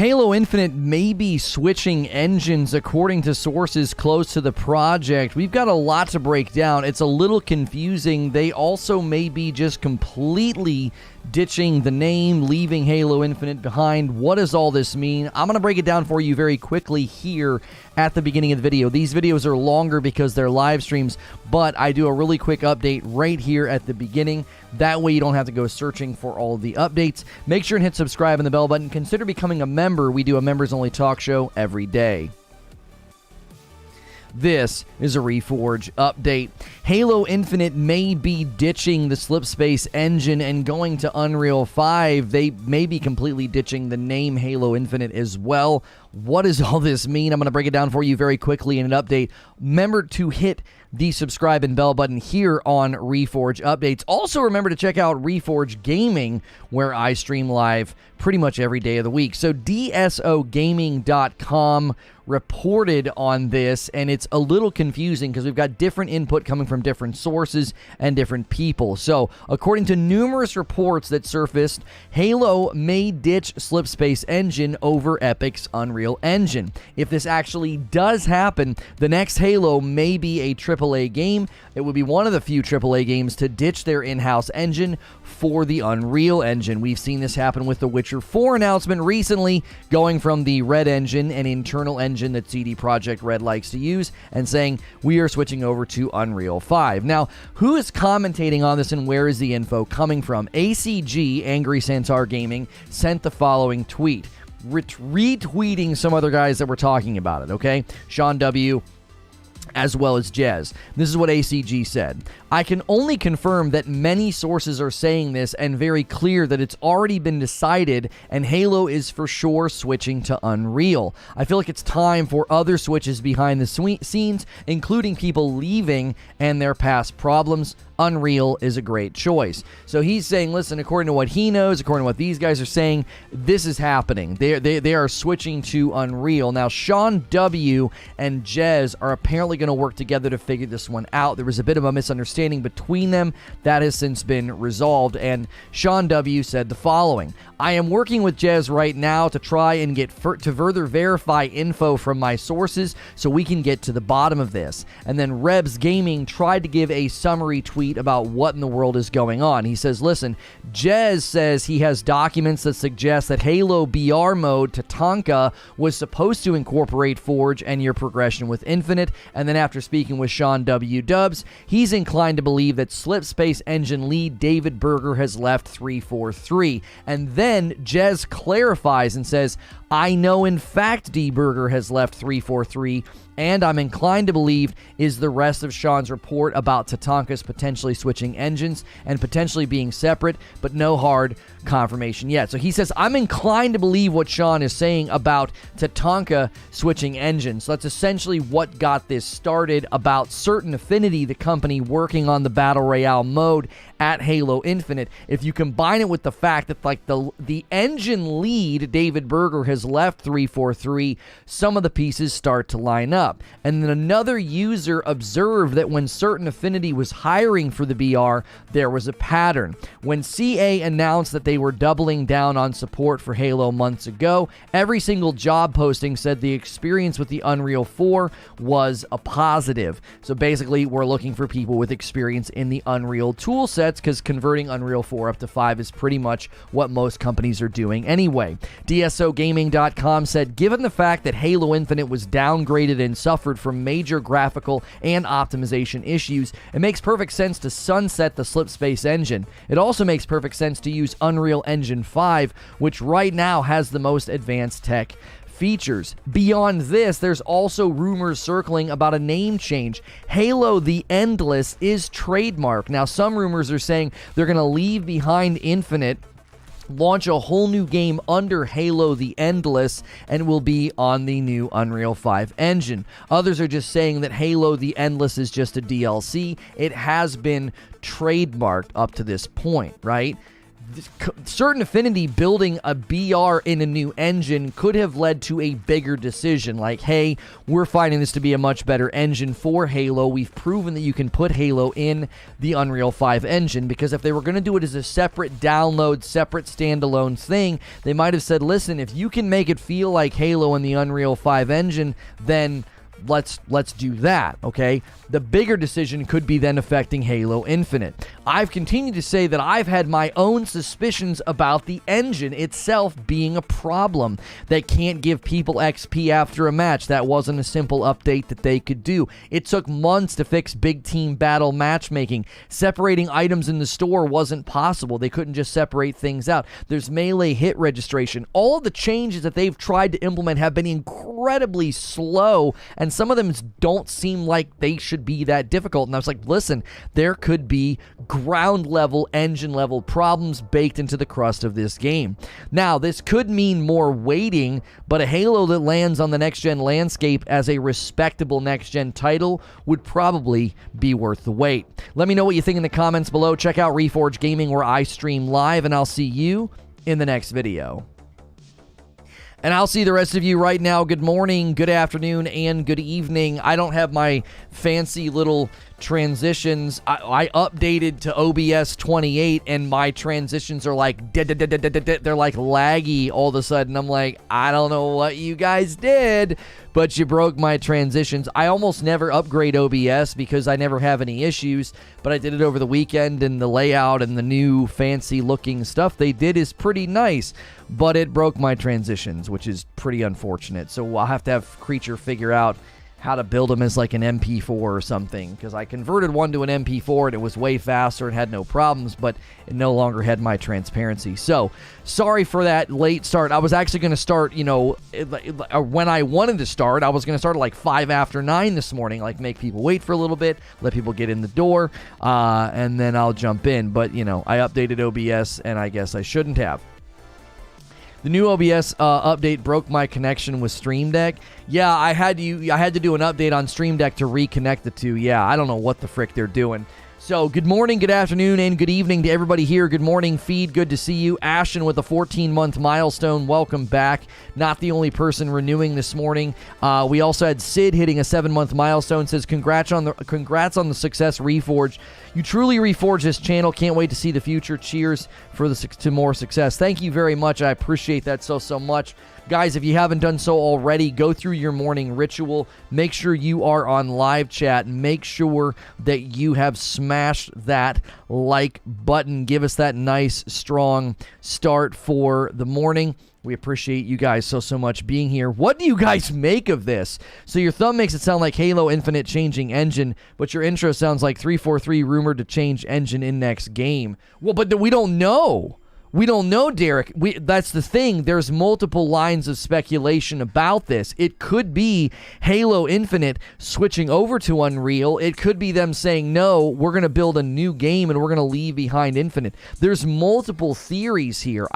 Halo Infinite may be switching engines according to sources close to the project. We've got a lot to break down. It's a little confusing. They also may be just completely ditching the name, leaving Halo Infinite behind. What does all this mean? I'm going to break it down for you very quickly here at the beginning of the video. These videos are longer because they're live streams, but I do a really quick update right here at the beginning. That way you don't have to go searching for all of the updates. Make sure and hit subscribe and the bell button. Consider becoming a member. We do a members-only talk show every day. This is a Reforge update. Halo Infinite may be ditching the Slipspace Engine and going to Unreal 5. They may be completely ditching the name Halo Infinite as well. What does all this mean? I'm going to break it down for you very quickly in an update. Remember to hit the subscribe and bell button here on Reforge Updates. Also, remember to check out Reforge Gaming, where I stream live pretty much every day of the week. So, DSOgaming.com reported on this, and it's a little confusing because we've got different input coming from different sources and different people. So, according to numerous reports that surfaced, Halo may ditch Slipspace Engine over Epic's Unreal Engine. If this actually does happen, the next Halo may be a AAA game. It would be one of the few AAA games to ditch their in-house engine for the Unreal Engine. We've seen this happen with the Witcher 4 announcement recently, going from the Red Engine, an internal engine that CD Projekt Red likes to use, and saying we are switching over to Unreal 5. Now, who is commentating on this and where is the info coming from? ACG, Angry Centaur Gaming, sent the following tweet, retweeting some other guys that were talking about it, okay? Sean W., as well as Jez. This is what ACG said. I can only confirm that many sources are saying this and very clear that it's already been decided and Halo is for sure switching to Unreal. I feel like it's time for other switches behind the scenes, including people leaving and their past problems. Unreal is a great choice. So he's saying, listen, according to what he knows, according to what these guys are saying, this is happening. They are switching to Unreal. Now, Sean W. and Jez are apparently going to work together to figure this one out. There was a bit of a misunderstanding between them that has since been resolved, and Sean W. said the following: I am working with Jez right now to try and get to further verify info from my sources so we can get to the bottom of this. And then Rebs Gaming tried to give a summary tweet about what in the world is going on. He says, listen, Jez says he has documents that suggest that Halo BR mode Tatanka was supposed to incorporate Forge and your progression with Infinite, and then after speaking with Sean W. Dubs, he's inclined to believe that Slipspace Engine lead David Berger has left 343. And then Jez clarifies and says, I know in fact D. Berger has left 343, and I'm inclined to believe is the rest of Sean's report about Tatanka's potentially switching engines and potentially being separate, but no hard confirmation yet. So he says, I'm inclined to believe what Sean is saying about Tatanka switching engines. So that's essentially what got this started about Certain Affinity, the company working on the Battle Royale mode at Halo Infinite. If you combine it with the fact that like the engine lead, David Berger, has left 343, some of the pieces start to line up. And then another user observed that when Certain Affinity was hiring for the BR, there was a pattern. When CA announced that they were doubling down on support for Halo months ago, every single job posting said the experience with the Unreal 4 was a positive. So basically, we're looking for people with experience in the Unreal tool sets, because converting Unreal 4 up to 5 is pretty much what most companies are doing anyway. DSOgaming.com said, given the fact that Halo Infinite was downgraded and suffered from major graphical and optimization issues, it makes perfect sense to sunset the Slipspace engine. It also makes perfect sense to use Unreal Engine 5, which right now has the most advanced tech features. Beyond this, there's also rumors circling about a name change. Halo the Endless is trademark. Now, some rumors are saying they're going to leave behind Infinite, launch a whole new game under Halo the Endless, and will be on the new Unreal 5 engine. Others are just saying that Halo the Endless is just a DLC. It has been trademarked up to this point, right? certain affinity building a BR in a new engine could have led to a bigger decision, like, hey, we're finding this to be a much better engine for Halo. We've proven that you can put Halo in the Unreal 5 engine, because if they were going to do it as a separate download, separate standalone thing, they might have said, listen, if you can make it feel like Halo in the Unreal 5 engine, then let's do that, okay? The bigger decision could be then affecting Halo Infinite. I've continued to say that I've had my own suspicions about the engine itself being a problem that can't give people XP after a match. That wasn't a simple update that they could do. It took months to fix big team battle matchmaking. Separating items in the store wasn't possible. They couldn't just separate things out. There's melee hit registration. All of the changes that they've tried to implement have been incredibly slow, and some of them don't seem like they should be that difficult. And I was like, listen, there could be ground level, engine level problems baked into the crust of this game. Now, this could mean more waiting, but a Halo that lands on the next-gen landscape as a respectable next-gen title would probably be worth the wait. Let me know what you think in the comments below. Check out Reforge Gaming, where I stream live, and I'll see you in the next video. And I'll see the rest of you right now. Good morning, good afternoon, and good evening. I don't have my fancy little transitions. I updated to OBS 28, and my transitions are like, they're like laggy all of a sudden. I'm like, I don't know what you guys did, but you broke my transitions. I almost never upgrade OBS because I never have any issues, but I did it over the weekend, and the layout and the new fancy looking stuff they did is pretty nice, but it broke my transitions, which is pretty unfortunate. So I'll have to have Creature figure out how to build them as like an MP4 or something, because I converted one to an MP4 and it was way faster and had no problems, but it no longer had my transparency. So sorry for that late start. I was actually going to start, you know, when I wanted to start, I was going to start at like 5 after 9 this morning, like make people wait for a little bit, let people get in the door, and then I'll jump in. But, you know, I updated OBS, and I guess I shouldn't have. The new OBS update broke my connection with Stream Deck. Yeah, I had to do an update on Stream Deck to reconnect the two. Yeah, I don't know what the frick they're doing. So, good morning, good afternoon, and good evening to everybody here. Good morning, Feed. Good to see you. Ashton with a 14-month milestone. Welcome back. Not the only person renewing this morning. We also had Sid hitting a 7-month milestone. Says, congrats on the success, Reforge. You truly reforged this channel. Can't wait to see the future. Cheers to more success. Thank you very much. I appreciate that so much. Guys, if you haven't done so already, go through your morning ritual. Make sure you are on live chat. Make sure that you have smashed that like button. Give us that nice, strong start for the morning. We appreciate you guys so much being here. What do you guys make of this? So your thumb makes it sound like Halo Infinite changing engine, but your intro sounds like 343 rumored to change engine in next game. Well, but we don't know. We don't know, Derek. That's the thing. There's multiple lines of speculation about this. It could be Halo Infinite switching over to Unreal. It could be them saying, no, we're going to build a new game and we're going to leave behind Infinite. There's multiple theories here.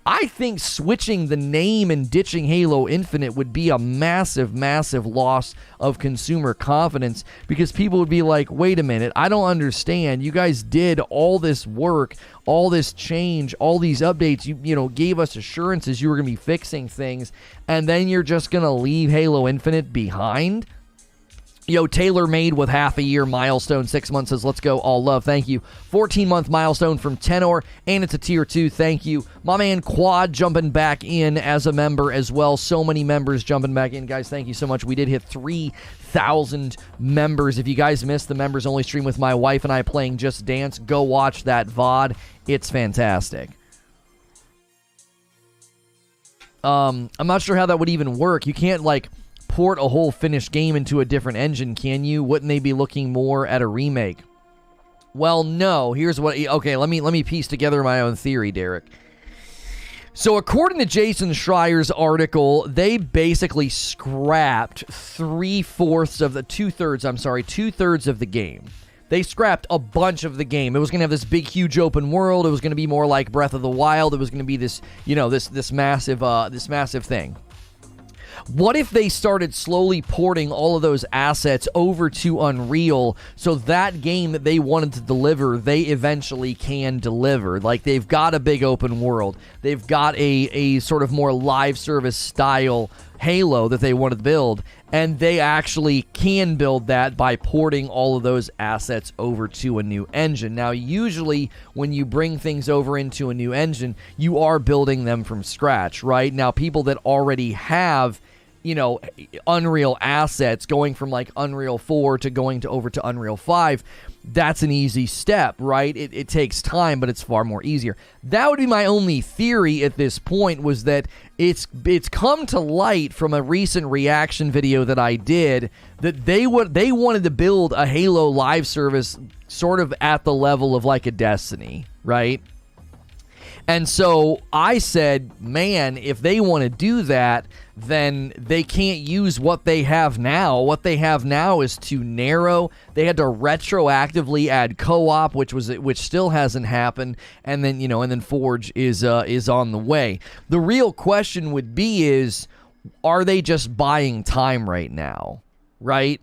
I think switching the name and ditching Halo Infinite would be a massive loss of consumer confidence, because people would be like, wait a minute, I don't understand. You guys did all this work, all this change, all these updates, you know, gave us assurances you were going to be fixing things, and then you're just going to leave Halo Infinite behind? Yo, Taylor Made with half a year milestone, 6 months, says, let's go, all love, thank you. 14-month milestone from Tenor, and it's a tier 2, thank you. My man Quad jumping back in as a member as well. So many members jumping back in, guys, thank you so much. We did hit 3,000 members. If you guys missed the members only stream with my wife and I playing Just Dance, go watch that VOD. It's fantastic. I'm not sure how that would even work. You can't, like, port a whole finished game into a different engine, can you? Wouldn't they be looking more at a remake? Well, no. Here's what... Okay, let me piece together my own theory, Derek. So according to Jason Schreier's article, they basically scrapped two-thirds of the game. They scrapped a bunch of the game. It was going to have this big, huge open world. It was going to be more like Breath of the Wild. It was going to be this, you know, this massive thing. What if they started slowly porting all of those assets over to Unreal so that game that they wanted to deliver, they eventually can deliver? Like, they've got a big open world. They've got a sort of more live service style Halo that they want to build, and they actually can build that by porting all of those assets over to a new engine. Now, usually when you bring things over into a new engine, you are building them from scratch, right? Now, people that already have, you know, Unreal assets going from like Unreal 4 to going to over to Unreal 5, that's an easy step, right? It takes time, but it's far more easier. That would be my only theory at this point, was that it's come to light from a recent reaction video that I did that they wanted to build a Halo live service sort of at the level of like a Destiny, right? And so I said, man, if they want to do that, then they can't use what they have now. What they have now is too narrow. They had to retroactively add co-op, which still hasn't happened, and then, you know, and then Forge is on the way. The real question would be are they just buying time right now, right?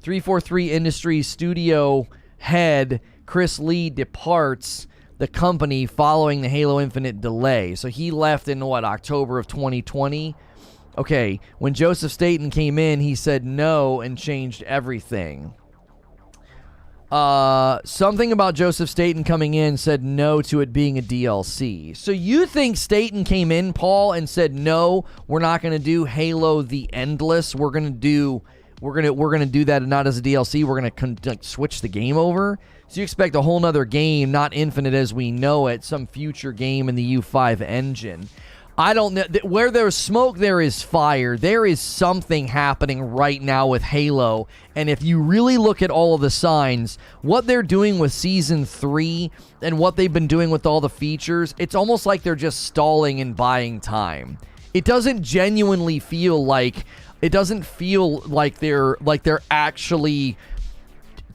343 Industries studio head Chris Lee departs the company following the Halo Infinite delay. So he left in October of 2020? Okay, when Joseph Staten came in, he said no and changed everything. Something about Joseph Staten coming in said no to it being a DLC. So you think Staten came in, Paul, and said no, we're not going to do Halo the Endless. We're going to do that not as a DLC. We're going to switch the game over. So you expect a whole nother game, not Infinite as we know it, some future game in the U5 engine. I don't know. Where there's smoke, there is fire. There is something happening right now with Halo. And if you really look at all of the signs, what they're doing with Season 3 and what they've been doing with all the features, it's almost like they're just stalling and buying time. It doesn't genuinely feel like... It doesn't feel like they're actually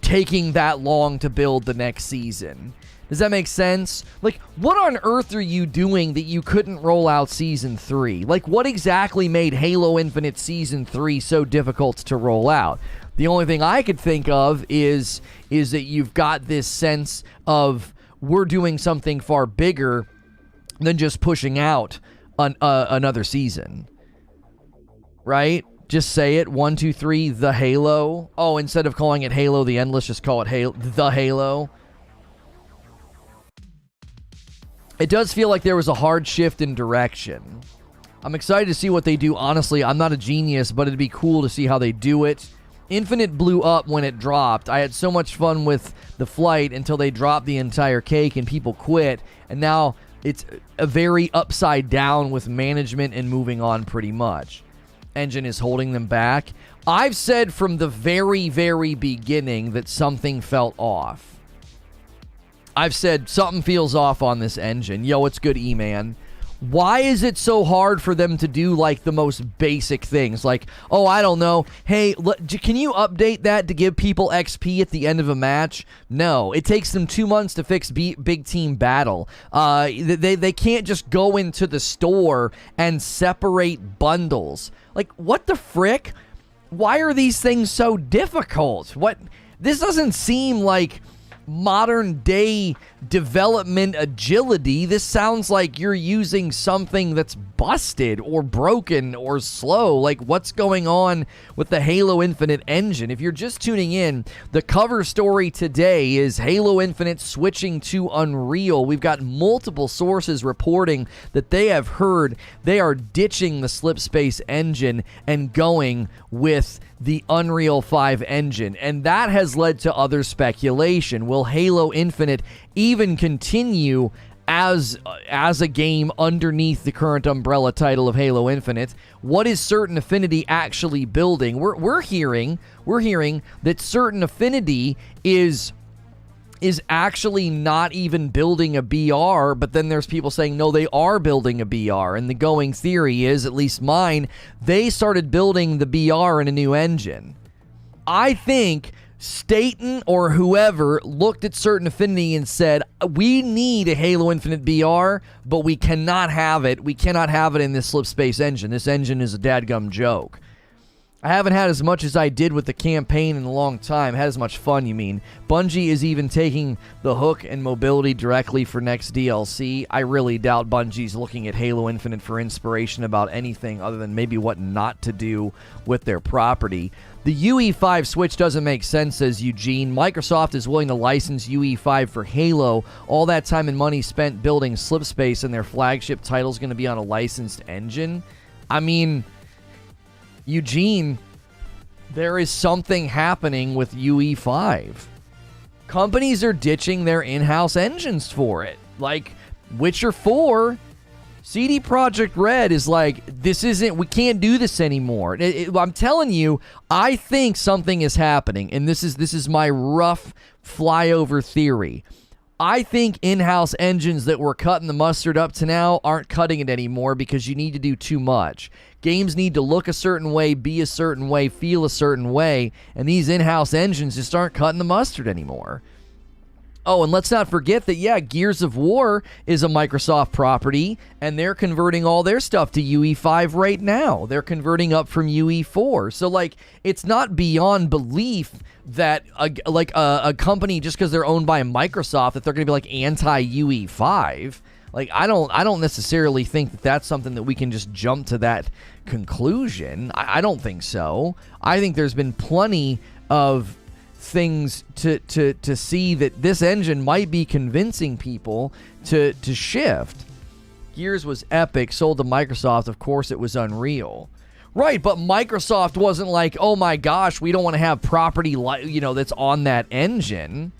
taking that long to build the next season. Does that make sense? Like, what on earth are you doing that you couldn't roll out Season 3? Like, what exactly made Halo Infinite Season 3 so difficult to roll out? The only thing I could think of is that you've got this sense of we're doing something far bigger than just pushing out another season. Right? Just say it. 1, 2, 3, the Halo. Oh, instead of calling it Halo the Endless, just call it the Halo. It does feel like there was a hard shift in direction. I'm excited to see what they do. Honestly, I'm not a genius, but it'd be cool to see how they do it. Infinite blew up when it dropped. I had so much fun with the flight until they dropped the entire cake and people quit. And now it's a very upside down with management and moving on pretty much. Engine is holding them back. I've said from the very, very beginning that something felt off. I've said something feels off on this engine. Yo, it's good, E-Man. Why is it so hard for them to do, like, the most basic things? Like, oh, I don't know. Hey, can you update that to give people XP at the end of a match? No. It takes them 2 months to fix Big Team Battle. They can't just go into the store and separate bundles. Like, what the frick? Why are these things so difficult? This doesn't seem like modern day development agility. This sounds like you're using something that's busted or broken or slow. Like, what's going on with the Halo Infinite engine? If you're just tuning in, the cover story today is Halo Infinite switching to Unreal. We've got multiple sources reporting that they have heard they are ditching the Slipspace engine and going with the Unreal 5 engine, and that has led to other speculation. Will Halo Infinite even continue as a game underneath the current umbrella title of Halo Infinite? What is Certain Affinity actually building? We're hearing that Certain Affinity is actually not even building a BR, but then there's people saying, no, they are building a BR, and the going theory is, at least mine, they started building the BR in a new engine. I think Staten or whoever looked at Certain Affinity and said, we need a Halo Infinite BR, but we cannot have it. We cannot have it in this Slipspace engine. This engine is a dadgum joke. I haven't had as much as I did with the campaign in a long time. Had as much fun, you mean. Bungie is even taking the hook and mobility directly for next DLC. I really doubt Bungie's looking at Halo Infinite for inspiration about anything other than maybe what not to do with their property. The UE5 switch doesn't make sense, says Eugene. Microsoft is willing to license UE5 for Halo. All that time and money spent building Slipspace and their flagship title's going to be on a licensed engine? I mean, Eugene, there is something happening with UE5. Companies are ditching their in-house engines for it. Like Witcher 4, CD Projekt Red is like, we can't do this anymore. I'm telling you, I think something is happening, and this is my rough flyover theory. I think in-house engines that were cutting the mustard up to now aren't cutting it anymore because you need to do too much. Games need to look a certain way, be a certain way, feel a certain way, and these in-house engines just aren't cutting the mustard anymore. Oh, and let's not forget that, yeah, Gears of War is a Microsoft property, and they're converting all their stuff to UE5 right now. They're converting up from UE4. So, like, it's not beyond belief that, a company, just because they're owned by Microsoft, that they're going to be, like, anti-UE5. Like, I don't necessarily think that that's something that we can just jump to that conclusion. I don't think so. I think there's been plenty of things to see that this engine might be convincing people to shift. Gears was epic, sold to Microsoft. Of course, it was Unreal. Right, but Microsoft wasn't like, oh my gosh, we don't want to have property that's on that engine.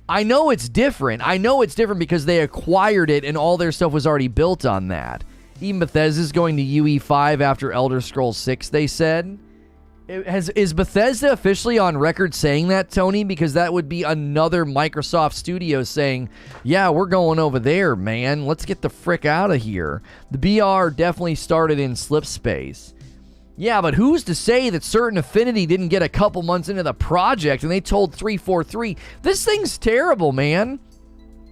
I know it's different. I know it's different because they acquired it and all their stuff was already built on that. Even Bethesda's going to UE5 after Elder Scrolls 6, they said. Is Bethesda officially on record saying that, Tony? Because that would be another Microsoft studio saying, yeah, we're going over there, man. Let's get the frick out of here. The BR definitely started in Slipspace. Yeah, but who's to say that Certain Affinity didn't get a couple months into the project and they told 343, this thing's terrible, man.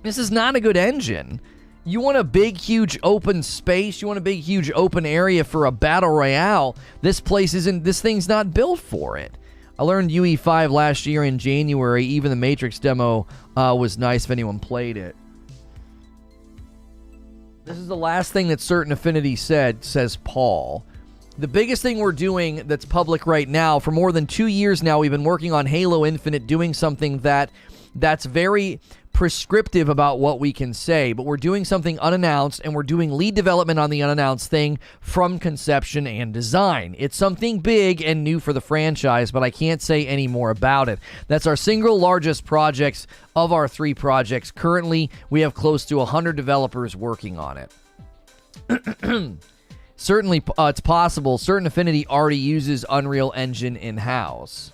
This is not a good engine. You want a big, huge open space. You want a big, huge open area for a battle royale. This thing's not built for it. I learned UE5 last year in January. Even the Matrix demo was nice if anyone played it. This is the last thing that Certain Affinity said, says Paul. The biggest thing we're doing that's public right now, for more than 2 years now, we've been working on Halo Infinite, doing something that's very prescriptive about what we can say, but we're doing something unannounced, and we're doing lead development on the unannounced thing from conception and design. It's something big and new for the franchise, but I can't say any more about it. That's our single largest projects of our 3 projects. Currently, we have close to 100 developers working on it. Certainly, it's possible. Certain Affinity already uses Unreal Engine in-house.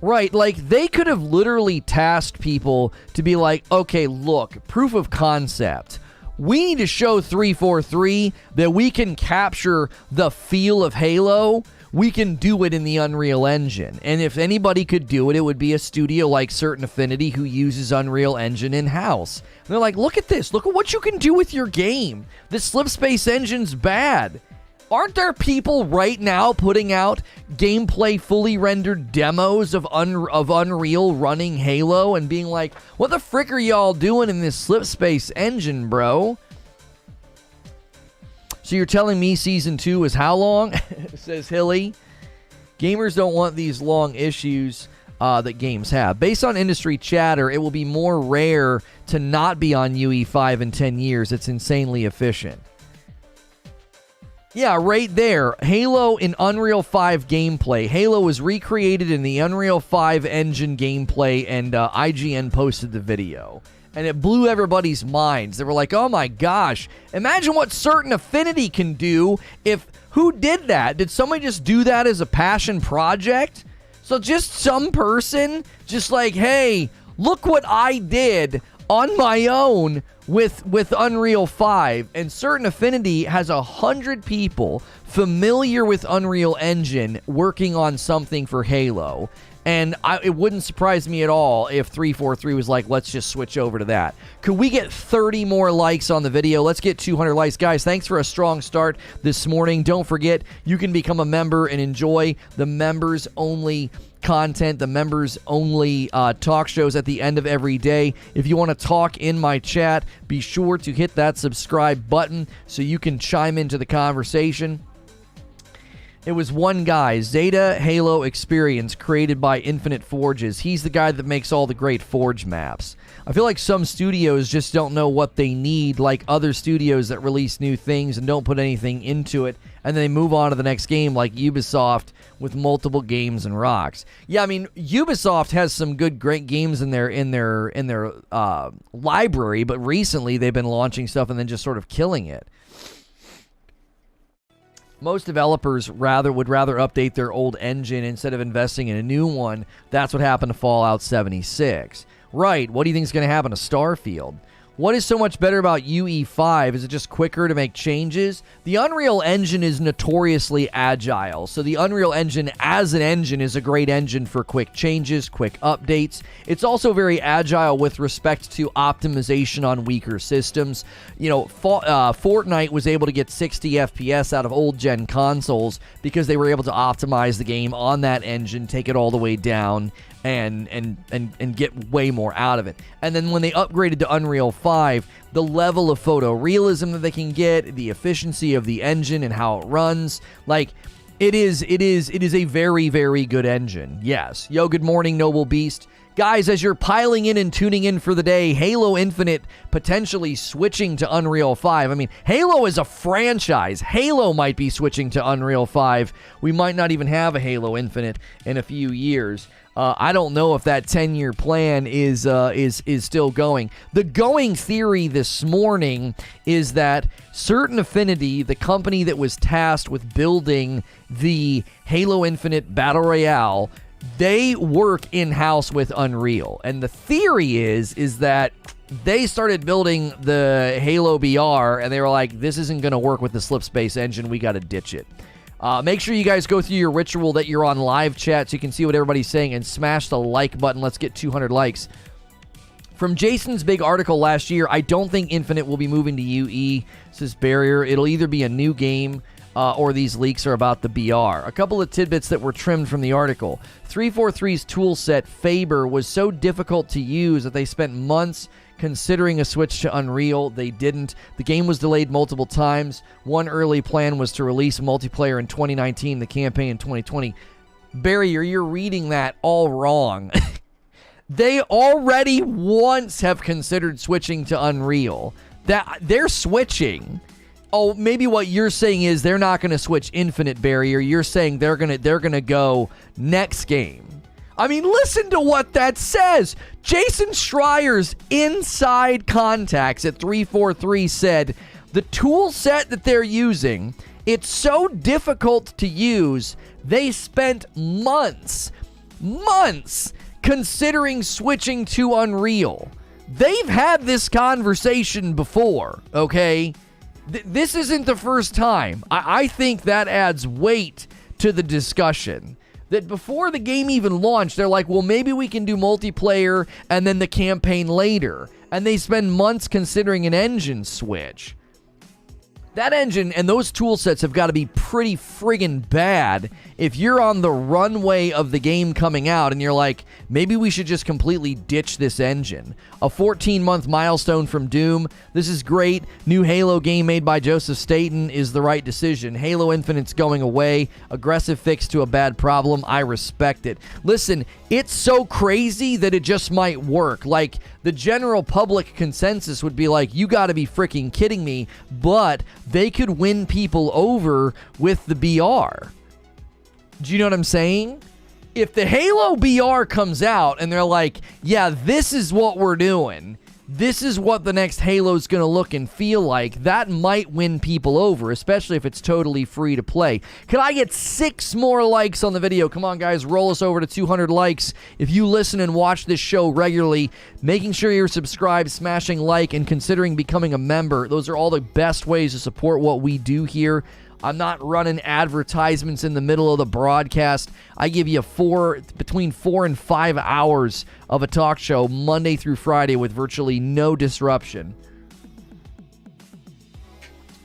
Right, like, they could have literally tasked people to be like, okay, look, proof of concept. We need to show 343 that we can capture the feel of Halo. We can do it in the Unreal Engine. And if anybody could do it, it would be a studio like Certain Affinity who uses Unreal Engine in-house. And they're like, look at this. Look at what you can do with your game. This Slipspace engine's bad. Aren't there people right now putting out gameplay fully rendered demos of Unreal running Halo and being like, what the frick are y'all doing in this Slipspace engine, bro? So you're telling me Season 2 is how long? Says Hilly. Gamers don't want these long issues that games have. Based on industry chatter, it will be more rare to not be on UE5 in 10 years. It's insanely efficient. Yeah, right there. Halo in Unreal 5 gameplay. Halo was recreated in the Unreal 5 engine gameplay, and IGN posted the video. And it blew everybody's minds. They were like, oh my gosh, imagine what Certain Affinity can do if... Who did that? Did somebody just do that as a passion project? So just some person just like, hey, look what I did. on my own with Unreal 5, and Certain Affinity has 100 people familiar with Unreal Engine working on something for Halo. And it wouldn't surprise me at all if 343 was like, let's just switch over to that. Could we get 30 more likes on the video? Let's get 200 likes. Guys, thanks for a strong start this morning. Don't forget, you can become a member and enjoy the members-only content, the members-only talk shows at the end of every day. If you want to talk in my chat, be sure to hit that subscribe button so you can chime into the conversation. It was one guy, Zeta Halo Experience, created by Infinite Forges. He's the guy that makes all the great Forge maps. I feel like some studios just don't know what they need, like other studios that release new things and don't put anything into it, and then they move on to the next game, like Ubisoft with multiple games and rocks. Yeah, I mean, Ubisoft has some good, great games in their library, but recently they've been launching stuff and then just sort of killing it. Most developers would rather update their old engine instead of investing in a new one. That's what happened to Fallout 76. Right, what do you think is going to happen to Starfield? What is so much better about UE5? Is it just quicker to make changes? The Unreal Engine is notoriously agile, so the Unreal Engine as an engine is a great engine for quick changes, quick updates. It's also very agile with respect to optimization on weaker systems. You know, Fortnite was able to get 60 FPS out of old-gen consoles because they were able to optimize the game on that engine, take it all the way down, and get way more out of it. And then when they upgraded to Unreal 5, the level of photorealism that they can get, the efficiency of the engine and how it runs, like it is a very, very good engine. Yes. Yo, good morning, Noble Beast. Guys, as you're piling in and tuning in for the day, Halo Infinite potentially switching to Unreal 5. I mean, Halo is a franchise. Halo might be switching to Unreal 5. We might not even have a Halo Infinite in a few years. I don't know if that 10-year plan is still going. The going theory this morning is that Certain Affinity, the company that was tasked with building the Halo Infinite Battle Royale, they work in-house with Unreal. And the theory is that they started building the Halo BR, and they were like, this isn't going to work with the Slipspace engine. We got to ditch it. Make sure you guys go through your ritual that you're on live chat so you can see what everybody's saying, and smash the like button. Let's get 200 likes. From Jason's big article last year, I don't think Infinite will be moving to UE, says Barrier. It'll either be a new game or these leaks are about the BR. A couple of tidbits that were trimmed from the article. 343's toolset, Faber, was so difficult to use that they spent months considering a switch to Unreal. They didn't. The game was delayed multiple times. One early plan was to release multiplayer in 2019, the campaign in 2020. Barrier, you're reading that all wrong. They already once have considered switching to Unreal. They're switching. Oh, maybe what you're saying is they're not going to switch Infinite, Barrier. You're saying they're going to go next game. I mean, listen to what that says. Jason Schreier's inside contacts at 343 said the tool set that they're using, it's so difficult to use, they spent months considering switching to Unreal. They've had this conversation before, okay? This isn't the first time. I think that adds weight to the discussion. That before the game even launched, they're like, well, maybe we can do multiplayer and then the campaign later. And they spend months considering an engine switch. That engine and those tool sets have got to be pretty friggin' bad if you're on the runway of the game coming out and you're like, maybe we should just completely ditch this engine. A 14-month milestone from Doom. This is great. New Halo game made by Joseph Staten is the right decision. Halo Infinite's going away. Aggressive fix to a bad problem. I respect it. Listen, it's so crazy that it just might work. Like, the general public consensus would be like, you gotta be freaking kidding me, but they could win people over with the BR. Do you know what I'm saying? If the Halo BR comes out and they're like, yeah, this is what we're doing, this is what the next Halo's going to look and feel like. That might win people over, especially if it's totally free to play. Can I get 6 more likes on the video? Come on, guys, roll us over to 200 likes. If you listen and watch this show regularly, making sure you're subscribed, smashing like, and considering becoming a member, those are all the best ways to support what we do here. I'm not running advertisements in the middle of the broadcast. I give you between 4 and 5 hours of a talk show Monday through Friday with virtually no disruption.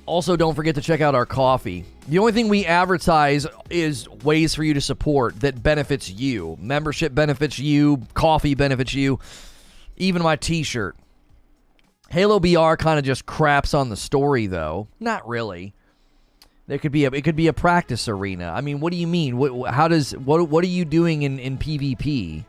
Also, don't forget to check out our coffee. The only thing we advertise is ways for you to support that benefits you. Membership benefits you. Coffee benefits you. Even my t-shirt. Halo BR kind of just craps on the story, though. Not really. It could be a practice arena. I mean, what do you mean? What are you doing in PvP?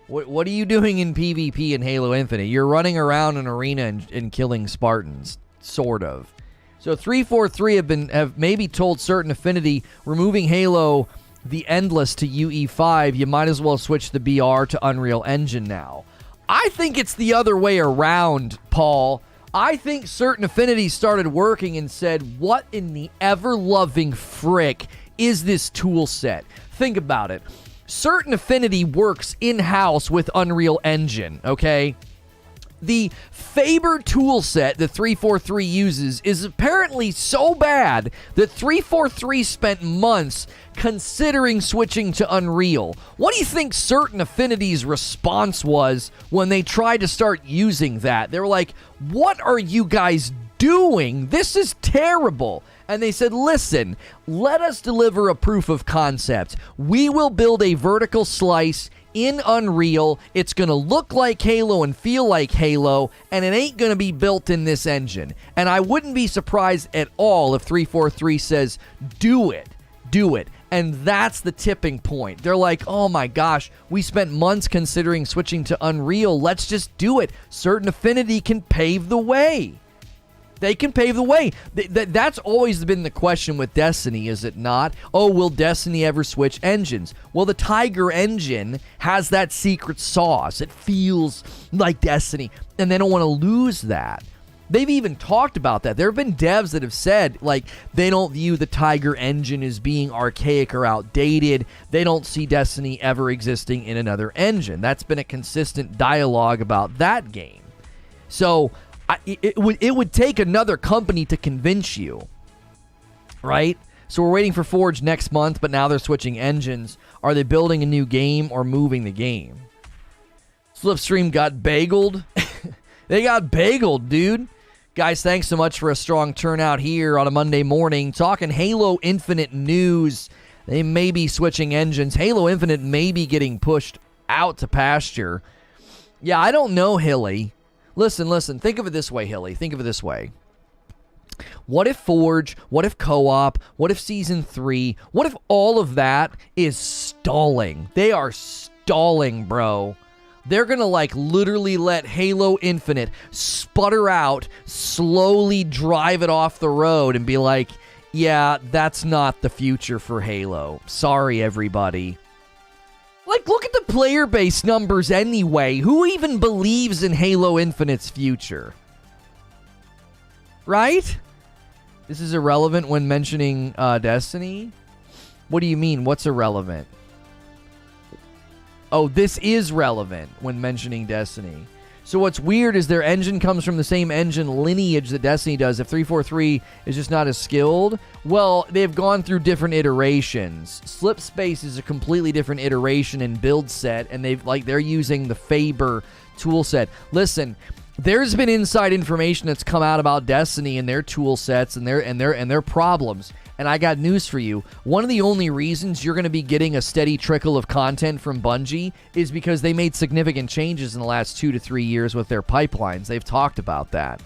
What are you doing in PvP in Halo Infinite? You're running around an arena and killing Spartans, sort of. So 343 have maybe told Certain Affinity, removing Halo the Endless to UE5, you might as well switch the BR to Unreal Engine now. I think it's the other way around, Paul. I think Certain Affinity started working and said, what in the ever-loving frick is this tool set? Think about it. Certain Affinity works in-house with Unreal Engine, okay? The Faber toolset that 343 uses is apparently so bad that 343 spent months considering switching to Unreal. What do you think Certain Affinity's response was when they tried to start using that? They were like, what are you guys doing? This is terrible. And they said, listen, let us deliver a proof of concept. We will build a vertical slice in Unreal. It's going to look like Halo and feel like Halo, and it ain't going to be built in this engine. And I wouldn't be surprised at all if 343 says, do it. And that's the tipping point. They're like, oh my gosh, we spent months considering switching to Unreal. Let's just do it. Certain Affinity can pave the way. They can pave the way. That's always been the question with Destiny, is it not? Oh, will Destiny ever switch engines? Well, the Tiger engine has that secret sauce. It feels like Destiny, and they don't want to lose that. They've even talked about that. There have been devs that have said, like, they don't view the Tiger engine as being archaic or outdated. They don't see Destiny ever existing in another engine. That's been a consistent dialogue about that game. So it would take another company to convince you, right? So we're waiting for Forge next month, but now they're switching engines. Are they building a new game or moving the game? Slipstream got bageled. They got bageled, dude. Guys, thanks so much for a strong turnout here on a Monday morning. Talking Halo Infinite news. They may be switching engines. Halo Infinite may be getting pushed out to pasture. Yeah, I don't know, Hilly. Listen. Think of it this way, Hilly. Think of it this way. What if Forge? What if co-op? What if Season 3? What if all of that is stalling? They are stalling, bro. They're going to, like, literally let Halo Infinite sputter out, slowly drive it off the road, and be like, yeah, that's not the future for Halo. Sorry, everybody. Like, look at the player base numbers anyway. Who even believes in Halo Infinite's future? Right? This is irrelevant when mentioning Destiny? What do you mean? What's irrelevant? Oh, this is relevant when mentioning Destiny. So what's weird is their engine comes from the same engine lineage that Destiny does. If 343 is just not as skilled, well, they've gone through different iterations. Slipspace is a completely different iteration and build set, and they're using the Faber tool set. Listen, there's been inside information that's come out about Destiny and their tool sets and their problems. And I got news for you. One of the only reasons you're going to be getting a steady trickle of content from Bungie is because they made significant changes in the last 2 to 3 years with their pipelines. They've talked about that.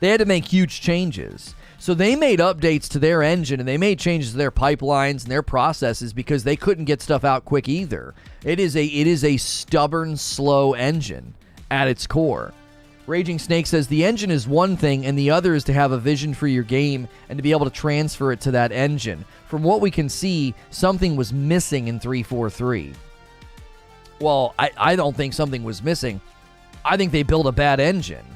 They had to make huge changes. So they made updates to their engine and they made changes to their pipelines and their processes because they couldn't get stuff out quick either. It is a stubborn, slow engine at its core. Raging Snake says the engine is one thing and the other is to have a vision for your game and to be able to transfer it to that engine. From what we can see, something was missing in 343. Well, I don't think something was missing. I think they build a bad engine.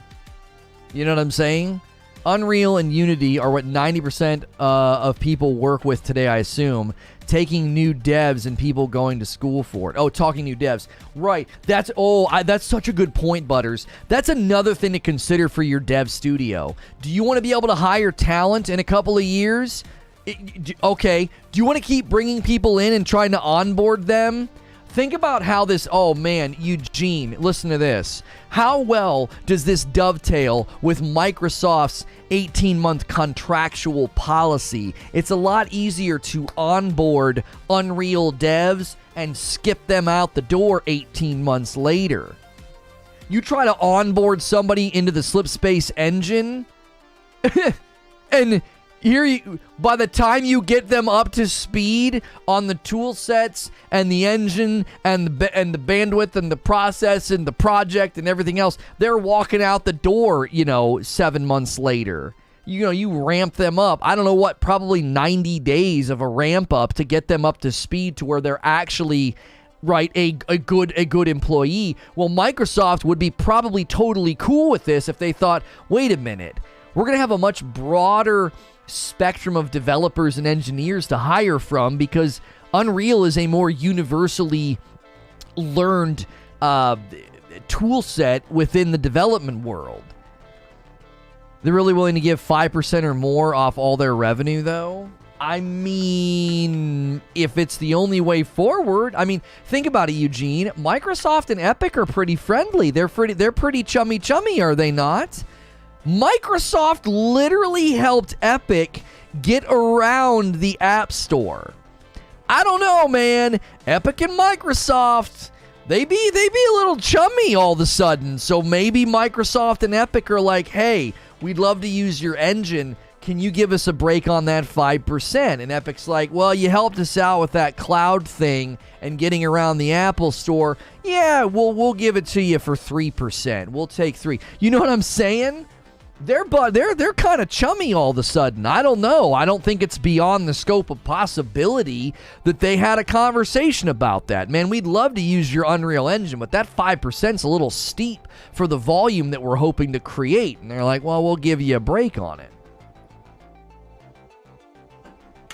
You know what I'm saying? Unreal and Unity are what 90% of people work with today, I assume. Taking new devs and people going to school for it. Oh, talking new devs. Right. That's such a good point, Butters. That's another thing to consider for your dev studio. Do you want to be able to hire talent in a couple of years? Okay. Do you want to keep bringing people in and trying to onboard them? Think about how this, oh man, Eugene, listen to this. How well does this dovetail with Microsoft's 18-month contractual policy? It's a lot easier to onboard Unreal devs and skip them out the door 18 months later. You try to onboard somebody into the Slipspace Engine, and by the time you get them up to speed on the tool sets and the engine and the bandwidth and the process and the project and everything else, they're walking out the door, 7 months later. You ramp them up. I don't know what, probably 90 days of a ramp up to get them up to speed to where they're actually a good employee. Well, Microsoft would be probably totally cool with this if they thought, wait a minute, we're going to have a much broader spectrum of developers and engineers to hire from because Unreal is a more universally learned tool set within the development world. They're really willing to give 5% or more off all their revenue, though. I mean, if it's the only way forward, think about it, Eugene. Microsoft and Epic are pretty friendly. They're pretty chummy, are they not? Microsoft literally helped Epic get around the App Store. I don't know, man. Epic and Microsoft, they be a little chummy all of a sudden. So maybe Microsoft and Epic are like, hey, we'd love to use your engine. Can you give us a break on that 5%? And Epic's like, well, you helped us out with that cloud thing and getting around the Apple Store. Yeah, we'll give it to you for 3%. We'll take 3. You know what I'm saying? They're kind of chummy all of a sudden. I don't know. I don't think it's beyond the scope of possibility that they had a conversation about that. Man, we'd love to use your Unreal Engine, but that 5%'s a little steep for the volume that we're hoping to create. And they're like, well, we'll give you a break on it.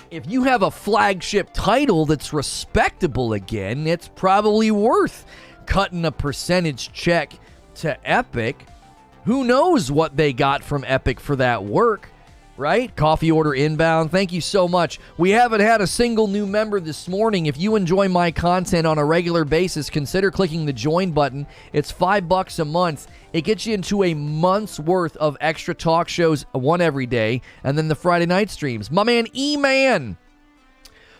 If you have a flagship title that's respectable again, it's probably worth cutting a percentage check to Epic. Who knows what they got from Epic for that work, right? Coffee order inbound. Thank you so much. We haven't had a single new member this morning. If you enjoy my content on a regular basis, consider clicking the join button. It's $5 a month. It gets you into a month's worth of extra talk shows, one every day, and then the Friday night streams. My man E-Man,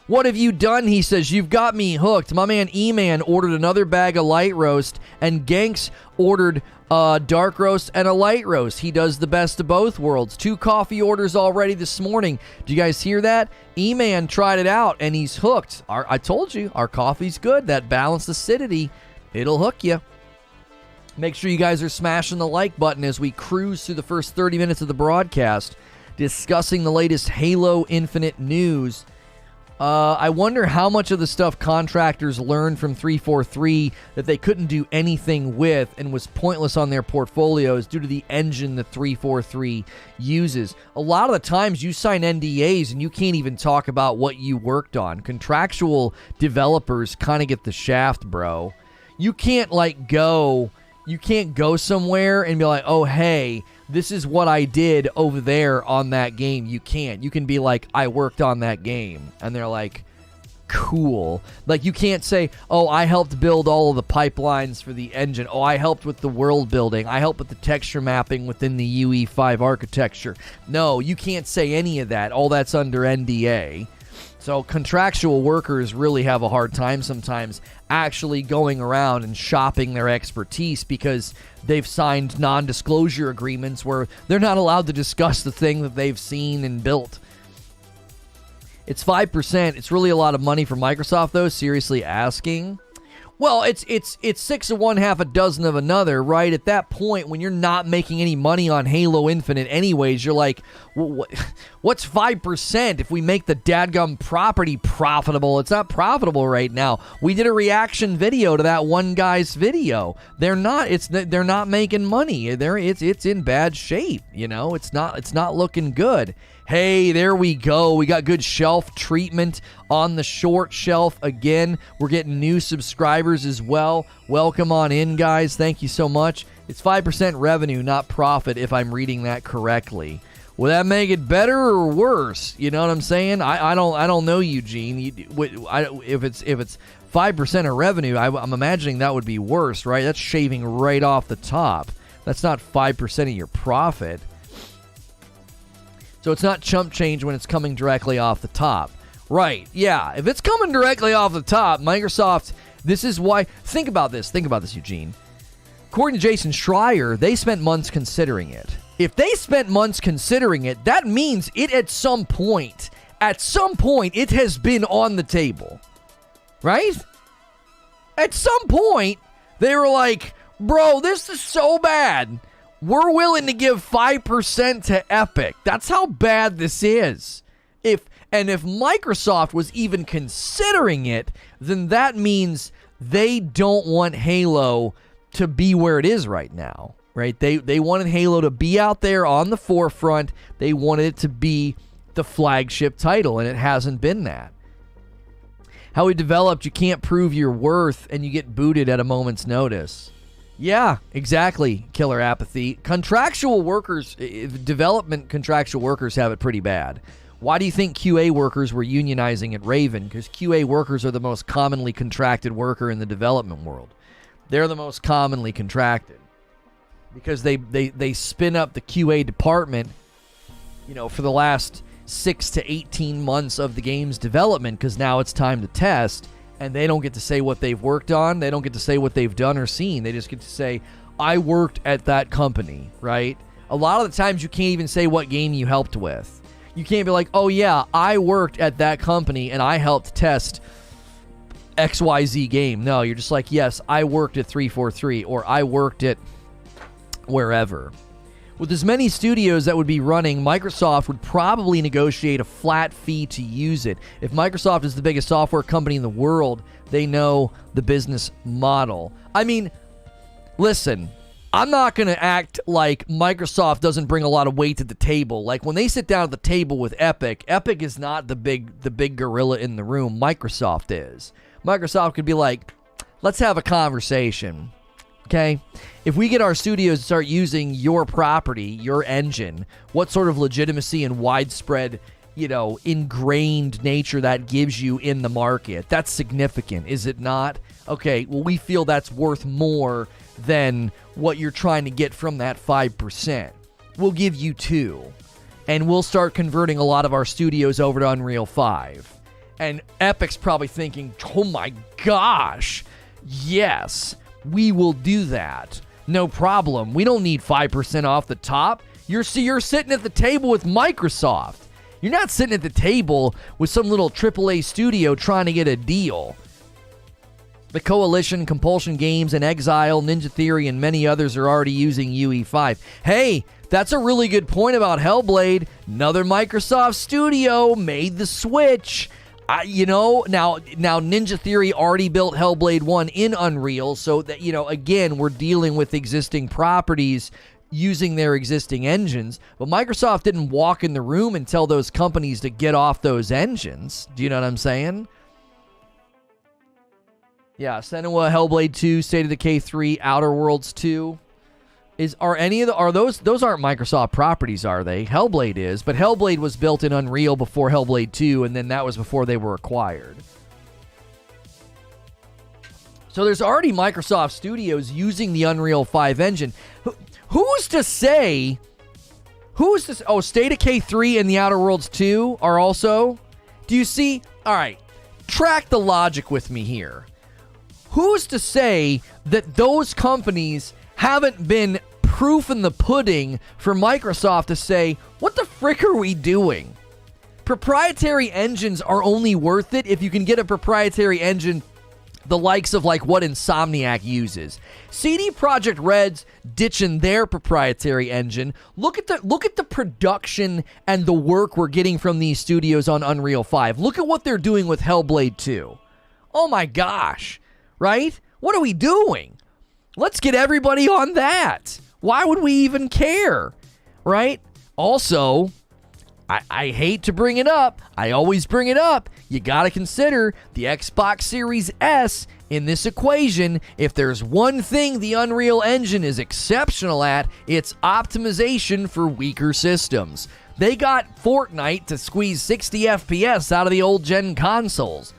what have you done? He says, you've got me hooked. My man E-Man ordered another bag of light roast, and Ganks ordered a dark roast and a light roast. He does the best of both worlds. 2 coffee orders already this morning. Do you guys hear that? E-Man tried it out, and he's hooked. I told you, our coffee's good. That balanced acidity, it'll hook you. Make sure you guys are smashing the like button as we cruise through the first 30 minutes of the broadcast, discussing the latest Halo Infinite news. I wonder how much of the stuff contractors learned from 343 that they couldn't do anything with and was pointless on their portfolios due to the engine the 343 uses. A lot of the times you sign NDAs and you can't even talk about what you worked on. Contractual developers kind of get the shaft, bro. You can't go somewhere and be like, oh, hey, this is what I did over there on that game. You can't. You can be like, I worked on that game. And they're like, cool. Like, you can't say, oh, I helped build all of the pipelines for the engine. Oh, I helped with the world building. I helped with the texture mapping within the UE5 architecture. No, you can't say any of that. All that's under NDA. So contractual workers really have a hard time sometimes actually going around and shopping their expertise because they've signed non-disclosure agreements where they're not allowed to discuss the thing that they've seen and built. It's 5%. It's really a lot of money for Microsoft, though, seriously asking. Well, it's 6 of one, half a dozen of another, right? At that point, when you're not making any money on Halo Infinite anyways, you're like, well, what's 5% if we make the dadgum property profitable? It's not profitable right now. We did a reaction video to that one guy's video. They're not making money. It's in bad shape, you know? It's not looking good. Hey, there we go. We got good shelf treatment on the short shelf again. We're getting new subscribers as well. Welcome on in, guys. Thank you so much. It's 5% revenue, not profit, if I'm reading that correctly. Will that make it better or worse? You know what I'm saying? I don't know, Eugene. If it's 5% of revenue, I'm imagining that would be worse, right? That's shaving right off the top. That's not 5% of your profit. So it's not chump change when it's coming directly off the top. Right, yeah. If it's coming directly off the top, Microsoft, this is why... Think about this, Eugene. According to Jason Schreier, they spent months considering it. If they spent months considering it, that means it at some point, it has been on the table. Right? At some point, they were like, bro, this is so bad. We're willing to give 5% to Epic. That's how bad this is. If Microsoft was even considering it, then that means they don't want Halo to be where it is right now, right? They wanted Halo to be out there on the forefront. They wanted it to be the flagship title, and it hasn't been that. How we developed, you can't prove your worth, and you get booted at a moment's notice. Yeah, exactly, Killer Apathy. Contractual workers, development contractual workers have it pretty bad. Why do you think QA workers were unionizing at Raven? Because QA workers are the most commonly contracted worker in the development world. They're the most commonly contracted. Because they spin up the QA department, you know, for the last 6 to 18 months of the game's development, because now it's time to test. And they don't get to say what they've worked on. They don't get to say what they've done or seen. They just get to say, I worked at that company, right? A lot of the times you can't even say what game you helped with. You can't be like, oh yeah, I worked at that company and I helped test XYZ game. No, you're just like, yes, I worked at 343 or I worked at wherever. With as many studios that would be running, Microsoft would probably negotiate a flat fee to use it. If Microsoft is the biggest software company in the world, they know the business model. I mean, listen, I'm not going to act like Microsoft doesn't bring a lot of weight to the table. Like when they sit down at the table with Epic, Epic is not the big gorilla in the room. Microsoft is. Microsoft could be like, let's have a conversation. Okay, if we get our studios to start using your property, your engine, what sort of legitimacy and widespread, you know, ingrained nature that gives you in the market? That's significant, is it not? Okay, well, we feel that's worth more than what you're trying to get from that 5%. We'll give you 2, and we'll start converting a lot of our studios over to Unreal 5. And Epic's probably thinking, oh my gosh, yes, we will do that. No problem. We don't need 5% off the top. You're sitting at the table with Microsoft. You're not sitting at the table with some little AAA studio trying to get a deal. The Coalition, Compulsion Games, and Exile, Ninja Theory, and many others are already using UE5. Hey, that's a really good point about Hellblade. Another Microsoft studio made the switch. You know, now Ninja Theory already built Hellblade 1 in Unreal, so that, you know, again, we're dealing with existing properties using their existing engines, but Microsoft didn't walk in the room and tell those companies to get off those engines. Do you know what I'm saying? Yeah, Senua, Hellblade 2, State of Decay 3, Outer Worlds 2. Those aren't Microsoft properties, are they? Hellblade is, but Hellblade was built in Unreal before Hellblade 2, and then that was before they were acquired. So there's already Microsoft studios using the Unreal 5 engine. Who's to say... Oh, State of Decay 3 and the Outer Worlds 2 are also... Do you see? All right, track the logic with me here. Who's to say that those companies haven't been proof in the pudding for Microsoft to say, what the frick are we doing? Proprietary engines are only worth it if you can get a proprietary engine the likes of like what Insomniac uses. CD Projekt Red's ditching their proprietary engine. Look at the production and the work we're getting from these studios on Unreal 5. Look at what they're doing with Hellblade 2. Oh my gosh, right? What are we doing? Let's get everybody on that. Why would we even care, right? Also, I hate to bring it up. I always bring it up. You got to consider the Xbox Series S in this equation. If there's one thing the Unreal Engine is exceptional at, it's optimization for weaker systems. They got Fortnite to squeeze 60 FPS out of the old gen consoles.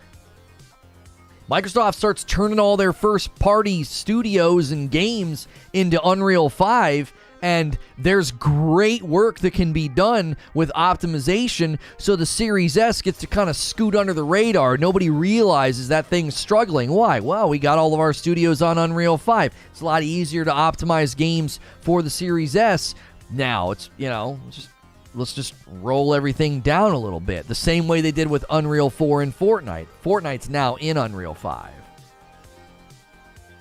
Microsoft starts turning all their first-party studios and games into Unreal 5, and there's great work that can be done with optimization, so the Series S gets to kind of scoot under the radar. Nobody realizes that thing's struggling. Why? Well, we got all of our studios on Unreal 5. It's a lot easier to optimize games for the Series S. Now, it's, let's just roll everything down a little bit. The same way they did with Unreal 4 and Fortnite. Fortnite's now in Unreal 5.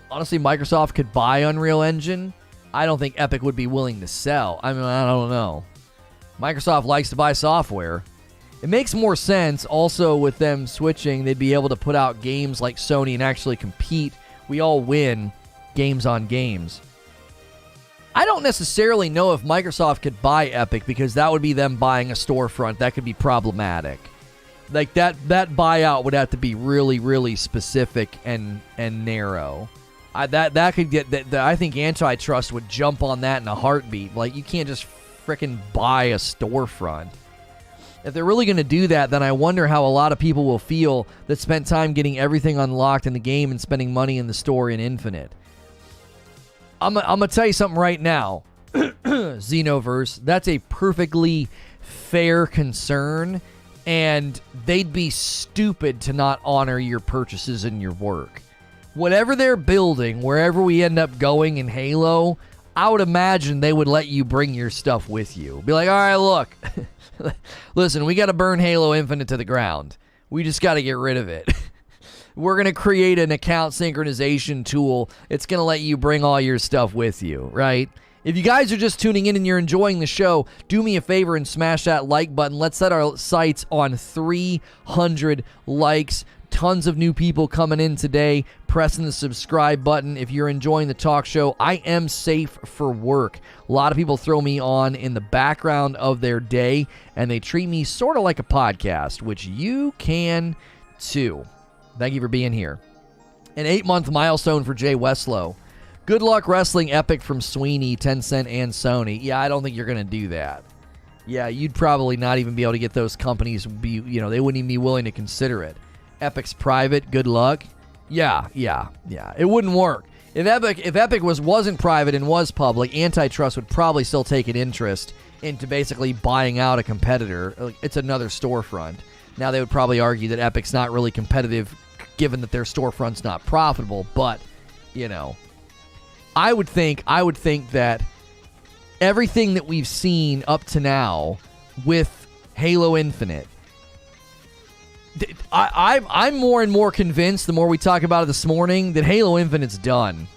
Honestly, Microsoft could buy Unreal Engine. I don't think Epic would be willing to sell. I mean, I don't know. Microsoft likes to buy software. It makes more sense also with them switching. They'd be able to put out games like Sony and actually compete. We all win games on games. I don't necessarily know if Microsoft could buy Epic because that would be them buying a storefront. That could be problematic. Like that buyout would have to be really, really specific and narrow. That could get. I think antitrust would jump on that in a heartbeat. Like, you can't just frickin' buy a storefront. If they're really going to do that, then I wonder how a lot of people will feel that spent time getting everything unlocked in the game and spending money in the store in Infinite. I'm going to tell you something right now. Xenoverse, that's a perfectly fair concern, and they'd be stupid to not honor your purchases and your work. Whatever they're building, wherever we end up going in Halo, I would imagine they would let you bring your stuff with you. Be like, all right, look, listen, we got to burn Halo Infinite to the ground. We just got to get rid of it. We're going to create an account synchronization tool. It's going to let you bring all your stuff with you, right? If you guys are just tuning in and you're enjoying the show, do me a favor and smash that like button. Let's set our sights on 300 likes. Tons of new people coming in today, pressing the subscribe button. If you're enjoying the talk show, I am safe for work. A lot of people throw me on in the background of their day, and they treat me sort of like a podcast, which you can too. Thank you for being here. An 8-month milestone for Jay Westlow. Good luck wrestling Epic from Sweeney, Tencent, and Sony. Yeah, I don't think you're going to do that. Yeah, you'd probably not even be able to get those companies, they wouldn't even be willing to consider it. Epic's private, good luck. Yeah. It wouldn't work. If Epic wasn't private and was public, antitrust would probably still take an interest into basically buying out a competitor. It's another storefront. Now they would probably argue that Epic's not really competitive given that their storefront's not profitable, but I would think that everything that we've seen up to now with Halo Infinite, I'm more and more convinced, the more we talk about it this morning, that Halo Infinite's done.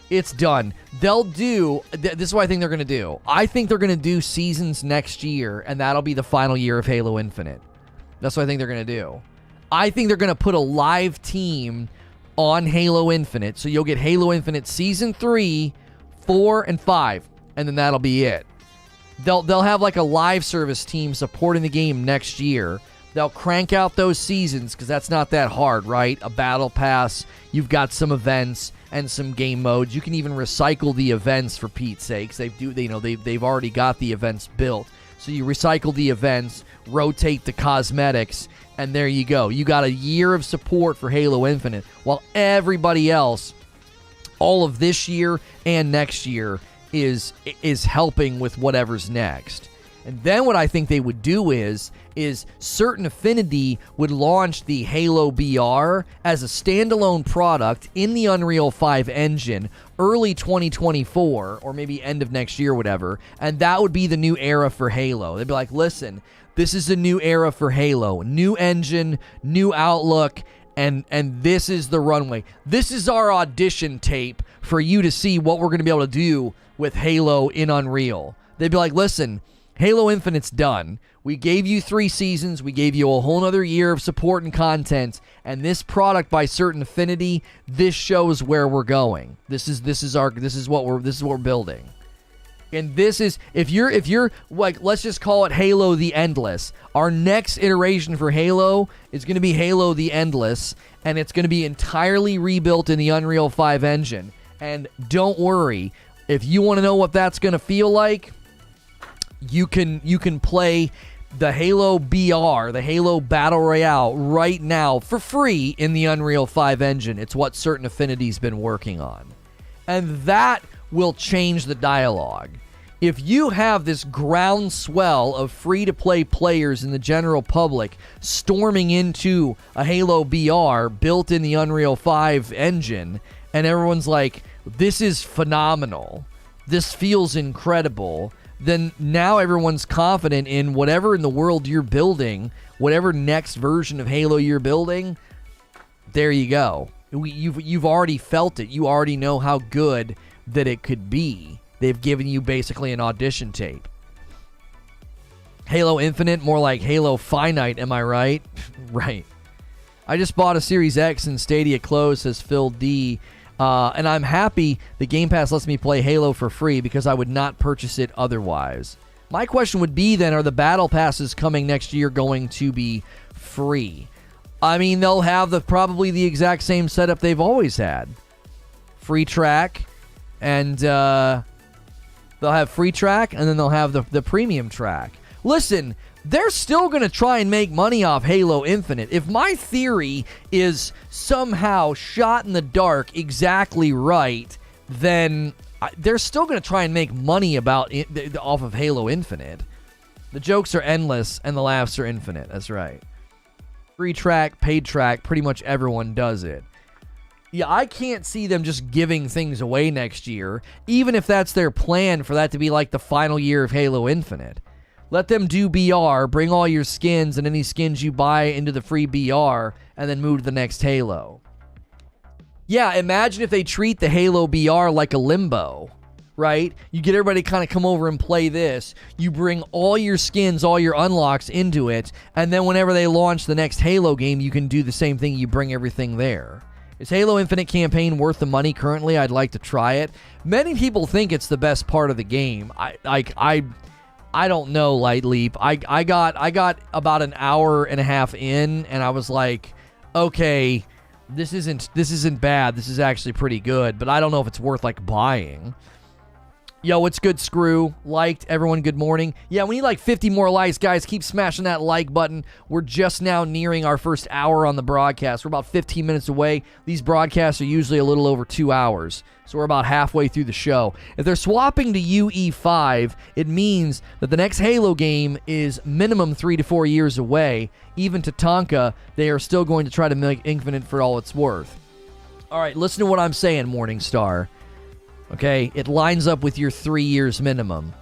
It's done. They'll do... This is what I think they're going to do. I think they're going to do seasons next year, and that'll be the final year of Halo Infinite. That's what I think they're going to do. I think they're going to put a live team on Halo Infinite, so you'll get Halo Infinite Season 3, 4, and 5, and then that'll be it. They'll have like a live service team supporting the game next year. They'll crank out those seasons because that's not that hard, right? A battle pass, you've got some events and some game modes. You can even recycle the events for Pete's sakes. They've already got the events built. So you recycle the events, rotate the cosmetics, and there you go. You got a year of support for Halo Infinite, while everybody else, all of this year and next year, is helping with whatever's next. And then what I think they would do is Certain Affinity would launch the Halo BR as a standalone product in the Unreal 5 engine early 2024, or maybe end of next year, whatever, and that would be the new era for Halo. They'd be like, listen, this is a new era for Halo. New engine, new outlook, and this is the runway. This is our audition tape for you to see what we're going to be able to do with Halo in Unreal. They'd be like, listen, Halo Infinite's done. We gave you 3 seasons. We gave you a whole other year of support and content. And this product, by certain affinity, this shows where we're going. This is what we're building. And this is, if you're like, let's just call it Halo the Endless. Our next iteration for Halo is going to be Halo the Endless, and it's going to be entirely rebuilt in the Unreal 5 engine. And don't worry, if you want to know what that's going to feel like, you can play the Halo BR, the Halo Battle Royale, right now for free in the Unreal 5 engine. It's what Certain Affinity's been working on. And that will change the dialogue. If you have this groundswell of free-to-play players in the general public storming into a Halo BR built in the Unreal 5 engine, and everyone's like, this is phenomenal, this feels incredible, then now everyone's confident in whatever in the world you're building, whatever next version of Halo you're building, there you go. You've already felt it. You already know how good that it could be. They've given you basically an audition tape. Halo Infinite, more like Halo Finite, am I right? Right. I just bought a Series X and Stadia closed, says Phil D. And I'm happy the Game Pass lets me play Halo for free because I would not purchase it otherwise. My question would be then, are the Battle Passes coming next year going to be free? I mean, they'll have probably the exact same setup they've always had. Free track, and they'll have free track, and then they'll have the premium track. Listen, they're still going to try and make money off Halo Infinite. If my theory is somehow shot in the dark exactly right, then they're still going to try and make money off of Halo Infinite. The jokes are endless, and the laughs are infinite. That's right. Free track, paid track, pretty much everyone does it. Yeah, I can't see them just giving things away next year, even if that's their plan for that to be like the final year of Halo Infinite. Let them do BR, bring all your skins and any skins you buy into the free BR, and then move to the next Halo. Yeah, imagine if they treat the Halo BR like a Limbo, right? You get everybody to kind of come over and play this. You bring all your skins, all your unlocks into it, and then whenever they launch the next Halo game, you can do the same thing. You bring everything there. Is Halo Infinite campaign worth the money currently? I'd like to try it. Many people think it's the best part of the game. I don't know, Light Leap. I got about an hour and a half in, and I was like, okay, this isn't bad. This is actually pretty good, but I don't know if it's worth like buying. Yo, what's good, Screw? Liked. Everyone, good morning. Yeah, we need like 50 more likes, guys. Keep smashing that like button. We're just now nearing our first hour on the broadcast. We're about 15 minutes away. These broadcasts are usually a little over 2 hours, so we're about halfway through the show. If they're swapping to UE5, it means that the next Halo game is minimum 3 to 4 years away. Even Tatanka, they are still going to try to make Infinite for all it's worth. All right, listen to what I'm saying, Morningstar. Okay, it lines up with your 3 years minimum.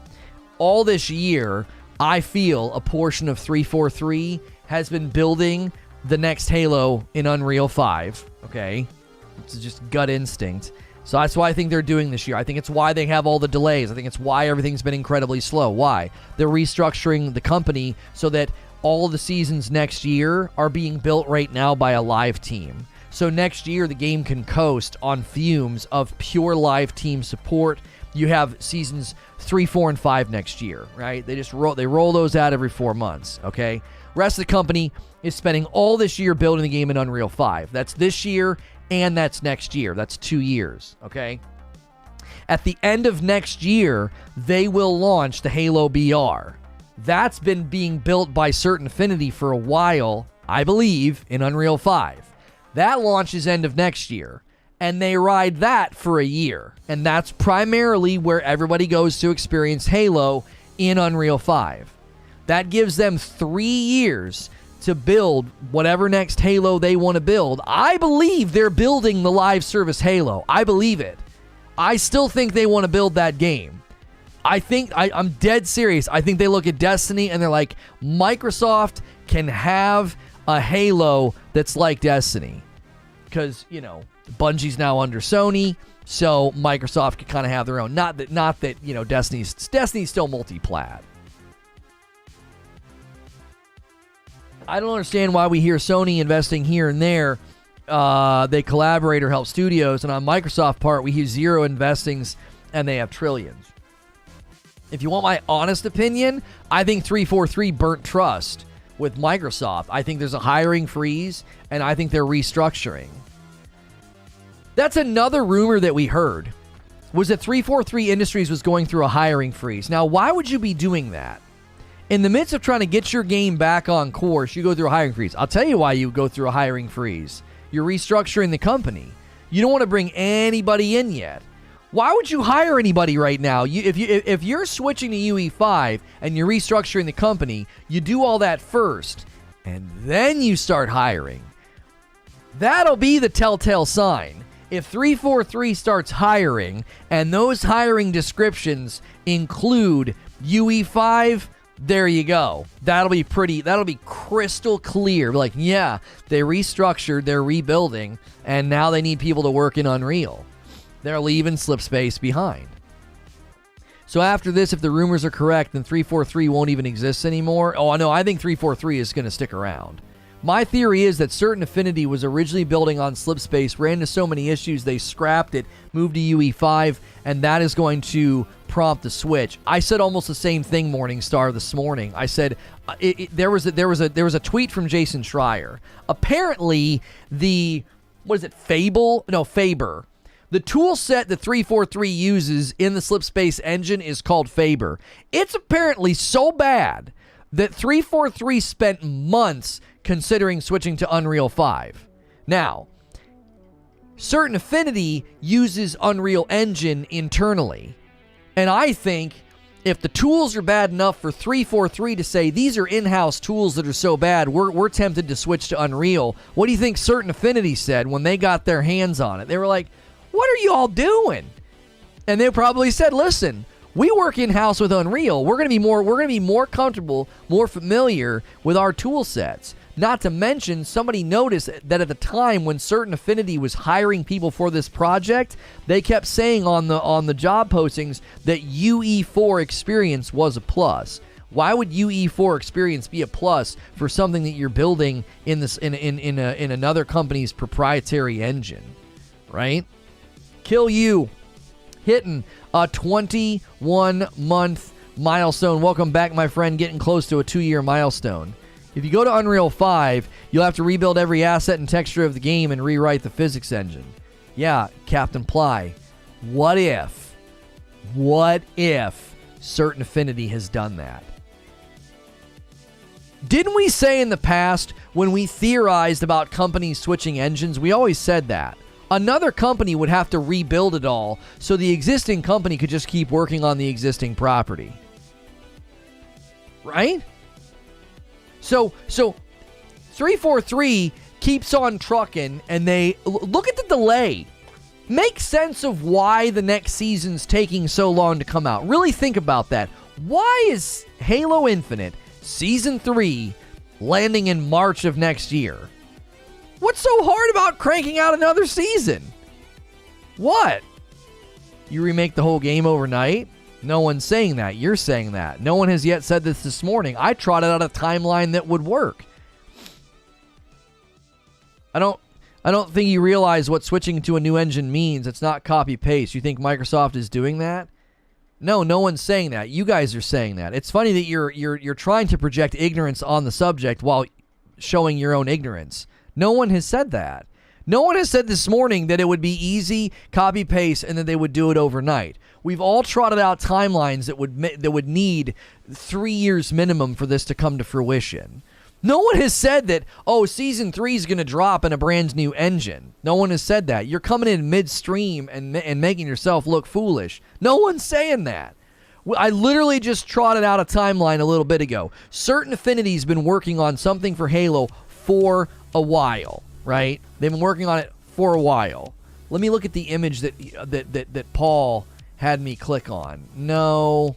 All this year, I feel a portion of 343 has been building the next Halo in Unreal 5. Okay, it's just gut instinct. So that's why I think they're doing this year. I think it's why they have all the delays. I think it's why everything's been incredibly slow. Why? They're restructuring the company so that all the seasons next year are being built right now by a live team. So next year, the game can coast on fumes of pure live team support. You have seasons 3, 4, and 5 next year, right? They roll those out every 4 months, okay? Rest of the company is spending all this year building the game in Unreal 5. That's this year, and that's next year. That's 2 years, okay? At the end of next year, they will launch the Halo BR. That's been being built by Certain Affinity for a while, I believe, in Unreal 5. That launches end of next year, and they ride that for a year. And that's primarily where everybody goes to experience Halo in Unreal 5. That gives them 3 years to build whatever next Halo they want to build. I believe they're building the live service Halo. I believe it. I still think they want to build that game. I'm dead serious. I think they look at Destiny and they're like, Microsoft can have a Halo that's like Destiny. because, you know, Bungie's now under Sony, so Microsoft could kind of have their own. Not that you know, Destiny's still multi-plat. I don't understand why we hear Sony investing here and there. They collaborate or help studios, and on Microsoft part, we hear zero investings, and they have trillions. If you want my honest opinion, I think 343 burnt trust with Microsoft. I think there's a hiring freeze, and I think they're restructuring. That's another rumor that we heard, was that 343 Industries was going through a hiring freeze. Now, why would you be doing that? In the midst of trying to get your game back on course, you go through a hiring freeze. I'll tell you why you go through a hiring freeze. You're restructuring the company. You don't want to bring anybody in yet. Why would you hire anybody right now? If you're switching to UE5 and you're restructuring the company, you do all that first, and then you start hiring. That'll be the telltale sign. If 343 starts hiring, and those hiring descriptions include UE5, there you go. That'll be crystal clear. Like, yeah, they restructured, they're rebuilding, and now they need people to work in Unreal. They're leaving Slipspace behind. So after this, if the rumors are correct, then 343 won't even exist anymore. Oh, no, I think 343 is going to stick around. My theory is that Certain Affinity was originally building on Slipspace, ran into so many issues, they scrapped it, moved to UE5, and that is going to prompt the switch. I said almost the same thing, Morningstar, this morning. I said there was a tweet from Jason Schreier. Apparently, Faber. The tool set that 343 uses in the Slipspace engine is called Faber. It's apparently so bad that 343 spent months considering switching to Unreal 5. Now, Certain Affinity uses Unreal Engine internally. And I think if the tools are bad enough for 343 to say, these are in-house tools that are so bad, we're tempted to switch to Unreal, what do you think Certain Affinity said when they got their hands on it? They were like, what are you all doing? And they probably said, listen, we work in-house with Unreal. We're going to be more comfortable, more familiar with our tool sets. Not to mention, somebody noticed that at the time when Certain Affinity was hiring people for this project, they kept saying on the job postings that UE4 experience was a plus. Why would UE4 experience be a plus for something that you're building in another company's proprietary engine, right? Kill You hitting a 21-month milestone. Welcome back, my friend. Getting close to a 2-year milestone. If you go to Unreal 5, you'll have to rebuild every asset and texture of the game and rewrite the physics engine. Yeah, Captain Ply. What if Certain Affinity has done that? Didn't we say in the past, when we theorized about companies switching engines, we always said that another company would have to rebuild it all so the existing company could just keep working on the existing property? Right? So 343 keeps on trucking, and they look at the delay. Make sense of why the next season's taking so long to come out. Really think about that. Why is Halo Infinite Season 3 landing in March of next year? What's so hard about cranking out another season? What? You remake the whole game overnight? No one's saying that. You're saying that. No one has yet said this morning. I trotted out a timeline that would work. I don't think you realize what switching to a new engine means. It's not copy-paste. You think Microsoft is doing that? No one's saying that. You guys are saying that. It's funny that you're trying to project ignorance on the subject while showing your own ignorance. No one has said that. No one has said this morning that it would be easy, copy-paste, and that they would do it overnight. We've all trotted out timelines that would need 3 years minimum for this to come to fruition. No one has said that, Season 3 is going to drop in a brand new engine. No one has said that. You're coming in midstream and making yourself look foolish. No one's saying that. I literally just trotted out a timeline a little bit ago. Certain Affinity's been working on something for Halo for a while, right? They've been working on it for a while. Let me look at the image that Paul had me click on. No,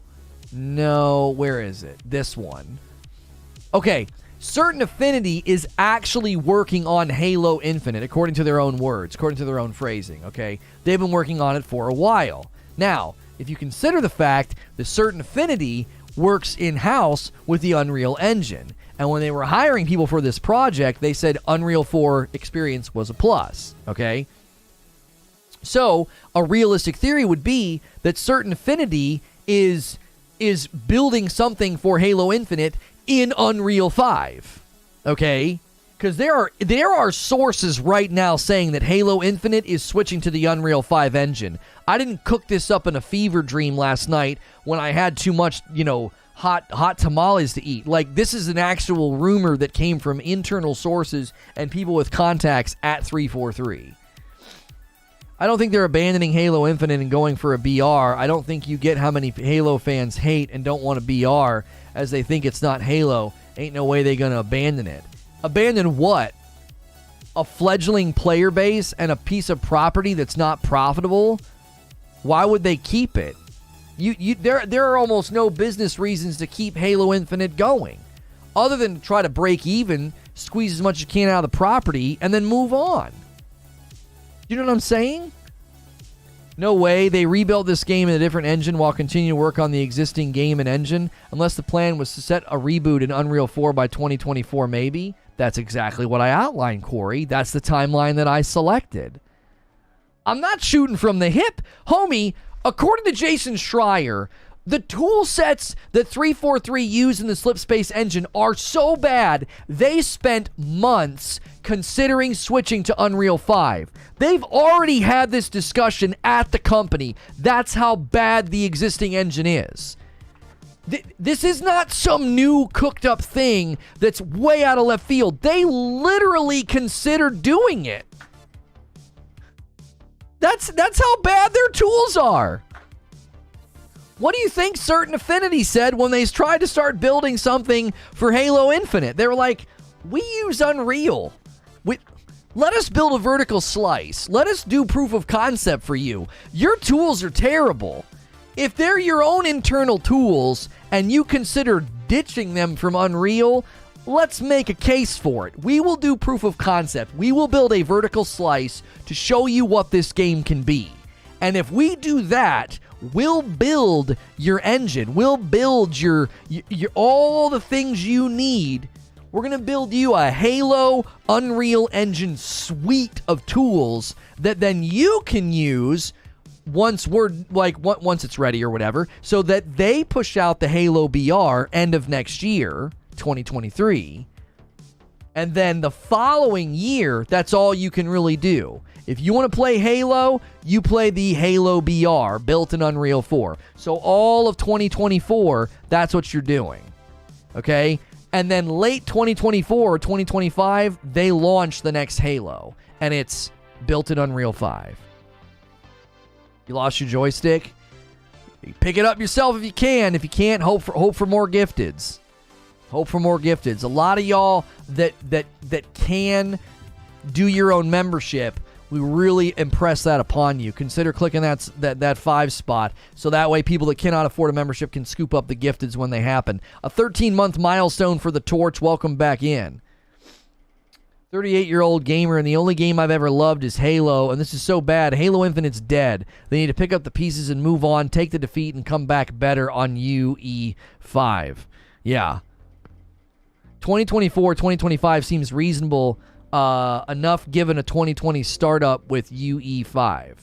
where is it? This one. Okay, Certain Affinity is actually working on Halo Infinite, according to their own words, according to their own phrasing, okay? They've been working on it for a while. Now, if you consider the fact that Certain Affinity works in-house with the Unreal Engine, and when they were hiring people for this project, they said Unreal 4 experience was a plus, okay? So, a realistic theory would be that Certain Affinity is building something for Halo Infinite in Unreal 5, okay? Because there are sources right now saying that Halo Infinite is switching to the Unreal 5 engine. I didn't cook this up in a fever dream last night when I had too much, hot tamales to eat. Like, this is an actual rumor that came from internal sources and people with contacts at 343. I don't think they're abandoning Halo Infinite and going for a BR. I don't think you get how many Halo fans hate and don't want a BR as they think it's not Halo. Ain't no way they're going to abandon it. Abandon what? A fledgling player base and a piece of property that's not profitable? Why would they keep it? There are almost no business reasons to keep Halo Infinite going, other than to try to break even, squeeze as much as you can out of the property, and then move on. You know what I'm saying? No way. They rebuilt this game in a different engine while continuing to work on the existing game and engine, unless the plan was to set a reboot in Unreal 4 by 2024, maybe. That's exactly what I outlined, Corey. That's the timeline that I selected. I'm not shooting from the hip. Homie, according to Jason Schreier, the tool sets that 343 used in the Slipspace engine are so bad, they spent months considering switching to Unreal 5. They've already had this discussion at the company. That's how bad the existing engine is. This is not some new cooked up thing that's way out of left field. They literally considered doing it. That's how bad their tools are. What do you think Certain Affinity said when they tried to start building something for Halo Infinite? They were like, we use Unreal. Let us build a vertical slice. Let us do proof of concept for you. Your tools are terrible. If they're your own internal tools and you consider ditching them from Unreal, let's make a case for it. We will do proof of concept. We will build a vertical slice to show you what this game can be. And if we do that, we'll build your engine. We'll build your all the things you need. We're going to build you a Halo Unreal Engine suite of tools that then you can use once it's ready or whatever, so that they push out the Halo BR end of next year, 2023. And then the following year, that's all you can really do. If you want to play Halo, you play the Halo BR built in Unreal 4. So all of 2024, that's what you're doing. Okay? And then late 2024 or 2025, they launch the next Halo. And it's built in Unreal 5. You lost your joystick? Pick it up yourself if you can. If you can't, hope for more gifteds. Hope for more gifteds. A lot of y'all that can do your own membership, we really impress that upon you. Consider clicking that 5 spot, so that way people that cannot afford a membership can scoop up the gifteds when they happen. A 13-month milestone for the Torch. Welcome back in. 38-year-old gamer, and the only game I've ever loved is Halo, and this is so bad. Halo Infinite's dead. They need to pick up the pieces and move on, take the defeat, and come back better on UE5. Yeah. 2024, 2025 seems reasonable enough given a 2020 startup with UE5.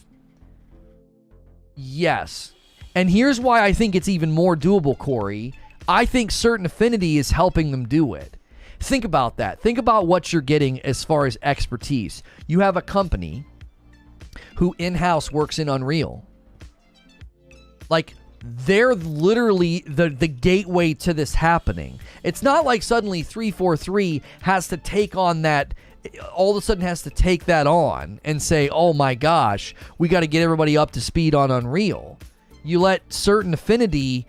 Yes. And here's why I think it's even more doable, Corey. I think Certain Affinity is helping them do it. Think about that. Think about what you're getting as far as expertise. You have a company who in-house works in Unreal. Like, they're literally the gateway to this happening. It's not like suddenly 343 has to take on that, all of a sudden has to take that on and say, oh my gosh, we got to get everybody up to speed on Unreal. You let Certain Affinity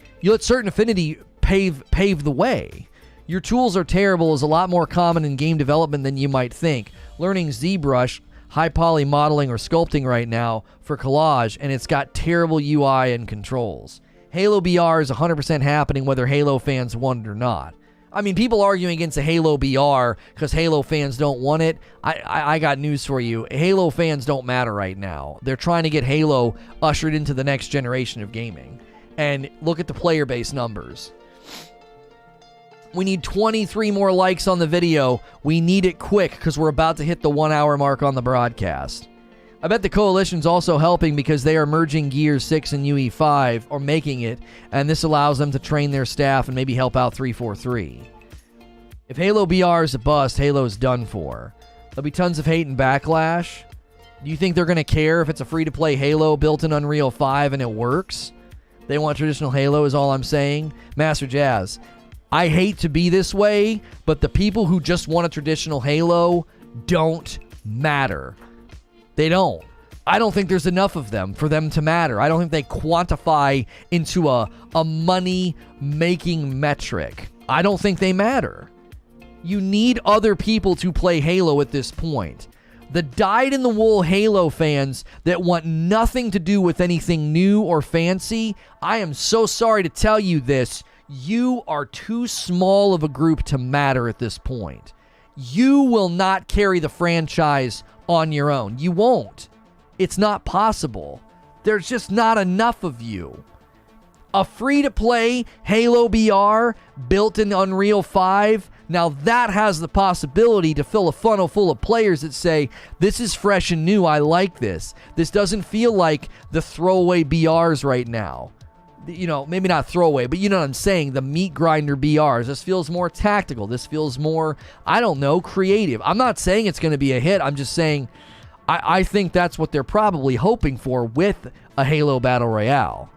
pave the way. Your tools are terrible is a lot more common in game development than you might think. Learning ZBrush, high poly modeling, or sculpting right now for collage, and it's got terrible UI and controls. Halo BR is 100% happening whether Halo fans want it or not. I mean, people arguing against a Halo BR because Halo fans don't want it. I got news for you. Halo fans don't matter right now. They're trying to get Halo ushered into the next generation of gaming. And look at the player base numbers. We need 23 more likes on the video. We need it quick because we're about to hit the 1 hour mark on the broadcast. I bet the Coalition's also helping because they are merging Gears 6 and UE5, or making it, and this allows them to train their staff and maybe help out 343. If Halo BR is a bust, Halo's done for. There'll be tons of hate and backlash. Do you think they're going to care if it's a free-to-play Halo built in Unreal 5 and it works? They want traditional Halo is all I'm saying. Master Jazz, I hate to be this way, but the people who just want a traditional Halo don't matter. They don't. I don't think there's enough of them for them to matter. I don't think they quantify into a money-making metric. I don't think they matter. You need other people to play Halo at this point. The dyed-in-the-wool Halo fans that want nothing to do with anything new or fancy, I am so sorry to tell you this, you are too small of a group to matter at this point. You will not carry the franchise on your own. You won't. It's not possible. There's just not enough of you. A free-to-play Halo BR built in Unreal 5, now that has the possibility to fill a funnel full of players that say, this is fresh and new, I like this. This doesn't feel like the throwaway BRs right now. You know, maybe not throwaway, but you know what I'm saying, the meat grinder BRs. This feels more tactical. This feels more, I don't know, creative. I'm not saying it's going to be a hit. I'm just saying I think that's what they're probably hoping for with a Halo Battle Royale.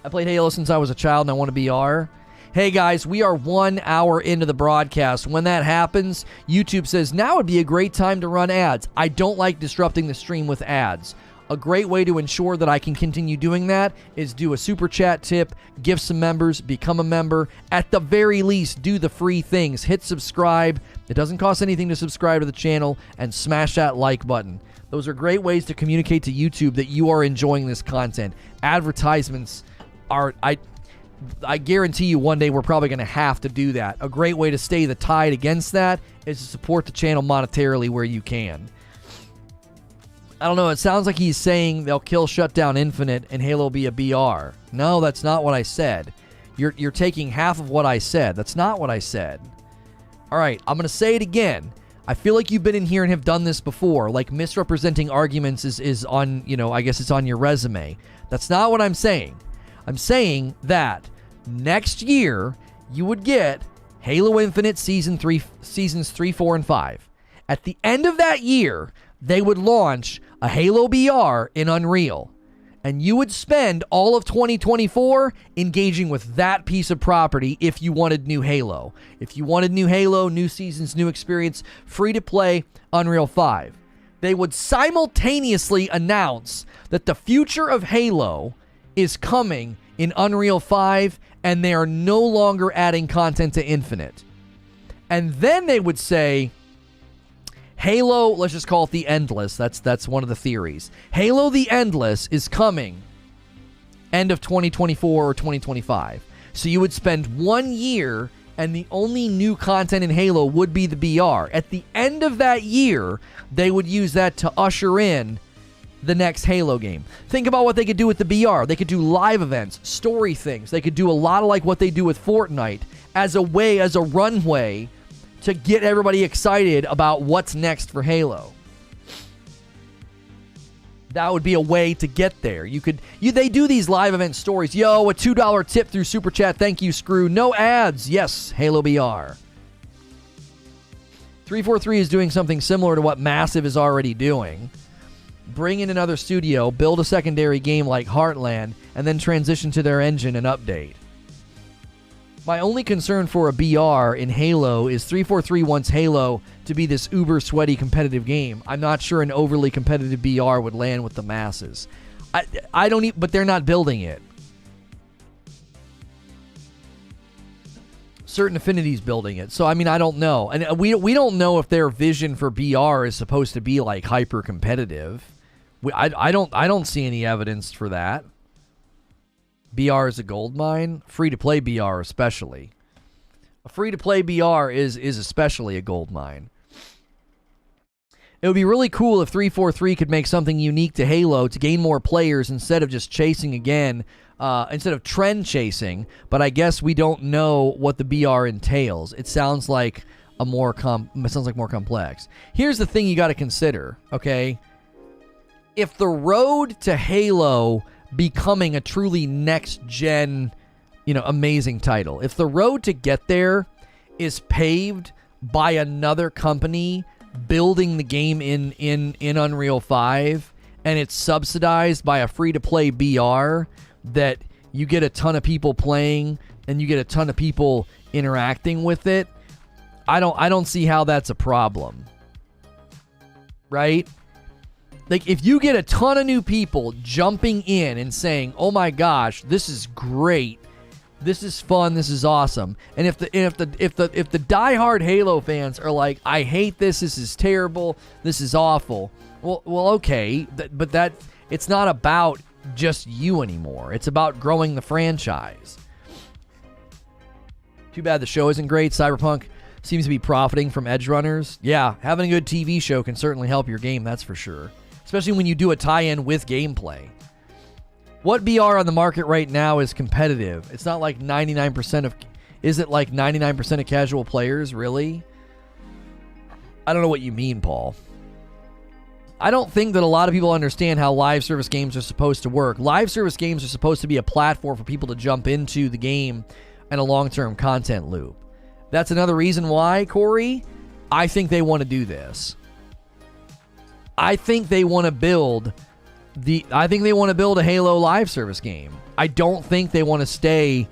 I played Halo since I was a child and I want to BR. Hey guys, we are 1 hour into the broadcast. When that happens, YouTube says now would be a great time to run ads. I don't like disrupting the stream with ads. A great way to ensure that I can continue doing that is do a super chat tip, give some members, become a member. At the very least, do the free things. Hit subscribe. It doesn't cost anything to subscribe to the channel, and smash that like button. Those are great ways to communicate to YouTube that you are enjoying this content. Advertisements are, I guarantee you one day we're probably going to have to do that. A great way to stay the tide against that is to support the channel monetarily where you can. I don't know, it sounds like he's saying they'll kill Shutdown Infinite and Halo be a BR. No, that's not what I said. You're taking half of what I said. That's not what I said. All right, I'm going to say it again. I feel like you've been in here and have done this before. Like misrepresenting arguments is on, you know, I guess it's on your resume. That's not what I'm saying. I'm saying that next year you would get Halo Infinite Seasons 3, 4, and 5. At the end of that year, they would launch a Halo BR in Unreal. And you would spend all of 2024 engaging with that piece of property if you wanted new Halo. If you wanted new Halo, new seasons, new experience, free to play Unreal 5. They would simultaneously announce that the future of Halo is coming in Unreal 5 and they are no longer adding content to Infinite. And then they would say, Halo, let's just call it the Endless. That's one of the theories. Halo the Endless is coming end of 2024 or 2025. So you would spend 1 year and the only new content in Halo would be the BR. At the end of that year, they would use that to usher in the next Halo game. Think about what they could do with the BR. They could do live events, story things. They could do a lot of like what they do with Fortnite as a runway to get everybody excited about what's next for Halo. That would be a way to get there. They do these live event stories. Yo, a $2 tip through Super Chat. Thank you, Screw. No ads. Yes, Halo BR. 343 is doing something similar to what Massive is already doing. Bring in another studio, build a secondary game like Heartland, and then transition to their engine and update. My only concern for a BR in Halo is 343 wants Halo to be this uber sweaty competitive game. I'm not sure an overly competitive BR would land with the masses. I don't but they're not building it. Certain Affinity's building it. So I mean, I don't know. And we don't know if their vision for BR is supposed to be like hyper competitive. I don't see any evidence for that. BR is a gold mine, free to play BR especially. A free-to-play BR is especially a gold mine. It would be really cool if 343 could make something unique to Halo to gain more players instead of just chasing again, instead of trend chasing, but I guess we don't know what the BR entails. It sounds like more complex. Here's the thing you got to consider, okay? If the road to Halo becoming a truly next-gen, amazing title, if the road to get there is paved by another company building the game in Unreal 5, and it's subsidized by a free-to-play BR that you get a ton of people playing and you get a ton of people interacting with it, I don't see how that's a problem. Right? Like, if you get a ton of new people jumping in and saying, "Oh my gosh, this is great. This is fun. This is awesome." And if the diehard Halo fans are like, "I hate this. This is terrible. This is awful." Well, okay, but that it's not about just you anymore. It's about growing the franchise. Too bad the show isn't great. Cyberpunk seems to be profiting from edge runners. Yeah, having a good TV show can certainly help your game, that's for sure. Especially when you do a tie-in with gameplay. What BR on the market right now is competitive? It's not like 99% of... Is it like 99% of casual players? Really? I don't know what you mean, Paul. I don't think that a lot of people understand how live service games are supposed to work. Live service games are supposed to be a platform for people to jump into the game and a long-term content loop. That's another reason why, Corey, I think they want to do this. I think they want to build a Halo live service game. I don't think they want to stay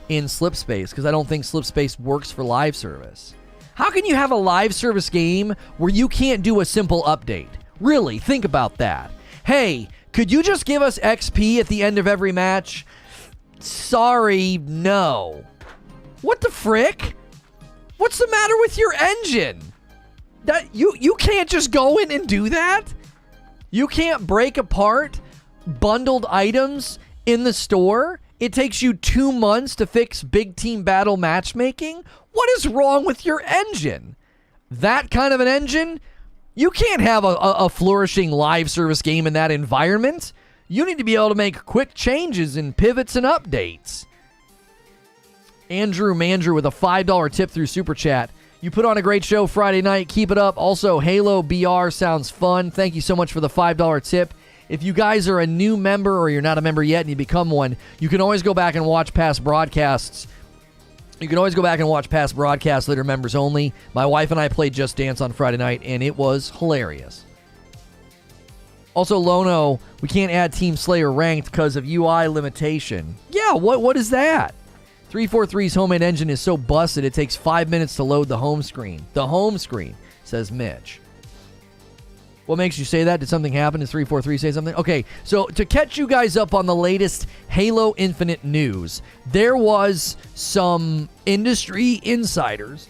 in Slipspace because I don't think Slipspace works for live service. How can you have a live service game where you can't do a simple update? Really, think about that. Hey, could you just give us XP at the end of every match? Sorry, no. What the frick? What's the matter with your engine? That you can't just go in and do that? You can't break apart bundled items in the store? It takes you 2 months to fix big team battle matchmaking? What is wrong with your engine? That kind of an engine? You can't have a flourishing live service game in that environment. You need to be able to make quick changes and pivots and updates. Andrew Mandrew with a $5 tip through Super Chat. You put on a great show Friday night. Keep it up. Also, Halo BR sounds fun. Thank you so much for the $5 tip. If you guys are a new member or you're not a member yet and you become one, you can always go back and watch past broadcasts. You can always go back and watch past broadcasts that are members only. My wife and I played Just Dance on Friday night, and it was hilarious. Also, Lono, we can't add Team Slayer ranked because of UI limitation. Yeah, what is that? 343's homemade engine is so busted it takes 5 minutes to load the home screen. The home screen, says Mitch. What makes you say that? Did something happen? Did 343 say something? Okay, so to catch you guys up on the latest Halo Infinite news, there was some industry insiders.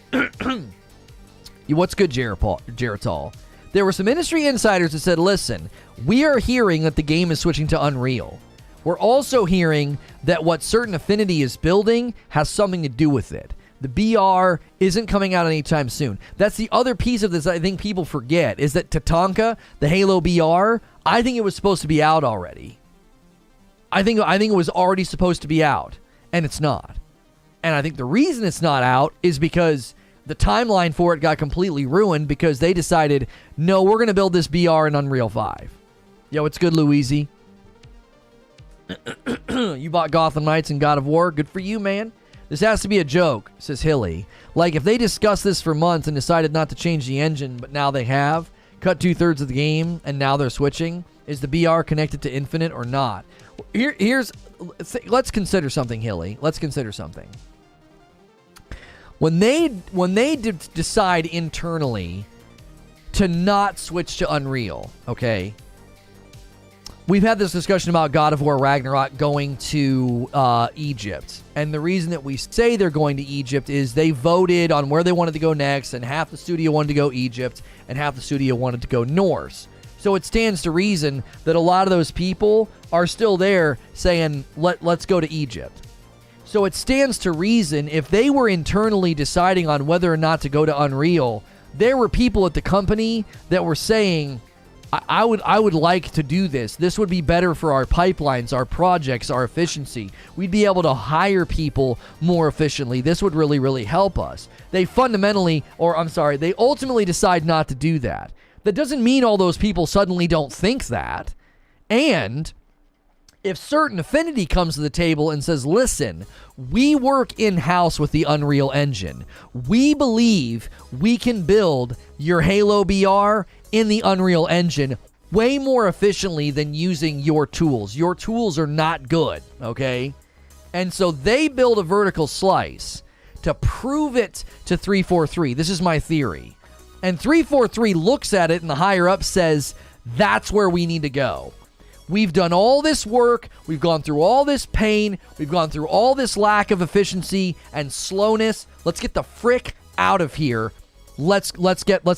What's good, Geritol? There were some industry insiders that said, listen, we are hearing that the game is switching to Unreal. We're also hearing that what Certain Affinity is building has something to do with it. The BR isn't coming out anytime soon. That's the other piece of this I think people forget, is that Tatanka, the Halo BR, I think it was supposed to be out already. I think it was already supposed to be out, and it's not. And I think the reason it's not out is because the timeline for it got completely ruined because they decided, no, we're going to build this BR in Unreal 5. Yo, it's good, Louise. You bought Gotham Knights and God of War. Good for you, man. This has to be a joke, says Hilly. Like, if they discussed this for months and decided not to change the engine, but now they have, cut 2/3 of the game, and now they're switching, is the BR connected to Infinite or not? Let's consider something, Hilly. Let's consider something. When they decide internally to not switch to Unreal, okay? We've had this discussion about God of War Ragnarok going to Egypt. And the reason that we say they're going to Egypt is they voted on where they wanted to go next, and half the studio wanted to go Egypt, and half the studio wanted to go Norse. So it stands to reason that a lot of those people are still there saying, let's go to Egypt. So it stands to reason if they were internally deciding on whether or not to go to Unreal, there were people at the company that were saying, I would like to do this. This would be better for our pipelines, our projects, our efficiency. We'd be able to hire people more efficiently. This would really, really help us. They they ultimately decide not to do that. That doesn't mean all those people suddenly don't think that. And if Certain Affinity comes to the table and says, listen, we work in-house with the Unreal Engine. We believe we can build your Halo BR in the Unreal Engine way more efficiently than using your tools. Your tools are not good, okay? And so they build a vertical slice to prove it to 343. This is my theory. And 343 looks at it and the higher up says, that's where we need to go. We've done all this work, we've gone through all this pain, we've gone through all this lack of efficiency and slowness. Let's get the frick out of here. Let's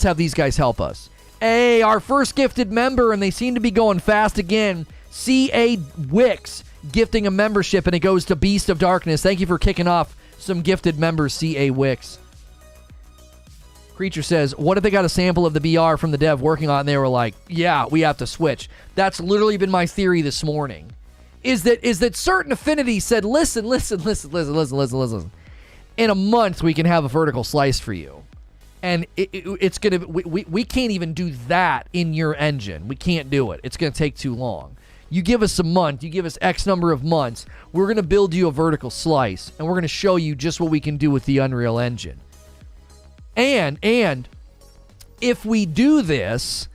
have these guys help us. Hey, our first gifted member, and they seem to be going fast again. C.A. Wicks gifting a membership, and it goes to Beast of Darkness. Thank you for kicking off some gifted members, C.A. Wicks. Creature says, what if they got a sample of the BR from the dev working on it and they were like, yeah, we have to switch? That's literally been my theory this morning. Is that Certain Affinity said, listen. In a month, we can have a vertical slice for you. And it's going to, we can't even do that in your engine. We can't do it. It's going to take too long. You give us a month, you give us X number of months, we're going to build you a vertical slice, and we're going to show you just what we can do with the Unreal Engine. And if we do this,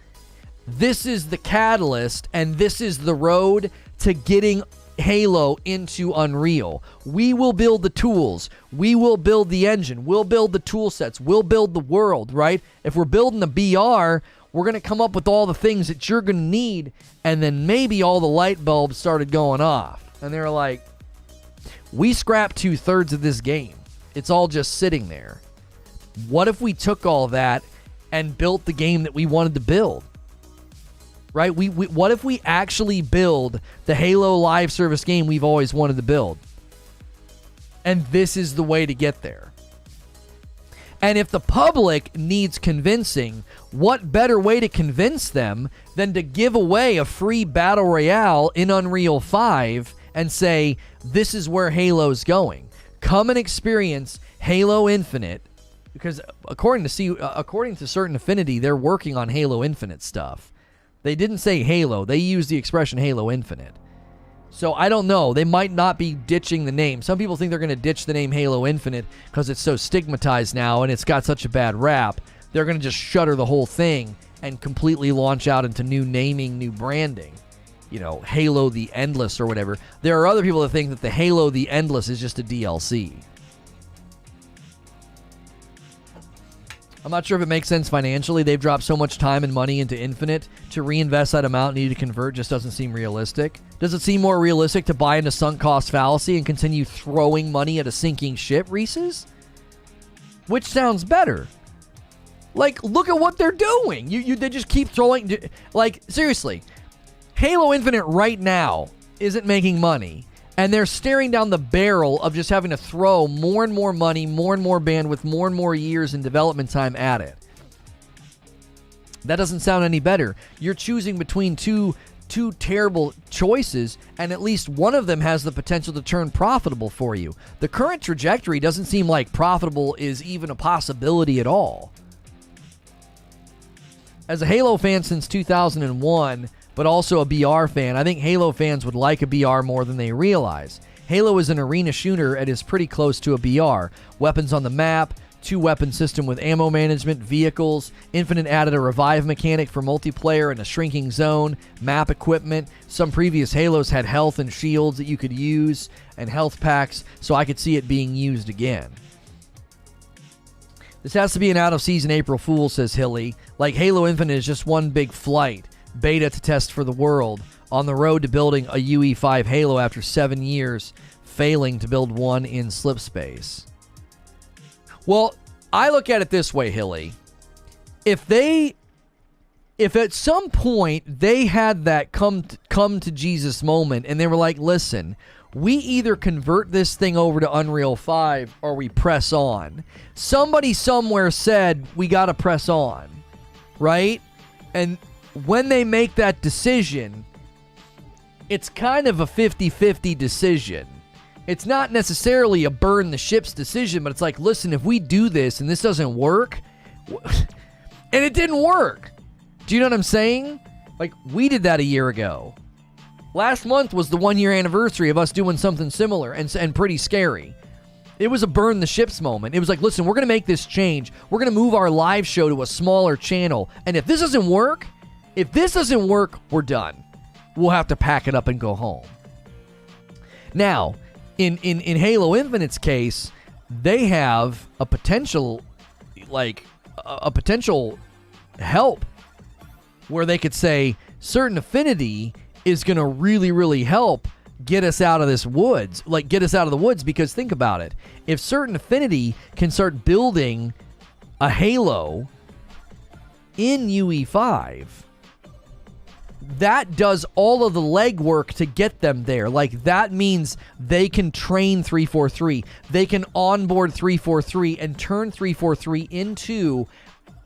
this is the catalyst, and this is the road to getting Halo into Unreal. We will build the tools. We will build the engine. We'll build the tool sets. We'll build the world, right? If we're building the BR, we're going to come up with all the things that you're going to need, and then maybe all the light bulbs started going off. And they're like, we scrapped 2/3 of this game. It's all just sitting there. What if we took all that and built the game that we wanted to build? Right? What if we actually build the Halo live service game we've always wanted to build? And this is the way to get there. And if the public needs convincing, what better way to convince them than to give away a free Battle Royale in Unreal 5 and say, this is where Halo's going. Come and experience Halo Infinite. Because according to Certain Affinity, they're working on Halo Infinite stuff. They didn't say Halo. They used the expression Halo Infinite. So I don't know. They might not be ditching the name. Some people think they're going to ditch the name Halo Infinite because it's so stigmatized now and it's got such a bad rap. They're going to just shutter the whole thing and completely launch out into new naming, new branding. You know, Halo the Endless or whatever. There are other people that think that the Halo the Endless is just a DLC. I'm not sure if it makes sense financially. They've dropped so much time and money into Infinite. To reinvest that amount needed to convert just doesn't seem realistic. Does it seem more realistic to buy into sunk cost fallacy and continue throwing money at a sinking ship, Reese's? Which sounds better? Like, look at what they're doing. They just keep throwing... Like, seriously. Halo Infinite right now isn't making money. And they're staring down the barrel of just having to throw more and more money, more and more bandwidth, more and more years in development time at it. That doesn't sound any better. You're choosing between two terrible choices, and at least one of them has the potential to turn profitable for you. The current trajectory doesn't seem like profitable is even a possibility at all. As a Halo fan since 2001... but also a BR fan, I think Halo fans would like a BR more than they realize. Halo is an arena shooter and is pretty close to a BR. Weapons on the map, 2-weapon system with ammo management, vehicles, Infinite added a revive mechanic for multiplayer and a shrinking zone, map equipment. Some previous Halos had health and shields that you could use, and health packs, so I could see it being used again. This has to be an out-of-season April Fool, says Hilly. Like Halo Infinite is just one big flight. Beta to test for the world, on the road to building a UE5 Halo after 7 years, failing to build one in Slipspace. Well, I look at it this way, Hilly. If at some point they had that come to Jesus moment and they were like, listen, we either convert this thing over to Unreal 5 or we press on. Somebody somewhere said we got to press on, right? And when they make that decision, it's kind of a 50-50 decision. It's not necessarily a burn the ships decision, but it's like, listen, if we do this and this doesn't work, and it didn't work. Do you know what I'm saying? Like, we did that a year ago. Last month was the 1-year anniversary of us doing something similar and pretty scary. It was a burn the ships moment. It was like, listen, we're going to make this change. We're going to move our live show to a smaller channel. And if this doesn't work, we're done. We'll have to pack it up and go home. Now, in Halo Infinite's case, they have a potential, a potential help where they could say certain affinity is going to really, really help get us out of this woods. Like, get us out of the woods, because think about it. If certain affinity can start building a Halo in UE5, that does all of the legwork to get them there. Like, that means they can train 343. They can onboard 343 and turn 343 into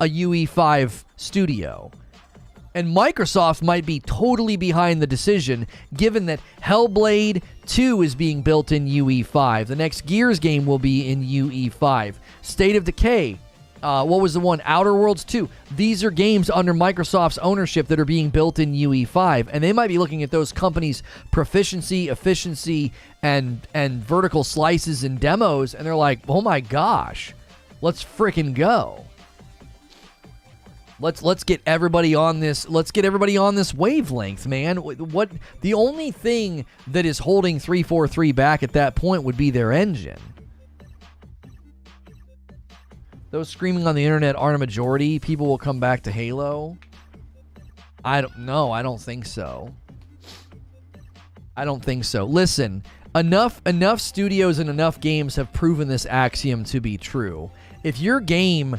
a UE5 studio. And Microsoft might be totally behind the decision, given that Hellblade 2 is being built in UE5. The next Gears game will be in UE5. State of Decay, what was the one? Outer Worlds 2. These are games under Microsoft's ownership that are being built in UE5. And they might be looking at those companies' proficiency, efficiency, and vertical slices and demos, and they're like, oh my gosh, let's freaking go. Let's get everybody on this. Let's get everybody on this wavelength, man. What the only thing that is holding 343 back at that point would be their engine. Those screaming on the internet aren't a majority. People will come back to Halo. I don't know. I don't think so. I don't think so. Listen, enough studios and enough games have proven this axiom to be true. If your game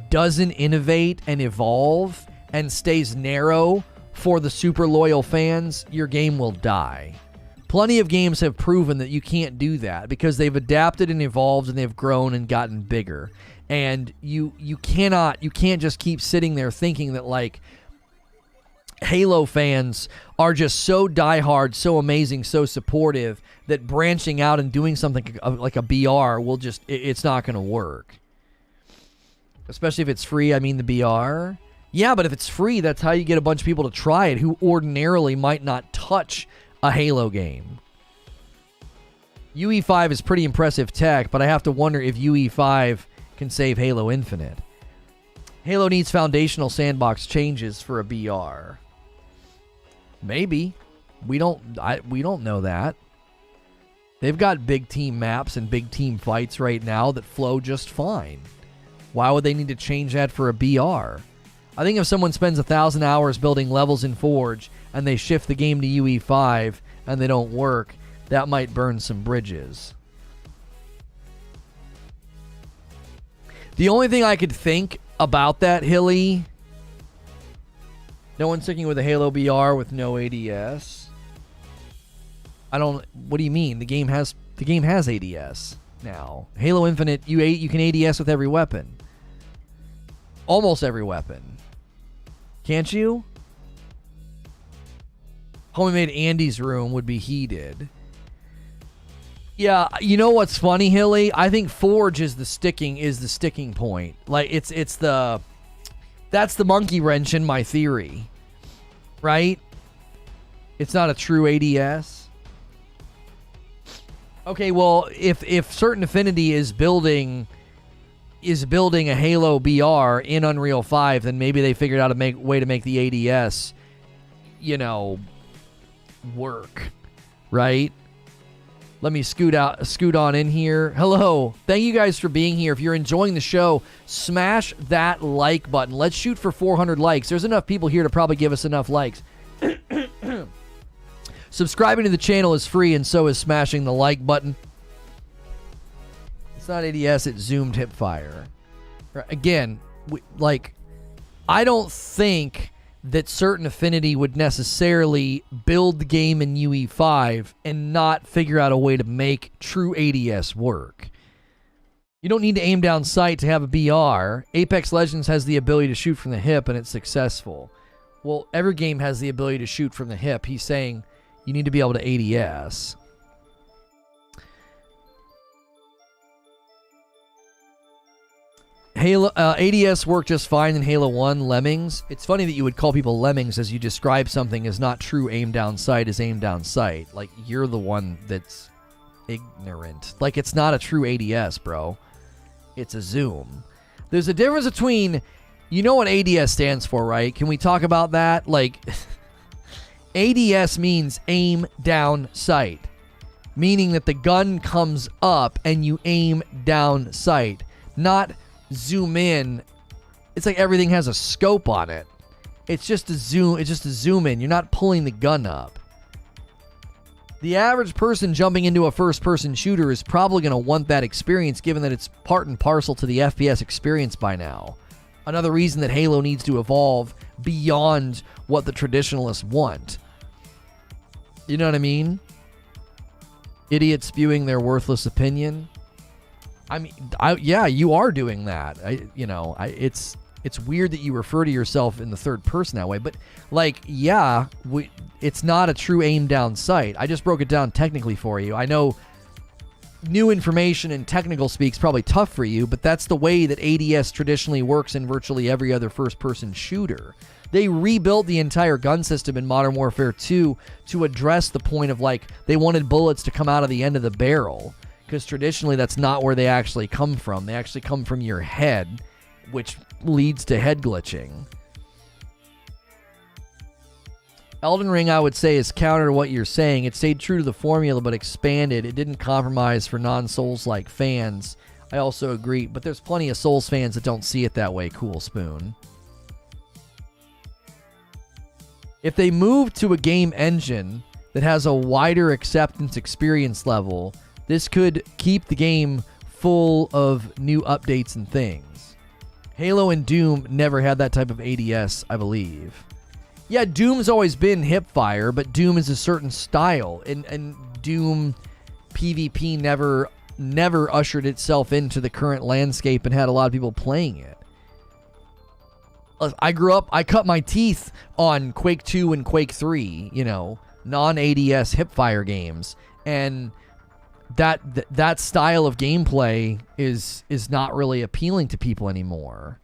doesn't innovate and evolve and stays narrow for the super loyal fans, your game will die. Plenty of games have proven that you can't do that because they've adapted and evolved and they've grown and gotten bigger. And you can't just keep sitting there thinking that, like, Halo fans are just so diehard, so amazing, so supportive that branching out and doing something like a BR will just, it's not going to work. Especially if it's free. I mean, the BR. Yeah, but if it's free, that's how you get a bunch of people to try it who ordinarily might not touch a Halo game. UE5 is pretty impressive tech, but I have to wonder if UE5 can save Halo Infinite. Halo needs foundational sandbox changes for a BR. Maybe. We don't know that. They've got big team maps and big team fights right now that flow just fine. Why would they need to change that for a BR? I think if someone spends 1,000 hours building levels in Forge and they shift the game to UE5 and they don't work, that might burn some bridges. The only thing I could think about that, Hilly, no one's sticking with a Halo BR with no ADS. What do you mean? The game has ADS now. Halo Infinite, you can ADS with every weapon. Almost every weapon. Can't you? Homie made Andy's room would be heated. Yeah, you know what's funny, Hilly? I think Forge is the sticking point. Like, that's the monkey wrench in my theory. Right? It's not a true ADS. Okay, well, if Certain Affinity is building a Halo BR in Unreal 5, then maybe they figured out a way to make the ADS, work, right? Let me scoot on in here. Hello. Thank you guys for being here. If you're enjoying the show, smash that like button. Let's shoot for 400 likes. There's enough people here to probably give us enough likes. Subscribing to the channel is free, and so is smashing the like button. It's not ADS, it's zoomed hipfire. Again, I don't think that certain affinity would necessarily build the game in UE5 and not figure out a way to make true ADS work. You don't need to aim down sight to have a BR. Apex Legends has the ability to shoot from the hip, and it's successful. Well, every game has the ability to shoot from the hip. He's saying you need to be able to ADS. Halo ADS worked just fine in Halo 1. Lemmings. It's funny that you would call people lemmings as you describe something as not true aim down sight as aim down sight. Like, you're the one that's ignorant. Like, it's not a true ADS, bro. It's a zoom. There's a difference between, you know what ADS stands for, right? Can we talk about that? Like, ADS means aim down sight, meaning that the gun comes up and you aim down sight, not zoom in. It's like everything has a scope on it. It's just a zoom. It's just a zoom in. You're not pulling the gun up. The average person jumping into a first-person shooter is probably going to want that experience, given that it's part and parcel to the FPS experience by now. Another reason that Halo needs to evolve beyond what the traditionalists want. You know what I mean? Idiots spewing their worthless opinion. I mean, yeah, you are doing that. It's weird that you refer to yourself in the third person that way, but like, yeah, it's not a true aim down sight. I just broke it down technically for you. I know new information and technical speak's probably tough for you, but that's the way that ADS traditionally works in virtually every other first person shooter. They rebuilt the entire gun system in Modern Warfare 2 to address the point of, like, they wanted bullets to come out of the end of the barrel, because traditionally that's not where they actually come from. They actually come from your head, which leads to head glitching. Elden Ring, I would say, is counter to what you're saying. It stayed true to the formula, but expanded. It didn't compromise for non-Souls-like fans. I also agree, but there's plenty of Souls fans that don't see it that way, Cool Spoon. If they move to a game engine that has a wider acceptance experience level, this could keep the game full of new updates and things. Halo and Doom never had that type of ADS, I believe. Yeah, Doom's always been hipfire, but Doom is a certain style, and Doom PvP never ushered itself into the current landscape and had a lot of people playing it. I cut my teeth on Quake 2 and Quake 3, non-ADS hipfire games, and that style of gameplay is not really appealing to people anymore.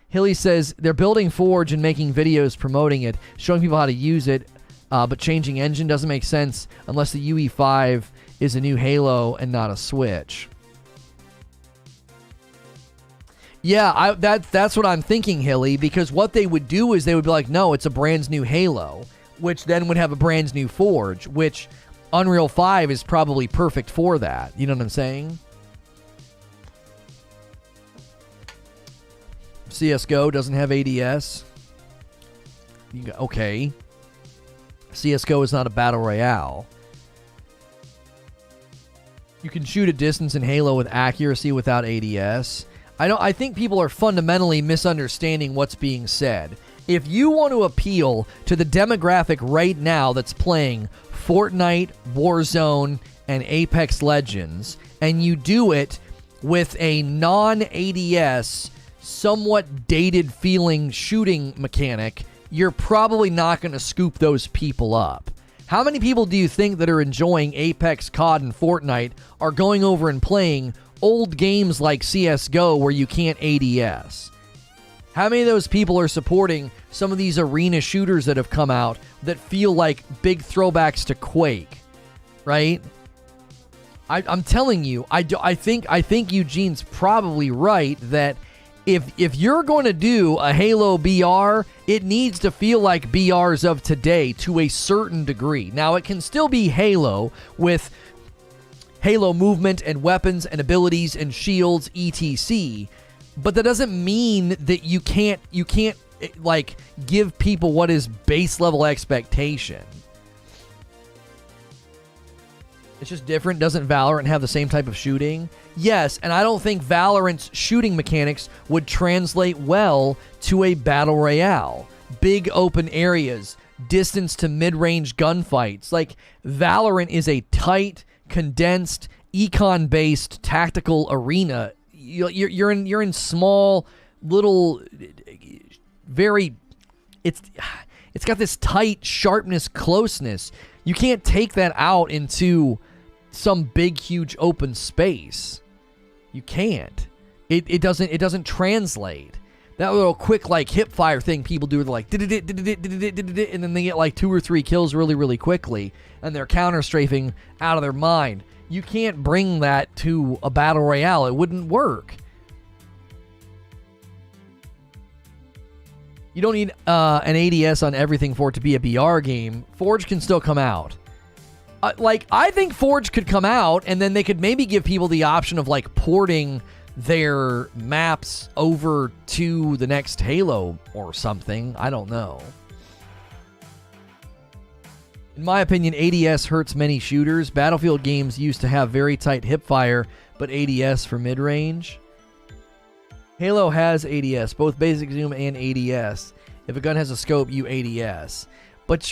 Hilly says they're building Forge and making videos promoting it, showing people how to use it, but changing engine doesn't make sense unless the UE5 is a new Halo and not a Switch. Yeah, that's what I'm thinking, Hilly, because what they would do is they would be like, no, it's a brand new Halo, which then would have a brand new Forge, which Unreal 5 is probably perfect for that. You know what I'm saying? CSGO doesn't have ADS. Okay. CSGO is not a battle royale. You can shoot a distance in Halo with accuracy without ADS. I think people are fundamentally misunderstanding what's being said. If you want to appeal to the demographic right now that's playing Fortnite, Warzone, and Apex Legends, and you do it with a non-ADS, somewhat dated feeling shooting mechanic, you're probably not going to scoop those people up. How many people do you think that are enjoying Apex, COD, and Fortnite are going over and playing old games like CSGO where you can't ADS? How many of those people are supporting some of these arena shooters that have come out that feel like big throwbacks to Quake, right? I'm telling you, I think Eugene's probably right that if you're going to do a Halo BR, it needs to feel like BRs of today to a certain degree. Now, it can still be Halo with Halo movement and weapons and abilities and shields, etc. But that doesn't mean that you can't like give people what is base level expectation. It's just different. Doesn't Valorant have the same type of shooting? Yes, and I don't think Valorant's shooting mechanics would translate well to a battle royale. big open areas, distance to mid-range gunfights. Like, Valorant is a tight, condensed, econ-based tactical arena. You're in small, little, very... It's got this tight sharpness, closeness. You can't take that out into some big, huge open space. You can't. It doesn't translate. That little quick, like, hip fire thing people do, they're like, and then they get like 2 or 3 kills really, really quickly, and they're counter-strafing out of their mind. You can't bring that to a battle royale. It wouldn't work. You don't need an ADS on everything for it to be a BR game. Forge can still come out. I think Forge could come out, and then they could maybe give people the option of, like, porting their maps over to the next Halo or something. I don't know. In my opinion, ADS hurts many shooters. Battlefield games used to have very tight hipfire, but ADS for mid-range. Halo has ADS, both basic zoom and ADS. If a gun has a scope, you ADS. But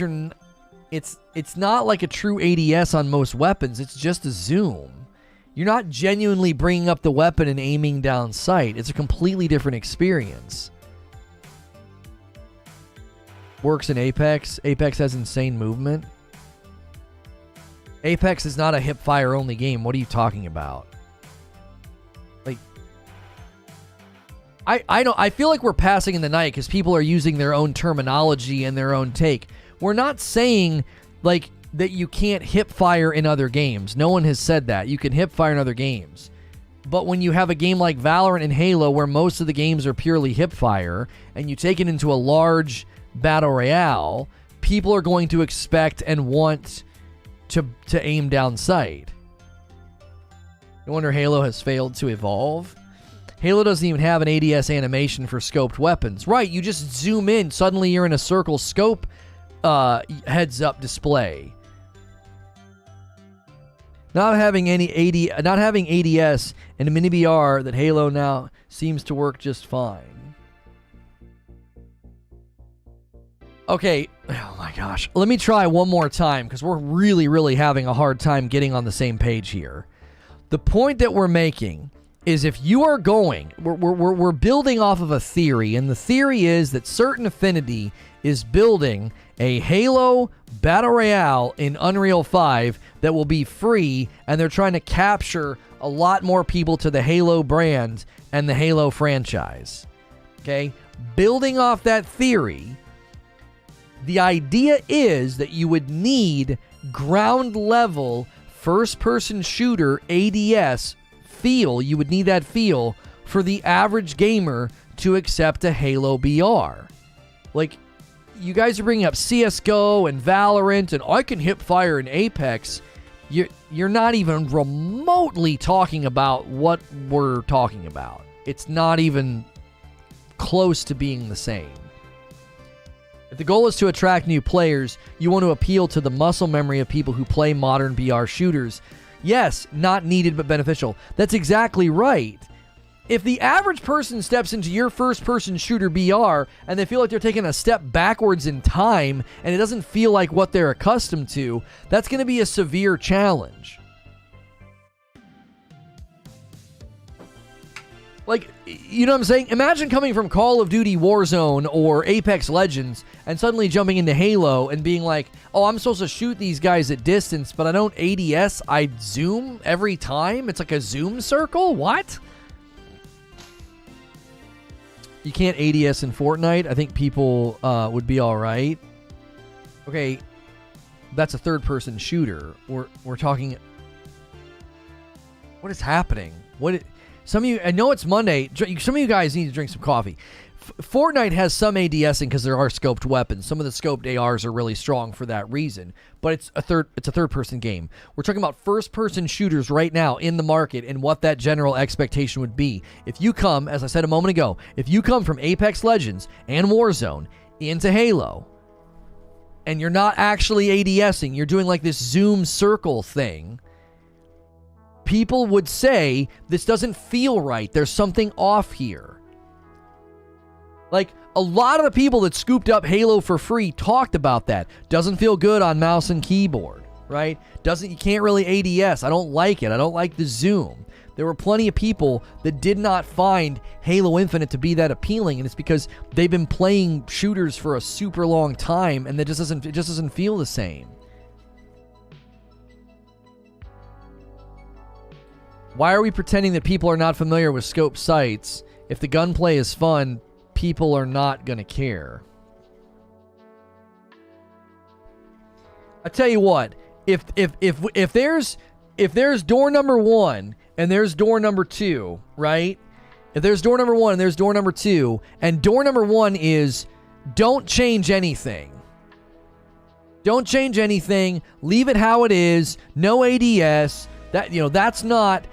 it's not like a true ADS on most weapons. It's just a zoom. You're not genuinely bringing up the weapon and aiming down sight. It's a completely different experience. Works in Apex. Apex has insane movement. Apex is not a hip-fire only game. What are you talking about? Like, I feel like we're passing in the night because people are using their own terminology and their own take. We're not saying, like, that you can't hip-fire in other games. No one has said that. You can hip-fire in other games. But when you have a game like Valorant and Halo where most of the games are purely hip-fire, and you take it into a large battle royale, people are going to expect and want to aim down sight. No wonder Halo has failed to evolve. Halo doesn't even have an ADS animation for scoped weapons. Right, you just zoom in, suddenly you're in a circle scope heads-up display. Not having ADS and a mini BR that Halo now seems to work just fine. Okay, oh my gosh. Let me try one more time because we're really, really having a hard time getting on the same page here. The point that we're making is if you are going, we're building off of a theory, and the theory is that Certain Affinity is building a Halo Battle Royale in Unreal 5 that will be free, and they're trying to capture a lot more people to the Halo brand and the Halo franchise. Okay? Building off that theory, the idea is that you would need ground level first-person shooter ADS feel. You would need that feel for the average gamer to accept a Halo BR. Like, you guys are bringing up CSGO and Valorant, and I can hip fire in Apex. You're not even remotely talking about what we're talking about. It's not even close to being the same. If the goal is to attract new players, you want to appeal to the muscle memory of people who play modern BR shooters. Yes, not needed but beneficial. That's exactly right. If the average person steps into your first-person shooter BR and they feel like they're taking a step backwards in time and it doesn't feel like what they're accustomed to, that's going to be a severe challenge. Like, you know what I'm saying? Imagine coming from Call of Duty Warzone or Apex Legends and suddenly jumping into Halo and being like, oh, I'm supposed to shoot these guys at distance, but I don't ADS, I zoom every time? It's like a zoom circle? What? You can't ADS in Fortnite. I think people would be all right. Okay, that's a third-person shooter. We're talking... What is happening? Some of you... I know it's Monday. Some of you guys need to drink some coffee. Fortnite has some ADSing because there are scoped weapons. Some of the scoped ARs are really strong for that reason. But it's a third-person game. We're talking about first-person shooters right now in the market and what that general expectation would be. If you come, as I said a moment ago, if you come from Apex Legends and Warzone into Halo, and you're not actually ADSing, you're doing like this zoom circle thing, people would say, this doesn't feel right. There's something off here. Like, A lot of the people that scooped up Halo for free talked about that. Doesn't feel good on mouse and keyboard, right? You can't really ADS. I don't like it. I don't like the zoom. There were plenty of people that did not find Halo Infinite to be that appealing, and it's because they've been playing shooters for a super long time, and it just doesn't feel the same. Why are we pretending that people are not familiar with scope sights? If the gunplay is fun, people are not gonna care. I tell you what, if there's door number 1 and there's door number 2, right? If there's door number 1 and there's door number 2, and door number 1 is don't change anything. Don't change anything. Leave it how it is. No ADS. That's not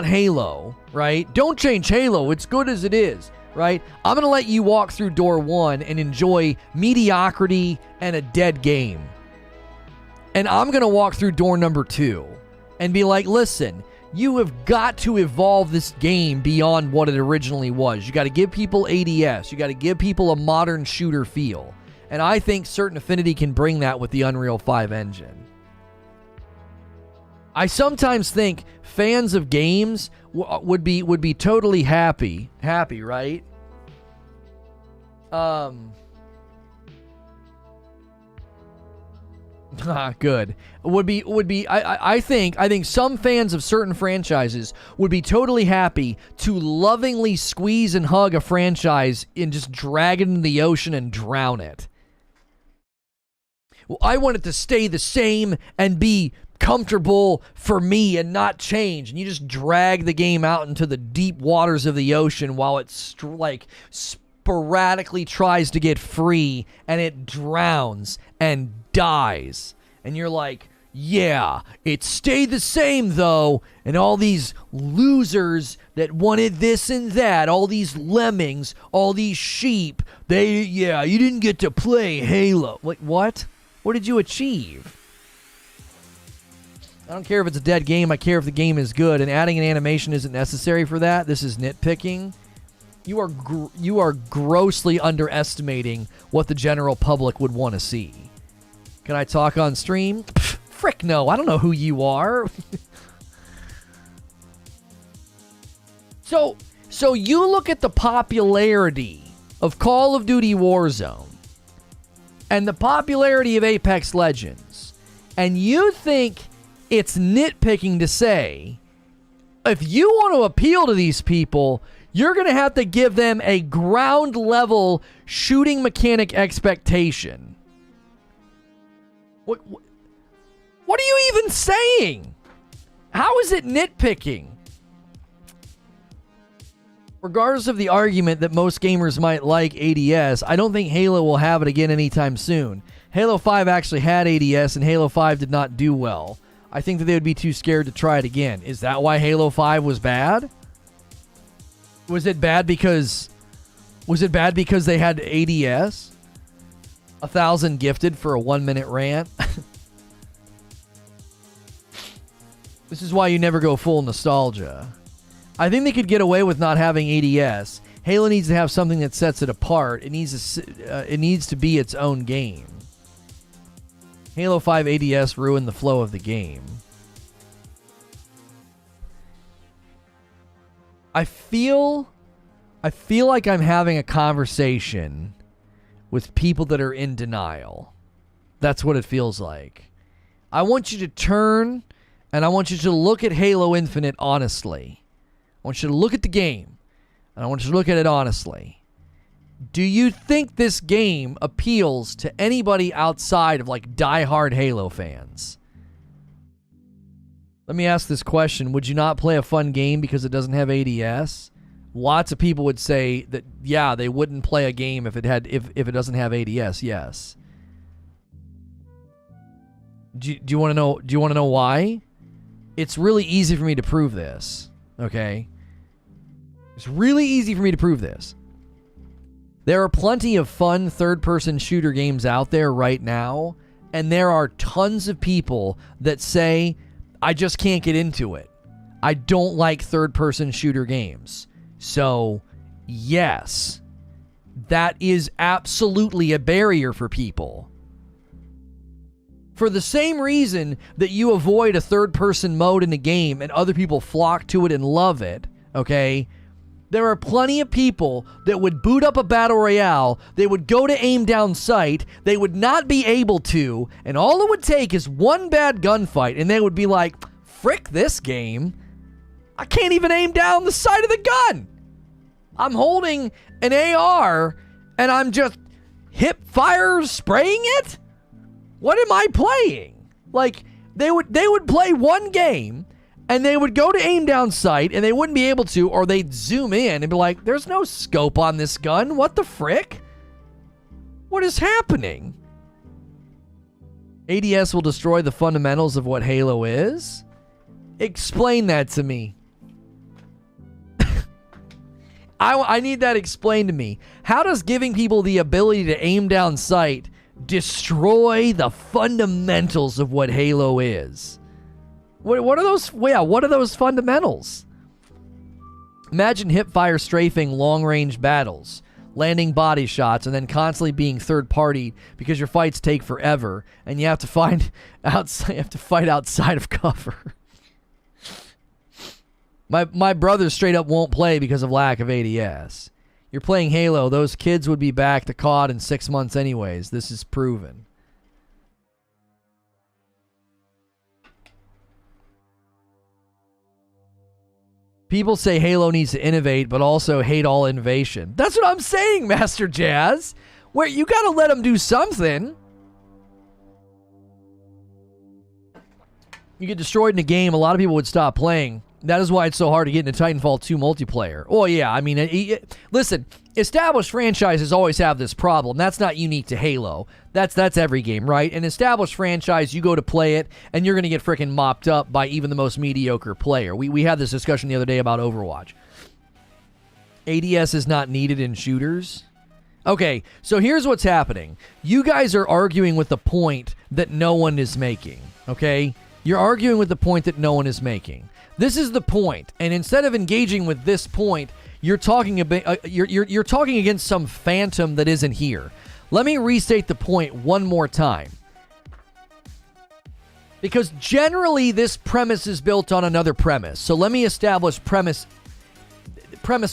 Halo, right? Don't change Halo. It's good as it is, right? I'm going to let you walk through door 1 and enjoy mediocrity and a dead game. And I'm going to walk through door number 2 and be like, listen, you have got to evolve this game beyond what it originally was. You got to give people ADS. You got to give people a modern shooter feel. And I think Certain Affinity can bring that with the Unreal 5 engine. I sometimes think fans of games would be totally happy, right? Good. I think some fans of certain franchises would be totally happy to lovingly squeeze and hug a franchise and just drag it into the ocean and drown it. Well, I want it to stay the same and be comfortable for me and not change, and you just drag the game out into the deep waters of the ocean while it sporadically tries to get free, and it drowns and dies, and you're like, yeah, it stayed the same though, and all these losers that wanted this and that, all these lemmings, all these sheep, you didn't get to play Halo. Like, what did you achieve? I don't care if it's a dead game. I care if the game is good. And adding an animation isn't necessary for that. This is nitpicking. You are grossly underestimating what the general public would want to see. Can I talk on stream? Frick no. I don't know who you are. So you look at the popularity of Call of Duty Warzone and the popularity of Apex Legends, and you think it's nitpicking to say, if you want to appeal to these people, you're going to have to give them a ground level shooting mechanic expectation. What are you even saying? How is it nitpicking? Regardless of the argument that most gamers might like ADS, I don't think Halo will have it again anytime soon. Halo 5 actually had ADS, and Halo 5 did not do well. I think that they would be too scared to try it again. Is that why Halo 5 was bad? Was it bad because they had ADS? 1,000 gifted for a 1-minute rant? This is why you never go full nostalgia. I think they could get away with not having ADS. Halo needs to have something that sets it apart. It needs to be its own game. Halo 5 ADS ruined the flow of the game. I feel like I'm having a conversation with people that are in denial. That's what it feels like. I want you to turn and I want you to look at Halo Infinite honestly. I want you to look at the game and I want you to look at it honestly. Do you think this game appeals to anybody outside of like diehard Halo fans? Let me ask this question. Would you not play a fun game because it doesn't have ADS? Lots of people would say that, yeah, they wouldn't play a game if it doesn't have ADS. Yes. Do you want to know why? It's really easy for me to prove this. Okay? It's really easy for me to prove this. There are plenty of fun third-person shooter games out there right now, and there are tons of people that say, I just can't get into it. I don't like third-person shooter games. So, yes, that is absolutely a barrier for people. For the same reason that you avoid a third-person mode in a game and other people flock to it and love it, okay? There are plenty of people that would boot up a battle royale, they would go to aim down sight, they would not be able to, and all it would take is one bad gunfight, and they would be like, frick this game. I can't even aim down the sight of the gun. I'm holding an AR, and I'm just hip-fire spraying it? What am I playing? Like, they would play one game, and they would go to aim down sight, and they wouldn't be able to, or they'd zoom in and be like, there's no scope on this gun. What the frick? What is happening? ADS will destroy the fundamentals of what Halo is? Explain that to me. I need that explained to me. How does giving people the ability to aim down sight destroy the fundamentals of what Halo is? What are those? Yeah, what are those fundamentals? Imagine hipfire strafing long-range battles, landing body shots, and then constantly being third-party because your fights take forever, and you have to fight outside of cover. My brother straight up won't play because of lack of ADS. You're playing Halo. Those kids would be back to COD in 6 months anyways. This is proven. People say Halo needs to innovate, but also hate all innovation. That's what I'm saying, Master Jazz. Where you gotta let them do something. You get destroyed in a game, a lot of people would stop playing. That is why it's so hard to get into Titanfall 2 multiplayer. Oh, yeah, I mean, listen, established franchises always have this problem. That's not unique to Halo. That's every game, right? An established franchise, you go to play it, and you're going to get freaking mopped up by even the most mediocre player. We had this discussion the other day about Overwatch. ADS is not needed in shooters. Okay, so here's what's happening. You guys are arguing with the point that no one is making, okay? You're arguing with the point that no one is making. This is the point, and instead of engaging with this point, you're talking you're talking against some phantom that isn't here. Let me restate the point one more time, because generally this premise is built on another premise. So let me establish premise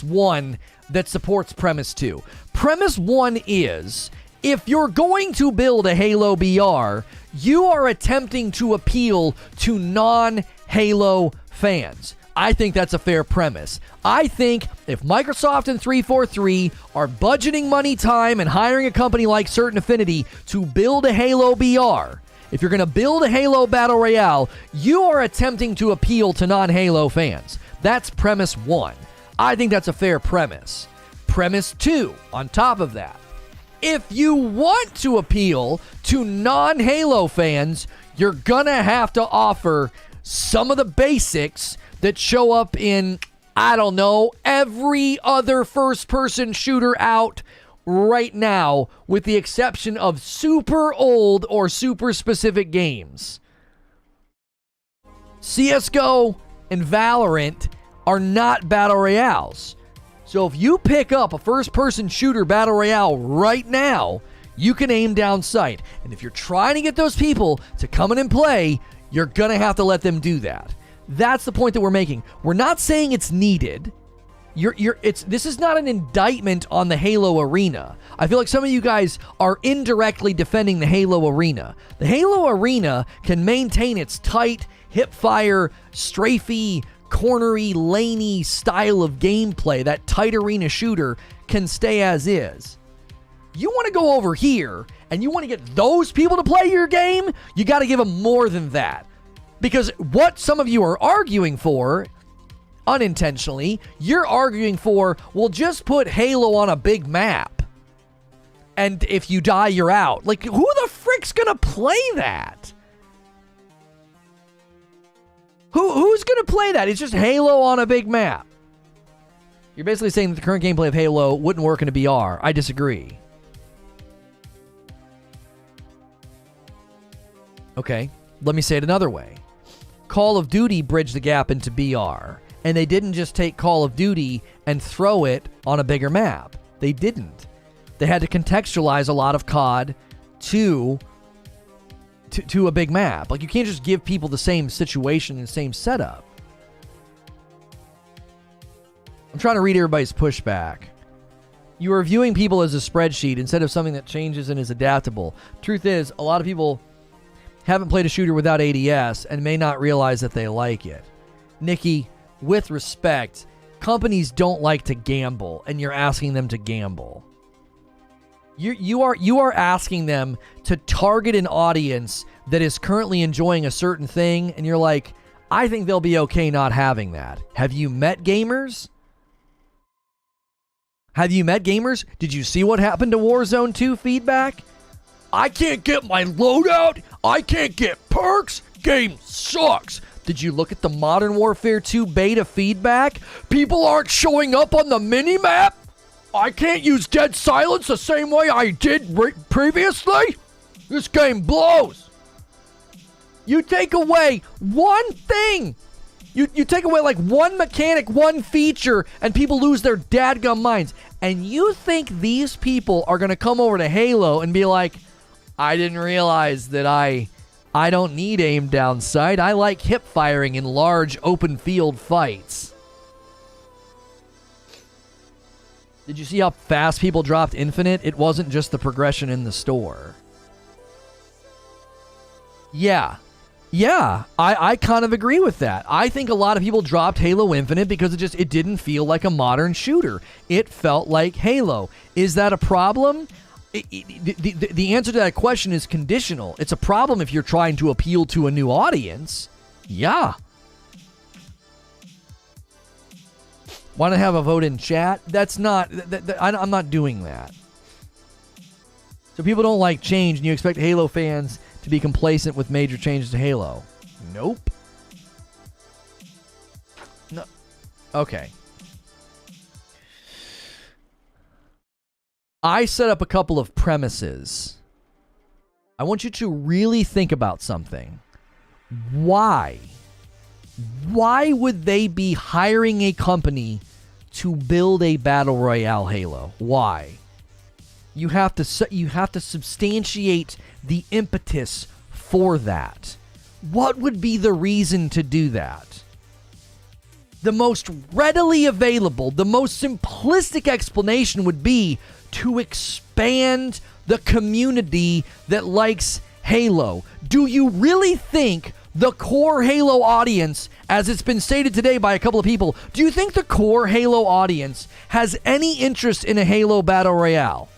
one that supports premise two. Premise one is, if you're going to build a Halo BR, you are attempting to appeal to non-Halo fans. I think that's a fair premise. I think if Microsoft and 343 are budgeting money, time, and hiring a company like Certain Affinity to build a Halo BR, if you're going to build a Halo Battle Royale, you are attempting to appeal to non-Halo fans. That's premise one. I think that's a fair premise. Premise two, on top of that, if you want to appeal to non-Halo fans, you're going to have to offer some of the basics that show up in, I don't know, every other first-person shooter out right now, with the exception of super old or super specific games. CSGO and Valorant are not battle royales. So if you pick up a first-person shooter battle royale right now, you can aim down sight. And if you're trying to get those people to come in and play, you're going to have to let them do that. That's the point that we're making. We're not saying it's needed. This is not an indictment on the Halo arena. I feel like some of you guys are indirectly defending the Halo arena. The Halo arena can maintain its tight, hip-fire, strafey, cornery, laney style of gameplay. That tight arena shooter can stay as is. You want to go over here and you want to get those people to play your game, you got to give them more than that. Because what some of you are arguing for, unintentionally, you're arguing for, well, just put Halo on a big map. And if you die, you're out. Like, who the frick's gonna play that? Who's gonna play that? It's just Halo on a big map. You're basically saying that the current gameplay of Halo wouldn't work in a BR. I disagree. Okay, let me say it another way. Call of Duty bridged the gap into BR, and they didn't just take Call of Duty and throw it on a bigger map. They didn't. they had to contextualize a lot of COD to a big map. Like, you can't just give people the same situation and same setup. I'm trying to read everybody's pushback. You are viewing people as a spreadsheet instead of something that changes and is adaptable. Truth is, a lot of people haven't played a shooter without ADS and may not realize that they like it. Nikki, with respect, companies don't like to gamble, and you're asking them to gamble. You are asking them to target an audience that is currently enjoying a certain thing, and you're like, I think they'll be okay not having that. Have you met gamers? Have you met gamers? Did you see what happened to Warzone 2 feedback? I can't get my loadout. I can't get perks. Game sucks. Did you look at the Modern Warfare 2 beta feedback? People aren't showing up on the minimap. I can't use dead silence the same way I did previously. This game blows. You take away one thing. You take away like one mechanic, one feature, and people lose their dadgum minds. And you think these people are going to come over to Halo and be like, I didn't realize that I don't need aim down sight. I like hip firing in large open field fights. Did you see how fast people dropped Infinite? It wasn't just the progression in the store. Yeah, I kind of agree with that. I think a lot of people dropped Halo Infinite because it didn't feel like a modern shooter. It felt like Halo. Is that a problem? The answer to that question is conditional. It's a problem if you're trying to appeal to a new audience. Yeah. Want to have a vote in chat? That's not... I'm not doing that. So people don't like change, and you expect Halo fans to be complacent with major changes to Halo. Nope. No. Okay. I set up a couple of premises. I want you to really think about something. Why? Why would they be hiring a company to build a Battle Royale Halo? Why? You have to substantiate the impetus for that. What would be the reason to do that? The most readily available, the most simplistic explanation would be to expand the community that likes Halo. Do you really think the core Halo audience, as it's been stated today by a couple of people, do you think the core Halo audience has any interest in a Halo Battle Royale?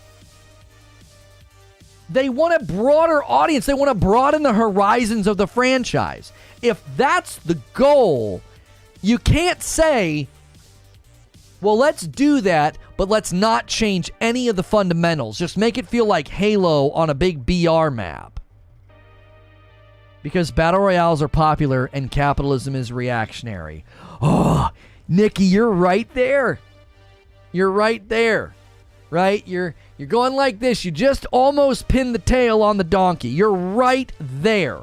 They want a broader audience. They want to broaden the horizons of the franchise. If that's the goal, you can't say, well, let's do that, but let's not change any of the fundamentals. Just make it feel like Halo on a big BR map. Because Battle Royales are popular and capitalism is reactionary. Oh, Nikki, you're right there. You're right there. Right? You're going like this. You just almost pinned the tail on the donkey. You're right there.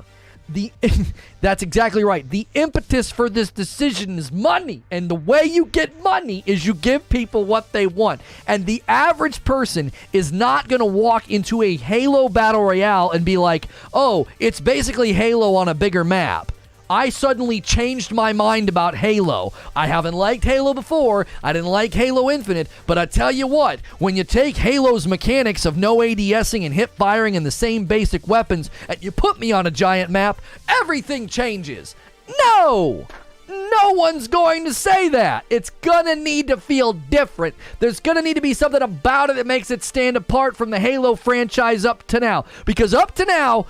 That's exactly right. The impetus for this decision is money. And the way you get money is you give people what they want. And the average person is not going to walk into a Halo Battle Royale and be like, oh, it's basically Halo on a bigger map. I suddenly changed my mind about Halo. I haven't liked Halo before. I didn't like Halo Infinite. But I tell you what, when you take Halo's mechanics of no ADSing and hip firing and the same basic weapons and you put me on a giant map, everything changes. No! No one's going to say that. It's going to need to feel different. There's going to need to be something about it that makes it stand apart from the Halo franchise up to now. Because up to now,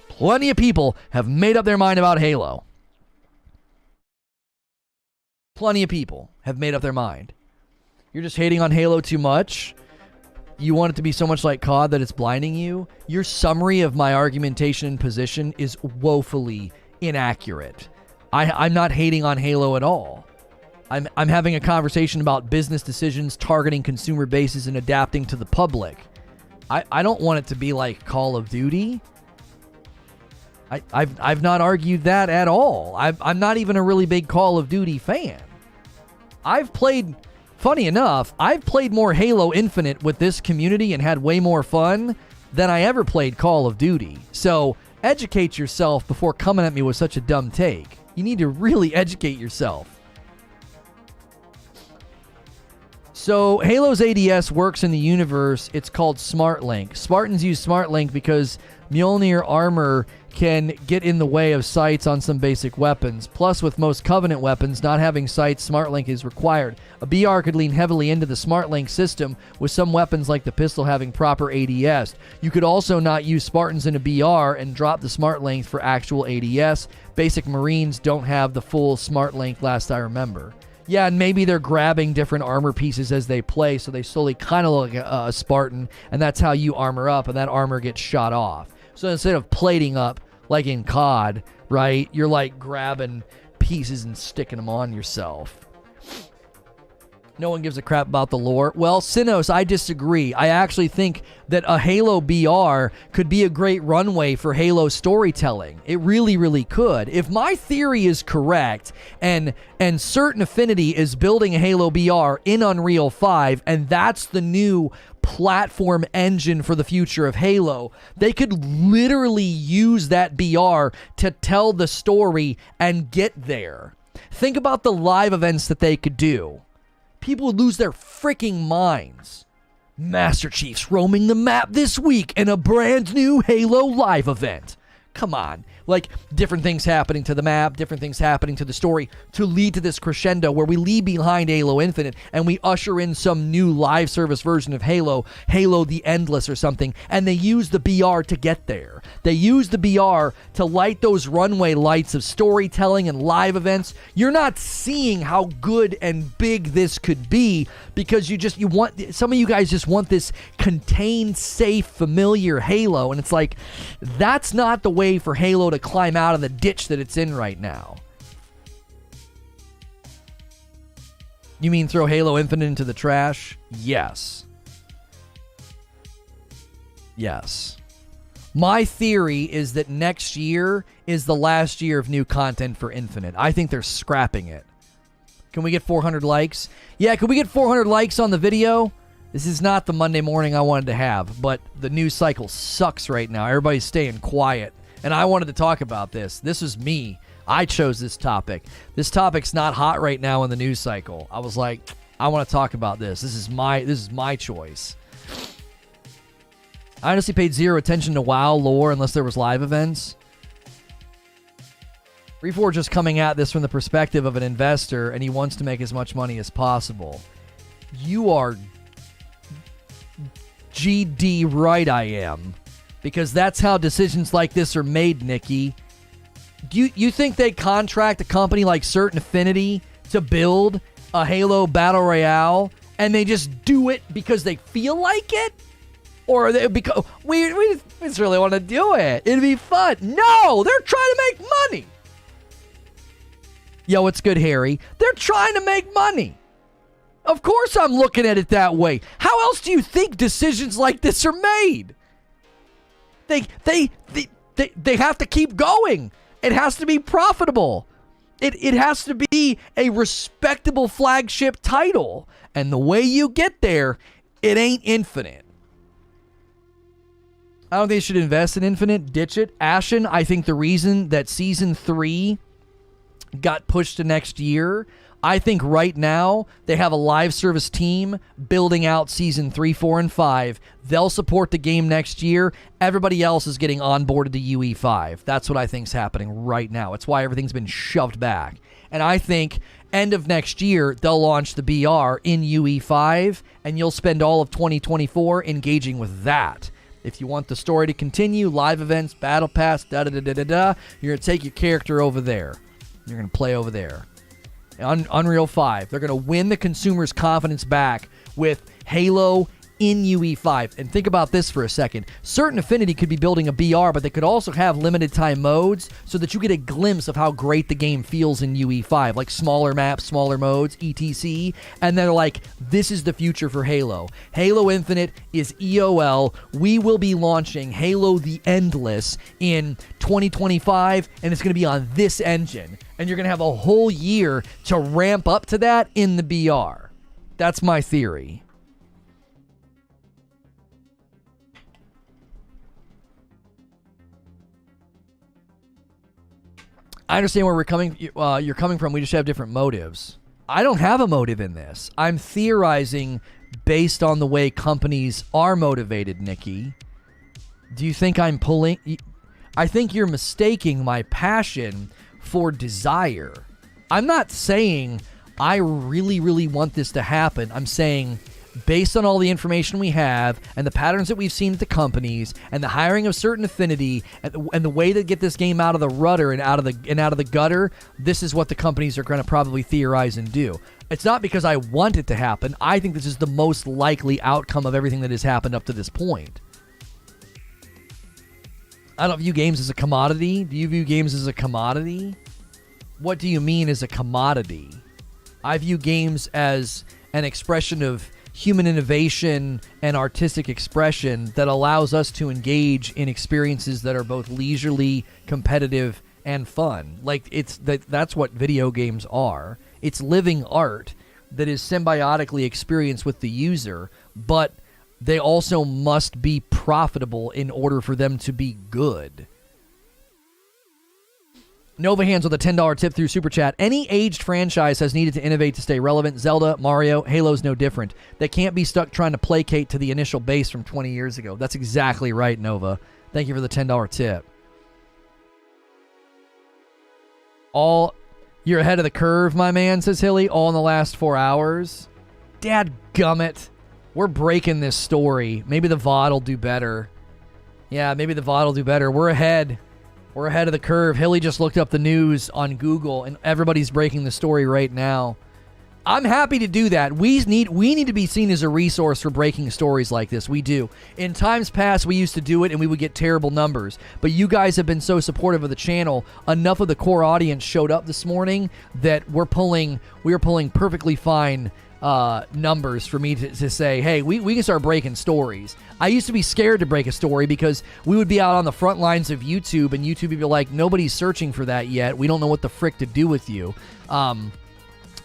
plenty of people have made up their mind about Halo. Plenty of people have made up their mind. You're just hating on Halo too much. You want it to be so much like COD that it's blinding you. Your summary of my argumentation and position is woefully inaccurate. I'm not hating on Halo at all. I'm having a conversation about business decisions, targeting consumer bases, and adapting to the public. I don't want it to be like Call of Duty. I've not argued that at all. I'm not even a really big Call of Duty fan. I've played funny enough, I've played more Halo Infinite with this community and had way more fun than I ever played Call of Duty. So educate yourself before coming at me with such a dumb take. You need to really educate yourself. So Halo's ADS works in the universe. It's called SmartLink. Spartans use SmartLink because Mjolnir armor can get in the way of sights on some basic weapons. Plus, with most Covenant weapons not having sights, SmartLink is required. A BR could lean heavily into the SmartLink system, with some weapons like the pistol having proper ADS. You could also not use Spartans in a BR and drop the SmartLink for actual ADS. Basic Marines don't have the full SmartLink last I remember. Yeah, and maybe they're grabbing different armor pieces as they play, so they slowly kind of look like a Spartan, and that's how you armor up, and that armor gets shot off. So instead of plating up, like in COD, right, you're like grabbing pieces and sticking them on yourself. No one gives a crap about the lore. Well, Sinos, I disagree. I actually think that a Halo BR could be a great runway for Halo storytelling. It really, really could. If my theory is correct, and Certain Affinity is building a Halo BR in Unreal 5, and that's the new platform engine for the future of Halo, they could literally use that BR to tell the story and get there. Think about the live events that they could do. People would lose their freaking minds. Master Chiefs roaming the map this week in a brand new Halo live event. Come on. Like, different things happening to the map, different things happening to the story to lead to this crescendo where we leave behind Halo Infinite and we usher in some new live service version of Halo, Halo the Endless or something, and they use the BR to get there. They use the BR to light those runway lights of storytelling and live events. You're not seeing how good and big this could be because you want, some of you guys just want this contained, safe, familiar Halo, and it's like, that's not the way for Halo to climb out of the ditch that it's in right now. You mean throw Halo Infinite into the trash? Yes. Yes. My theory is that next year is the last year of new content for Infinite. I think they're scrapping it. Can we get 400 likes? Yeah, can we get 400 likes on the video? This is not the Monday morning I wanted to have, but the news cycle sucks right now. Everybody's staying quiet. And I wanted to talk about this. This is me. I chose this topic. This topic's not hot right now in the news cycle. I was like, I want to talk about this. This is my choice. I honestly paid zero attention to WoW lore unless there was live events. Reforge is coming at this from the perspective of an investor, and he wants to make as much money as possible. You are GD right, I am. Because that's how decisions like this are made, Nikki. Do you think they contract a company like Certain Affinity to build a Halo Battle Royale, and they just do it because they feel like it? Or they because we just really want to do it. It'd be fun. No, they're trying to make money. Yo, what's good, Harry? They're trying to make money. Of course I'm looking at it that way. How else do you think decisions like this are made? They have to keep going. It has to be profitable. It has to be a respectable flagship title. And the way you get there, it ain't Infinite. I don't think they should invest in Infinite. Ditch it. Ashen, I think the reason that Season 3 got pushed to next year, I think right now they have a live service team building out Season 3, 4, and 5. They'll support the game next year. Everybody else is getting onboarded to UE5. That's what I think's happening right now. It's why everything's been shoved back. And I think end of next year, they'll launch the BR in UE5, and you'll spend all of 2024 engaging with that. If you want the story to continue, live events, battle pass, da-da-da-da-da-da, you're going to take your character over there. You're going to play over there. Unreal 5. They're going to win the consumer's confidence back with Halo in UE5. And think about this for a second. Certain Affinity could be building a BR, but they could also have limited time modes so that you get a glimpse of how great the game feels in UE5, like smaller maps, smaller modes, etc. And they're like, this is the future for Halo. Halo Infinite is EOL. We will be launching Halo the Endless in 2025, and it's going to be on this engine. And you're going to have a whole year to ramp up to that in the BR. That's my theory. I understand where you're coming from. We just have different motives. I don't have a motive in this. I'm theorizing based on the way companies are motivated, Nikki. Do you think I'm pulling... I think you're mistaking my passion for desire. I'm not saying I really, really want this to happen. I'm saying based on all the information we have and the patterns that we've seen at the companies and the hiring of certain affinity and the way to get this game out of the rudder and out of the gutter, this is what the companies are going to probably theorize and do. It's not because I want it to happen. I think this is the most likely outcome of everything that has happened up to this point. I don't view games as a commodity. Do you view games as a commodity? What do you mean as a commodity? I view games as an expression of human innovation and artistic expression that allows us to engage in experiences that are both leisurely, competitive, and fun. Like, that's what video games are. It's living art that is symbiotically experienced with the user, but they also must be profitable in order for them to be good. Nova Hands with a $10 tip through Super Chat. Any aged franchise has needed to innovate to stay relevant. Zelda, Mario, Halo's no different. They can't be stuck trying to placate to the initial base from 20 years ago. That's exactly right, Nova. Thank you for the $10 tip. You're ahead of the curve, my man, says Hilly, all in the last 4 hours. Dadgummit. We're breaking this story. Maybe the VOD will do better. Yeah, maybe the VOD will do better. We're ahead. We're ahead of the curve. Hilly just looked up the news on Google, and everybody's breaking the story right now. I'm happy to do that. We need to be seen as a resource for breaking stories like this. We do. In times past, we used to do it, and we would get terrible numbers. But you guys have been so supportive of the channel. Enough of the core audience showed up this morning that we are pulling perfectly fine numbers for me to say, hey, we can start breaking stories. I used to be scared to break a story because we would be out on the front lines of YouTube, and YouTube would be like, nobody's searching for that yet. We don't know what the frick to do with you.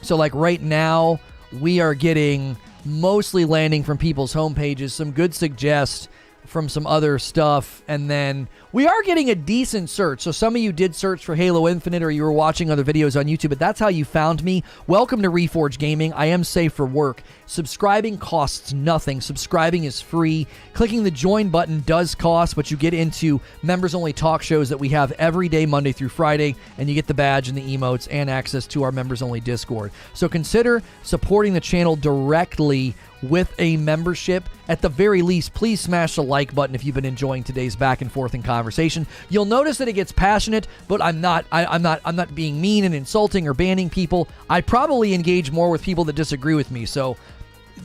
So like right now, we are getting mostly landing from people's homepages, some good suggests from some other stuff, and then we are getting a decent search. So some of you did search for Halo Infinite, or you were watching other videos on YouTube, but that's how you found me. Welcome to Reforge Gaming. I am safe for work. Subscribing costs nothing. Subscribing is free. Clicking the join button does cost, but you get into members-only talk shows that we have every day, Monday through Friday, and you get the badge and the emotes and access to our members-only Discord. So consider supporting the channel directly with a membership. At the very least, please smash the like button if you've been enjoying today's back and forth and conversation. You'll notice that it gets passionate, but I'm not being mean and insulting or banning people. I probably engage more with people that disagree with me, so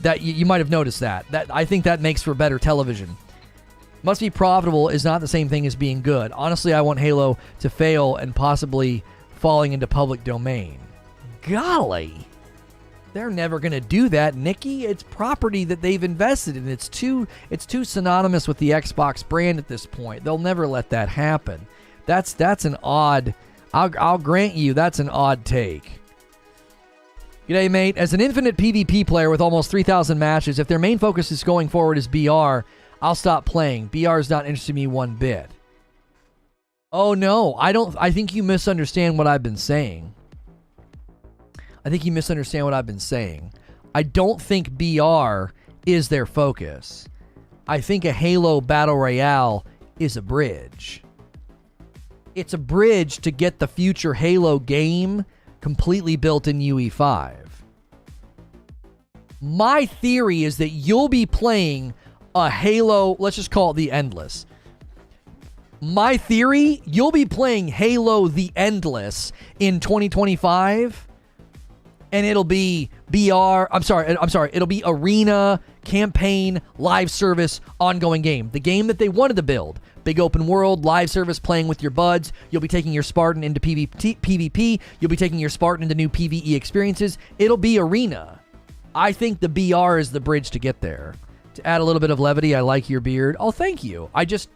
that you might have noticed that. I think that makes for better television. Must be profitable is not the same thing as being good. Honestly, I want Halo to fail and possibly falling into public domain. Golly. They're never going to do that, Nikki. It's property that they've invested in. It's too synonymous with the Xbox brand at this point. They'll never let that happen. That's an odd... I'll grant you that's an odd take. G'day, mate. As an infinite PvP player with almost 3,000 matches, if their main focus is going forward is BR, I'll stop playing. BR is not interested in me one bit. Oh, no. I think you misunderstand what I've been saying. I think you misunderstand what I've been saying. I don't think BR is their focus. I think a Halo Battle Royale is a bridge. It's a bridge to get the future Halo game completely built in UE5. My theory is that you'll be playing a Halo, let's just call it the Endless. My theory, you'll be playing Halo the Endless in 2025. And it'll be it'll be arena, campaign, live service, ongoing game. The game that they wanted to build. Big open world, live service, playing with your buds. You'll be taking your Spartan into PvP. You'll be taking your Spartan into new PvE experiences. It'll be arena. I think the BR is the bridge to get there. To add a little bit of levity, I like your beard. Oh, thank you. I just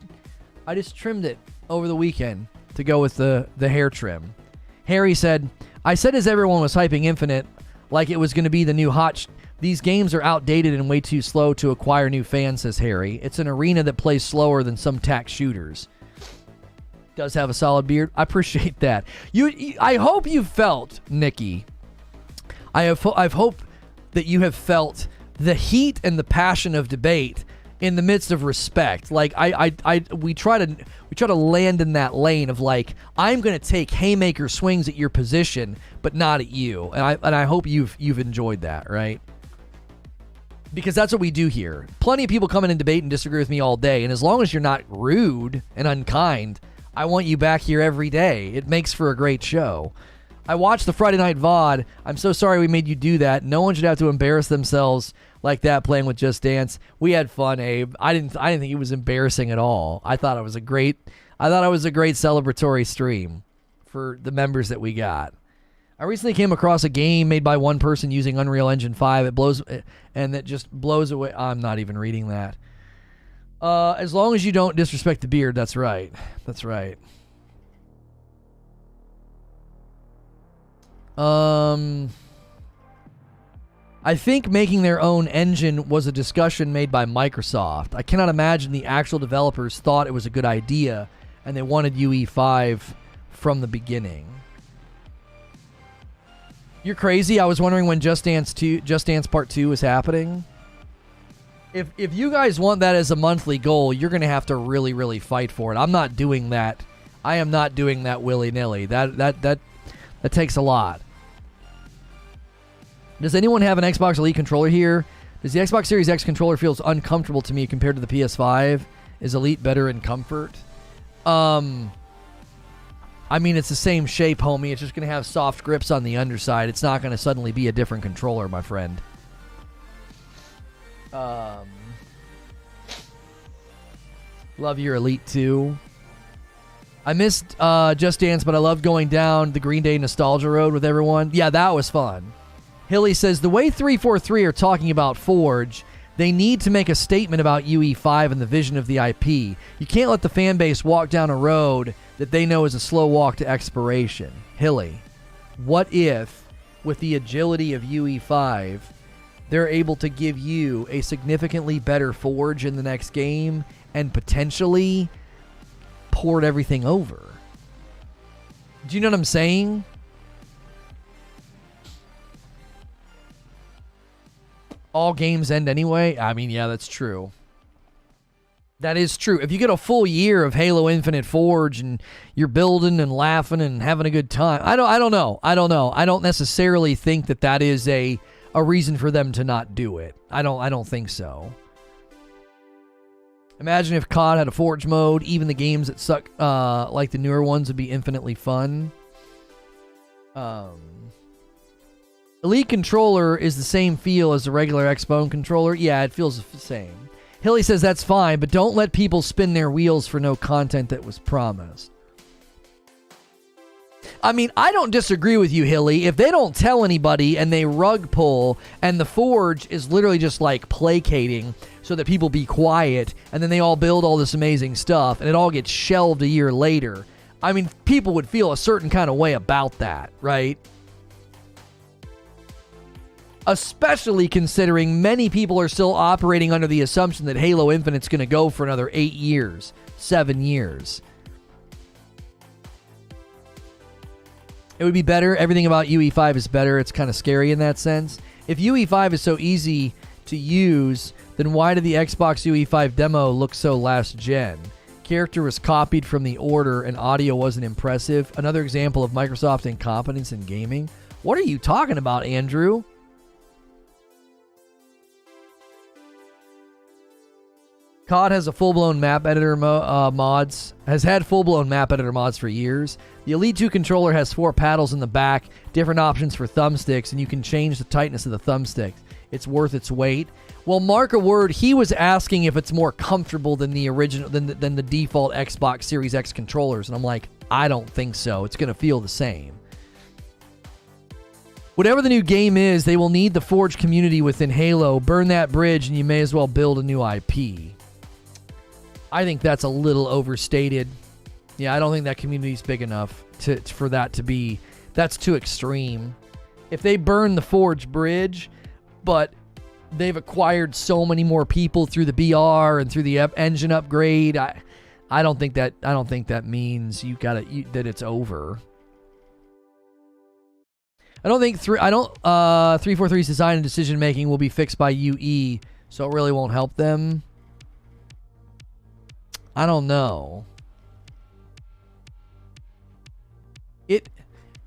trimmed it over the weekend to go with the hair trim. Harry said, I said as everyone was hyping Infinite like it was going to be the new hot These games are outdated and way too slow to acquire new fans, says Harry. It's an arena that plays slower than some tac shooters. Does have a solid beard. I appreciate that. I hope you felt, Nikki. I've hoped that you have felt the heat and the passion of debate in the midst of respect. Like we try to land in that lane of like, I'm going to take haymaker swings at your position, but not at you. And I hope you've enjoyed that, right? Because that's what we do here. Plenty of people come in and debate and disagree with me all day, and as long as you're not rude and unkind, I want you back here every day. It makes for a great show. I watched the Friday Night VOD. I'm so sorry we made you do that. No one should have to embarrass themselves like that playing with Just Dance. We had fun, Abe. I didn't think it was embarrassing at all. I thought it was a great celebratory stream for the members that we got. I recently came across a game made by one person using Unreal Engine 5. That just blows away. I'm not even reading that. As long as you don't disrespect the beard, that's right. That's right. I think making their own engine was a discussion made by Microsoft. I cannot imagine the actual developers thought it was a good idea and they wanted UE5 from the beginning. You're crazy. I was wondering when Just Dance Part 2 was happening. If you guys want that as a monthly goal, you're going to have to really, really fight for it. I'm not doing that. I am not doing that willy-nilly. That takes a lot. Does anyone have an Xbox Elite controller here? Does the Xbox Series X controller feels uncomfortable to me compared to the PS5? Is Elite better in comfort? I mean, it's the same shape, homie. It's just going to have soft grips on the underside. It's not going to suddenly be a different controller, my friend. Love your Elite 2. I missed Just Dance, but I loved going down the Green Day nostalgia road with everyone. Yeah, that was fun. Hilly says, the way 343 are talking about Forge, they need to make a statement about UE5 and the vision of the IP. You can't let the fan base walk down a road that they know is a slow walk to expiration. Hilly, what if, with the agility of UE5, they're able to give you a significantly better Forge in the next game and potentially port everything over? Do you know what I'm saying? All games end anyway? I mean, yeah, that's true. That is true. If you get a full year of Halo Infinite Forge and you're building and laughing and having a good time, I don't know. I don't necessarily think that is a reason for them to not do it. I don't think so. Imagine if COD had a Forge mode. Even the games that suck, like the newer ones, would be infinitely fun. Elite controller is the same feel as the regular Xbone controller. Yeah, it feels the same. Hilly says that's fine, but don't let people spin their wheels for no content that was promised. I mean, I don't disagree with you, Hilly. If they don't tell anybody and they rug pull and the Forge is literally just like placating so that people be quiet and then they all build all this amazing stuff and it all gets shelved a year later, I mean, people would feel a certain kind of way about that, right? Especially considering many people are still operating under the assumption that Halo Infinite's going to go for another 8 years, 7 years. It would be better. Everything about UE5 is better. It's kind of scary in that sense. If UE5 is so easy to use, then why did the Xbox UE5 demo look so last gen? Character was copied from the order and audio wasn't impressive. Another example of Microsoft incompetence in gaming. What are you talking about, Andrew? COD has a full-blown map editor mods. Has had full-blown map editor mods for years. The Elite 2 controller has 4 paddles in the back, different options for thumbsticks, and you can change the tightness of the thumbsticks. It's worth its weight. Well, mark a word, he was asking if it's more comfortable than the original, than the default Xbox Series X controllers, and I'm like, I don't think so. It's going to feel the same. Whatever the new game is, they will need the Forge community within Halo. Burn that bridge, and you may as well build a new IP. I think that's a little overstated. Yeah, I don't think that community's big enough for that to be... That's too extreme. If they burn the Forge bridge, but they've acquired so many more people through the BR and through the engine upgrade. I don't think that means that it's over. I don't think 343's design and decision making will be fixed by UE, so it really won't help them. I don't know.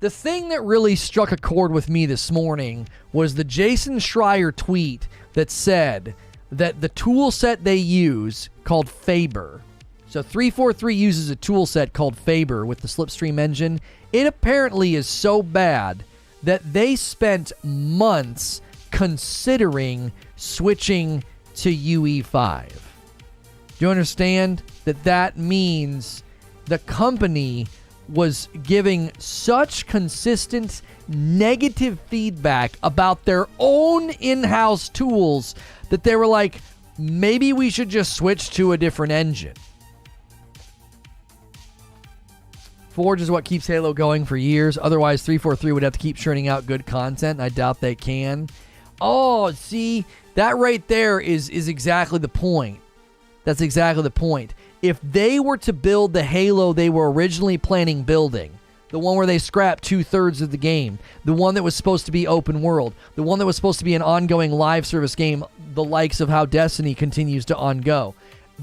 The thing that really struck a chord with me this morning was the Jason Schreier tweet that said that the tool set they use called Faber. So 343 uses a tool set called Faber with the Slipstream engine. It apparently is so bad that they spent months considering switching to UE5. Do you understand that means the company was giving such consistent negative feedback about their own in-house tools that they were like, maybe we should just switch to a different engine. Forge is what keeps Halo going for years. Otherwise, 343 would have to keep churning out good content, and I doubt they can. Oh, see, that right there is exactly the point. That's exactly the point. If they were to build the Halo they were originally planning building, the one where they scrapped 2/3 of the game, the one that was supposed to be open world, the one that was supposed to be an ongoing live service game, the likes of how Destiny continues to ongo,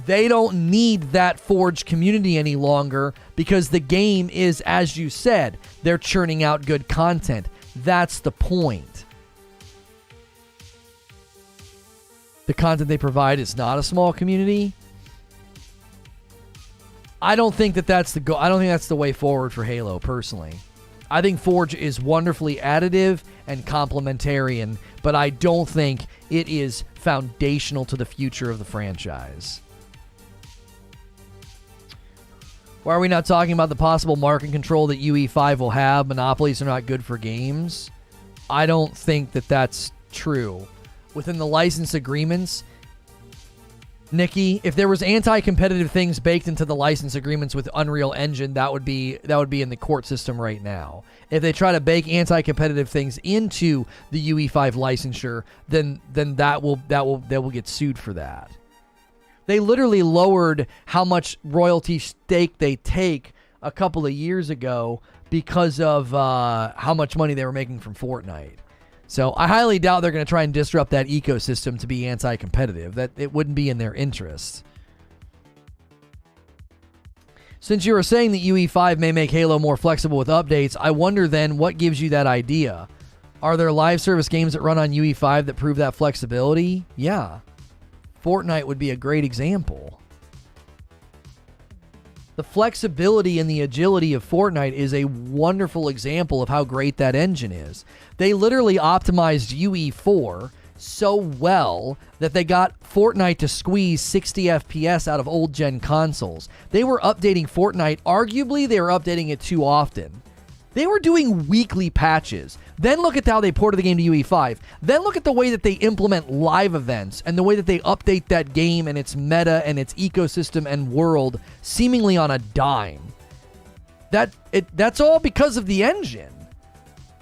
they don't need that Forge community any longer because the game is, as you said, they're churning out good content. That's the point. The content they provide is not a small community. I don't think that's I don't think that's the way forward for Halo, personally. I think Forge is wonderfully additive and complementarian, but I don't think it is foundational to the future of the franchise. Why are we not talking about the possible market control that UE5 will have? Monopolies are not good for games. I don't think that's true. Within the license agreements, Nikki, if there was anti-competitive things baked into the license agreements with Unreal Engine, that would be in the court system right now. If they try to bake anti-competitive things into the UE5 licensure, then they will get sued for that. They literally lowered how much royalty stake they take a couple of years ago because of how much money they were making from Fortnite. So I highly doubt they're going to try and disrupt that ecosystem to be anti-competitive. That it wouldn't be in their interest. Since you were saying that UE5 may make Halo more flexible with updates, I wonder then what gives you that idea? Are there live service games that run on UE5 that prove that flexibility? Yeah. Fortnite would be a great example. The flexibility and the agility of Fortnite is a wonderful example of how great that engine is. They literally optimized UE4 so well that they got Fortnite to squeeze 60 FPS out of old-gen consoles. They were updating Fortnite. Arguably, they were updating it too often. They were doing weekly patches. Then look at how they ported the game to UE5. Then look at the way that they implement live events and the way that they update that game and its meta and its ecosystem and world seemingly on a dime. That's all because of the engine.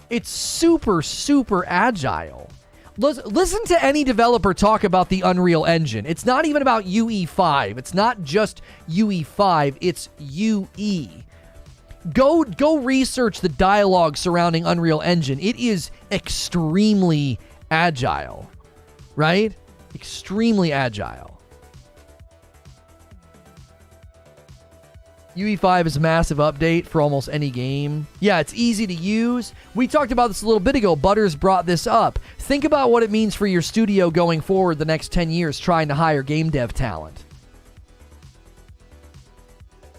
It's super, super agile. Listen to any developer talk about the Unreal Engine. It's not even about UE5. It's not just UE5. It's UE. Go research the dialogue surrounding Unreal Engine. It is extremely agile, right? Extremely agile. UE5 is a massive update for almost any game. Yeah, it's easy to use. We talked about this a little bit ago. Butters brought this up. Think about what it means for your studio going forward the next 10 years trying to hire game dev talent.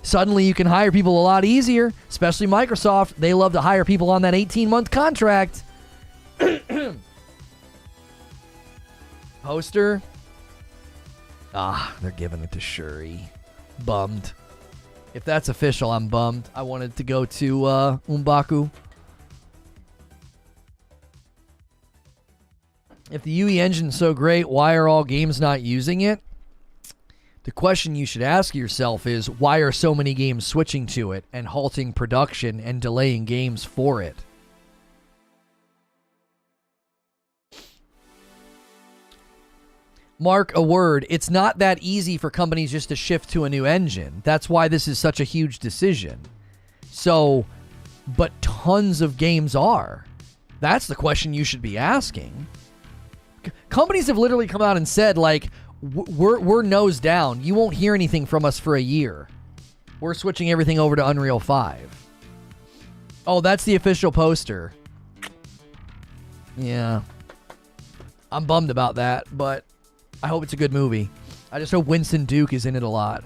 Suddenly you can hire people a lot easier, especially Microsoft. They love to hire people on that 18-month contract. Poster. They're giving it to Shuri. Bummed. If that's official, I'm bummed. I wanted to go to Umbaku. If the UE engine's so great, why are all games not using it? The question you should ask yourself is, why are so many games switching to it and halting production and delaying games for it? Mark a word, it's not that easy for companies just to shift to a new engine. That's why this is such a huge decision. So, but tons of games are. That's the question you should be asking. Companies have literally come out and said, like, we're nose down. You won't hear anything from us for a year. We're switching everything over to Unreal 5. Oh, that's the official poster. Yeah. I'm bummed about that, but I hope it's a good movie. I just hope Winston Duke is in it a lot.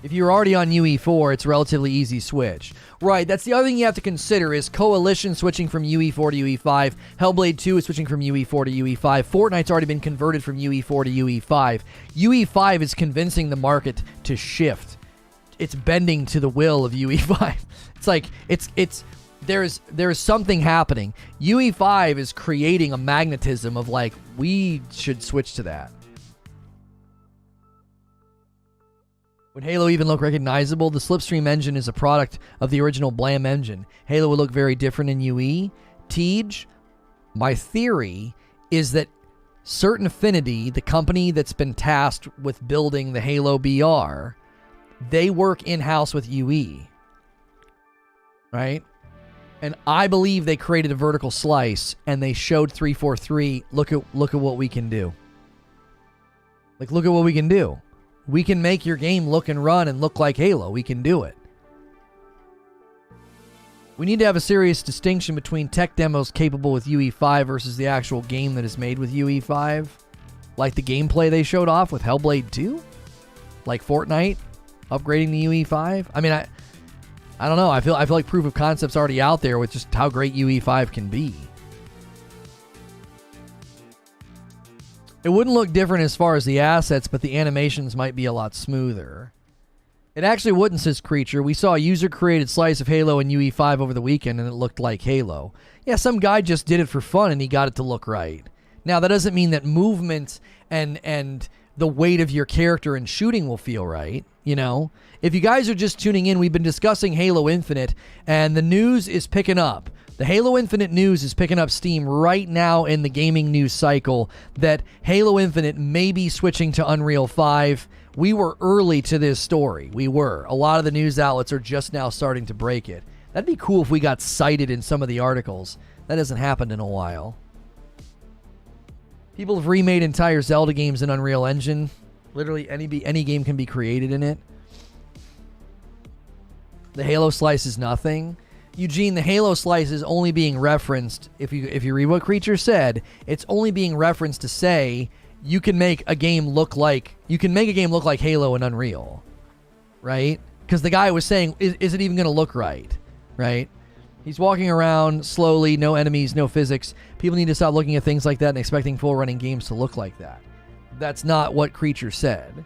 If you're already on UE4, it's a relatively easy switch. Right, that's the other thing you have to consider is Coalition switching from UE4 to UE5. Hellblade 2 is switching from UE4 to UE5. Fortnite's already been converted from UE4 to UE5. UE5 is convincing the market to shift. It's bending to the will of UE5. It's like, there's something happening. UE5 is creating a magnetism of like, we should switch to that. Would Halo even look recognizable? The Slipstream engine is a product of the original Blam engine. Halo would look very different in UE. Tej, my theory is that Certain Affinity, the company that's been tasked with building the Halo BR, they work in-house with UE. Right? And I believe they created a vertical slice and they showed 343, look at what we can do. Like, look at what we can do. We can make your game look and run and look like Halo. We can do it. We need to have a serious distinction between tech demos capable with UE5 versus the actual game that is made with UE5. Like the gameplay they showed off with Hellblade 2? Like Fortnite upgrading to UE5? I mean, I don't know. I feel like proof of concept's already out there with just how great UE5 can be. It wouldn't look different as far as the assets, but the animations might be a lot smoother. It actually wouldn't, says Creature. We saw a user-created slice of Halo in UE5 over the weekend, and it looked like Halo. Yeah, some guy just did it for fun, and he got it to look right. Now, that doesn't mean that movement and the weight of your character and shooting will feel right, you know? If you guys are just tuning in, we've been discussing Halo Infinite, and the news is picking up. The Halo Infinite news is picking up steam right now in the gaming news cycle that Halo Infinite may be switching to Unreal 5. We were early to this story. We were. A lot of the news outlets are just now starting to break it. That'd be cool if we got cited in some of the articles. That hasn't happened in a while. People have remade entire Zelda games in Unreal Engine. Literally any game can be created in it. The Halo slice is nothing. Eugene, the Halo slice is only being referenced, if you read what Creature said, it's only being referenced to say you can make a game look like Halo in Unreal, right? Because the guy was saying, is it even going to look right, right? He's walking around slowly, no enemies, no physics. People need to stop looking at things like that and expecting full running games to look like that. That's not what Creature said.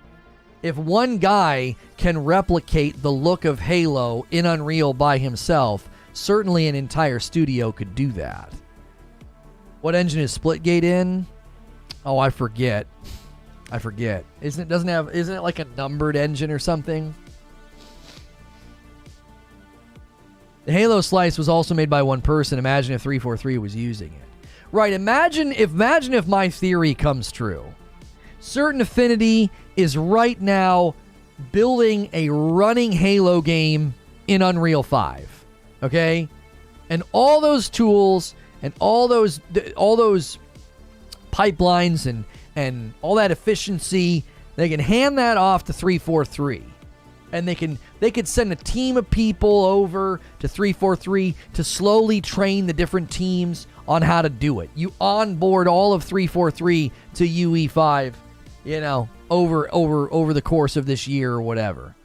If one guy can replicate the look of Halo in Unreal by himself, certainly an entire studio could do that. What engine is Splitgate in? Oh, I forget. Isn't it like a numbered engine or something? The Halo slice was also made by one person. Imagine if 343 was using it. Right, imagine if my theory comes true. Certain Affinity is right now building a running Halo game in Unreal 5. Okay? And all those tools and all those pipelines and all that efficiency, they can hand that off to 343. And they could send a team of people over to 343 to slowly train the different teams on how to do it. You onboard all of 343 to UE5, you know, over the course of this year or whatever.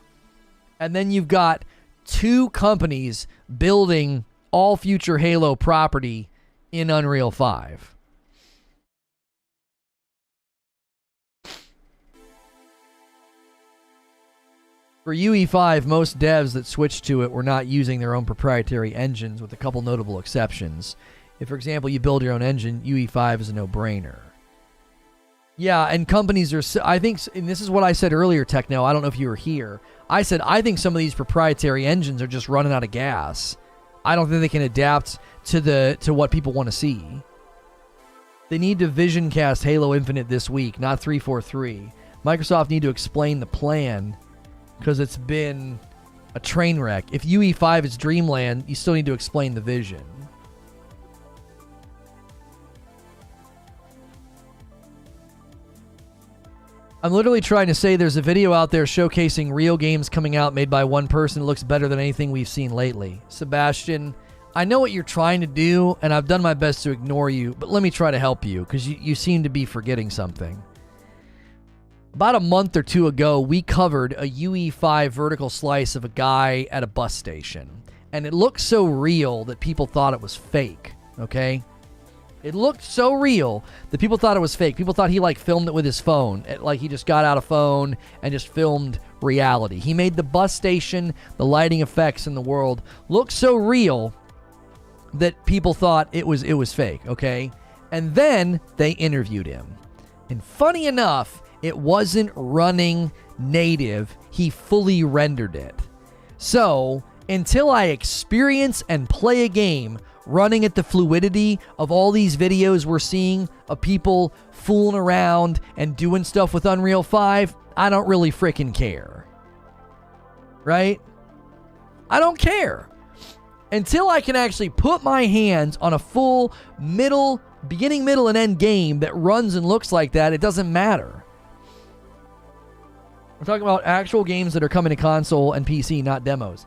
And then you've got two companies building all future Halo property in Unreal 5. For UE5, most devs that switched to it were not using their own proprietary engines, with a couple notable exceptions. If, for example, you build your own engine, UE5 is a no-brainer. Yeah, and companies are... I think... And this is what I said earlier, Techno. I don't know if you were here. I said, I think some of these proprietary engines are just running out of gas. I don't think they can adapt to what people want to see. They need to vision cast Halo Infinite this week, not 343. Microsoft need to explain the plan because it's been a train wreck. If UE5 is Dreamland, you still need to explain the vision. I'm literally trying to say there's a video out there showcasing real games coming out made by one person that looks better than anything we've seen lately. Sebastian, I know what you're trying to do, and I've done my best to ignore you, but let me try to help you, because you seem to be forgetting something. About a month or two ago, we covered a UE5 vertical slice of a guy at a bus station, and it looked so real that people thought it was fake, okay? It looked so real that people thought it was fake. People thought he filmed it with his phone. Like he just got out a phone and just filmed reality. He made the bus station, the lighting effects in the world look so real that people thought it was fake, okay? And then they interviewed him. And funny enough, it wasn't running native. He fully rendered it. So, until I experience and play a game running at the fluidity of all these videos we're seeing of people fooling around and doing stuff with Unreal 5, I don't really freaking care. Right? I don't care. Until I can actually put my hands on a full beginning, middle, and end game that runs and looks like that, it doesn't matter. We're talking about actual games that are coming to console and PC, not demos.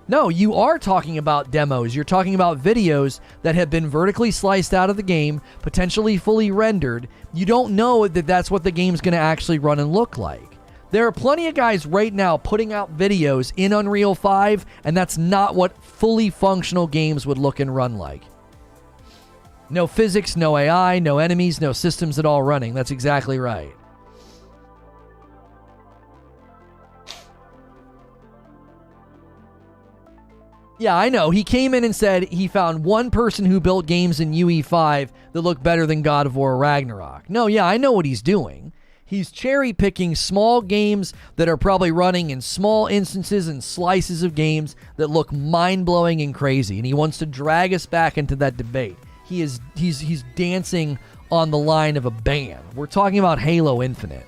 No, you are talking about demos. You're talking about videos that have been vertically sliced out of the game, potentially fully rendered. You don't know that that's what the game's going to actually run and look like. There are plenty of guys right now putting out videos in Unreal 5, and that's not what fully functional games would look and run like. No physics, no AI, no enemies, no systems at all running. That's exactly right. Yeah, I know. He came in and said he found one person who built games in UE5 that look better than God of War Ragnarok. No, yeah, I know what he's doing. He's cherry-picking small games that are probably running in small instances and slices of games that look mind-blowing and crazy, and he wants to drag us back into that debate. He's dancing on the line of a band. We're talking about Halo Infinite.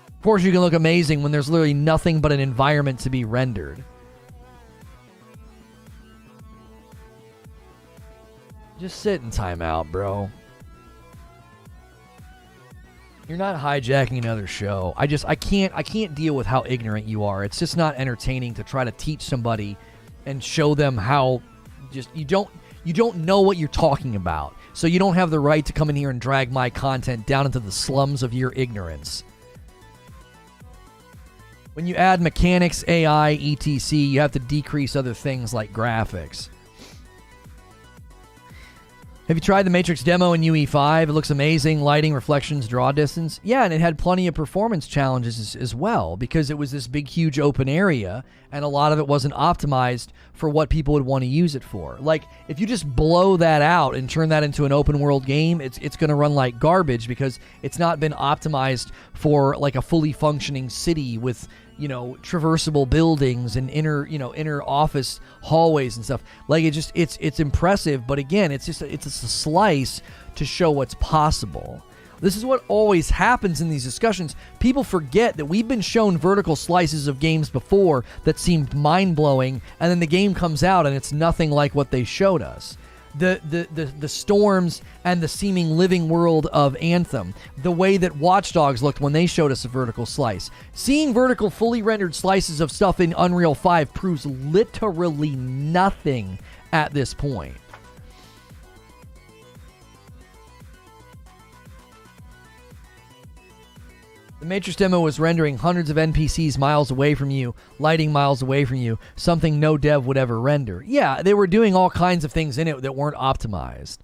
Of course, you can look amazing when there's literally nothing but an environment to be rendered. Just sit in timeout, bro. You're not hijacking another show. I can't deal with how ignorant you are. It's just not entertaining to try to teach somebody and show them how just you don't know what you're talking about. So you don't have the right to come in here and drag my content down into the slums of your ignorance. When you add mechanics, AI, etc., you have to decrease other things like graphics. Have you tried the Matrix demo in UE5? It looks amazing. Lighting, reflections, draw distance. Yeah, and it had plenty of performance challenges as well because it was this big, huge open area, and a lot of it wasn't optimized for what people would want to use it for. Like, if you just blow that out and turn that into an open world game, it's going to run like garbage because it's not been optimized for like a fully functioning city with, traversable buildings and inner office hallways and stuff. Like it's impressive, but again, it's a slice to show what's possible. This is what always happens in these discussions. People forget that we've been shown vertical slices of games before that seemed mind-blowing, and then the game comes out and it's nothing like what they showed us. The storms and the seeming living world of Anthem, the way that Watch Dogs looked when they showed us a vertical slice. Seeing vertical fully rendered slices of stuff in Unreal 5 proves literally nothing at this point. The Matrix demo was rendering hundreds of NPCs miles away from you, lighting miles away from you, something no dev would ever render. Yeah, they were doing all kinds of things in it that weren't optimized.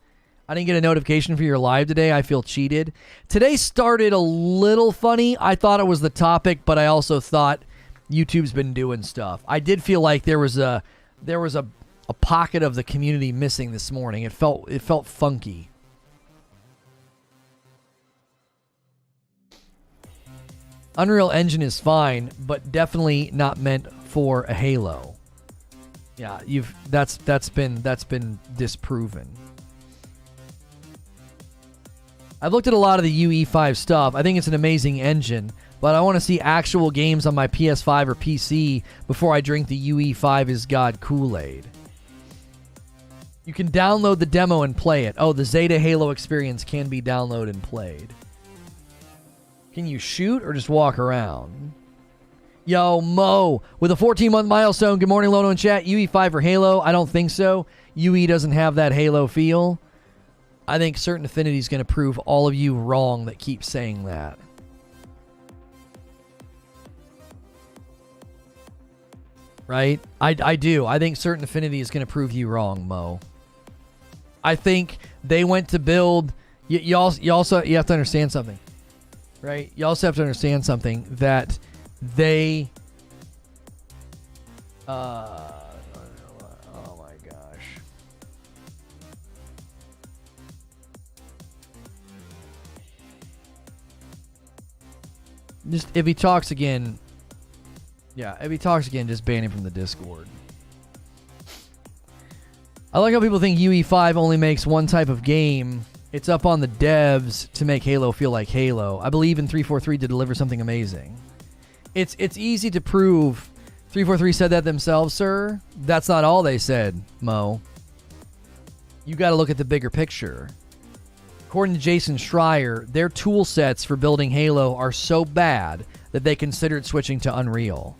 I didn't get a notification for your live today. I feel cheated. Today started a little funny. I thought it was the topic, but I also thought YouTube's been doing stuff. I did feel like there was a pocket of the community missing this morning. It felt funky. Unreal Engine is fine, but definitely not meant for a Halo. Yeah, that's been disproven. I've looked at a lot of the UE5 stuff. I think it's an amazing engine, but I want to see actual games on my PS5 or PC before I drink the UE5 is God Kool-Aid. You can download the demo and play it. Oh, the Zeta Halo experience can be downloaded and played. Can you shoot or just walk around? Yo, Mo, with a 14-month milestone. Good morning, Lono in chat. UE5 for Halo? I don't think so. UE doesn't have that Halo feel. I think Certain Affinity is going to prove all of you wrong that keep saying that. Right? I do. I think Certain Affinity is going to prove you wrong, Mo. I think they went to build... You also have to understand something. Right? You also have to understand something that they... oh my gosh. Just, if he talks again... Yeah, if he talks again, just ban him from the Discord. I like how people think UE5 only makes one type of game. It's up on the devs to make Halo feel like Halo. I believe in 343 to deliver something amazing. It's easy to prove. 343 said that themselves, sir. That's not all they said, Mo. You got to look at the bigger picture. According to Jason Schreier, their tool sets for building Halo are so bad that they considered switching to Unreal.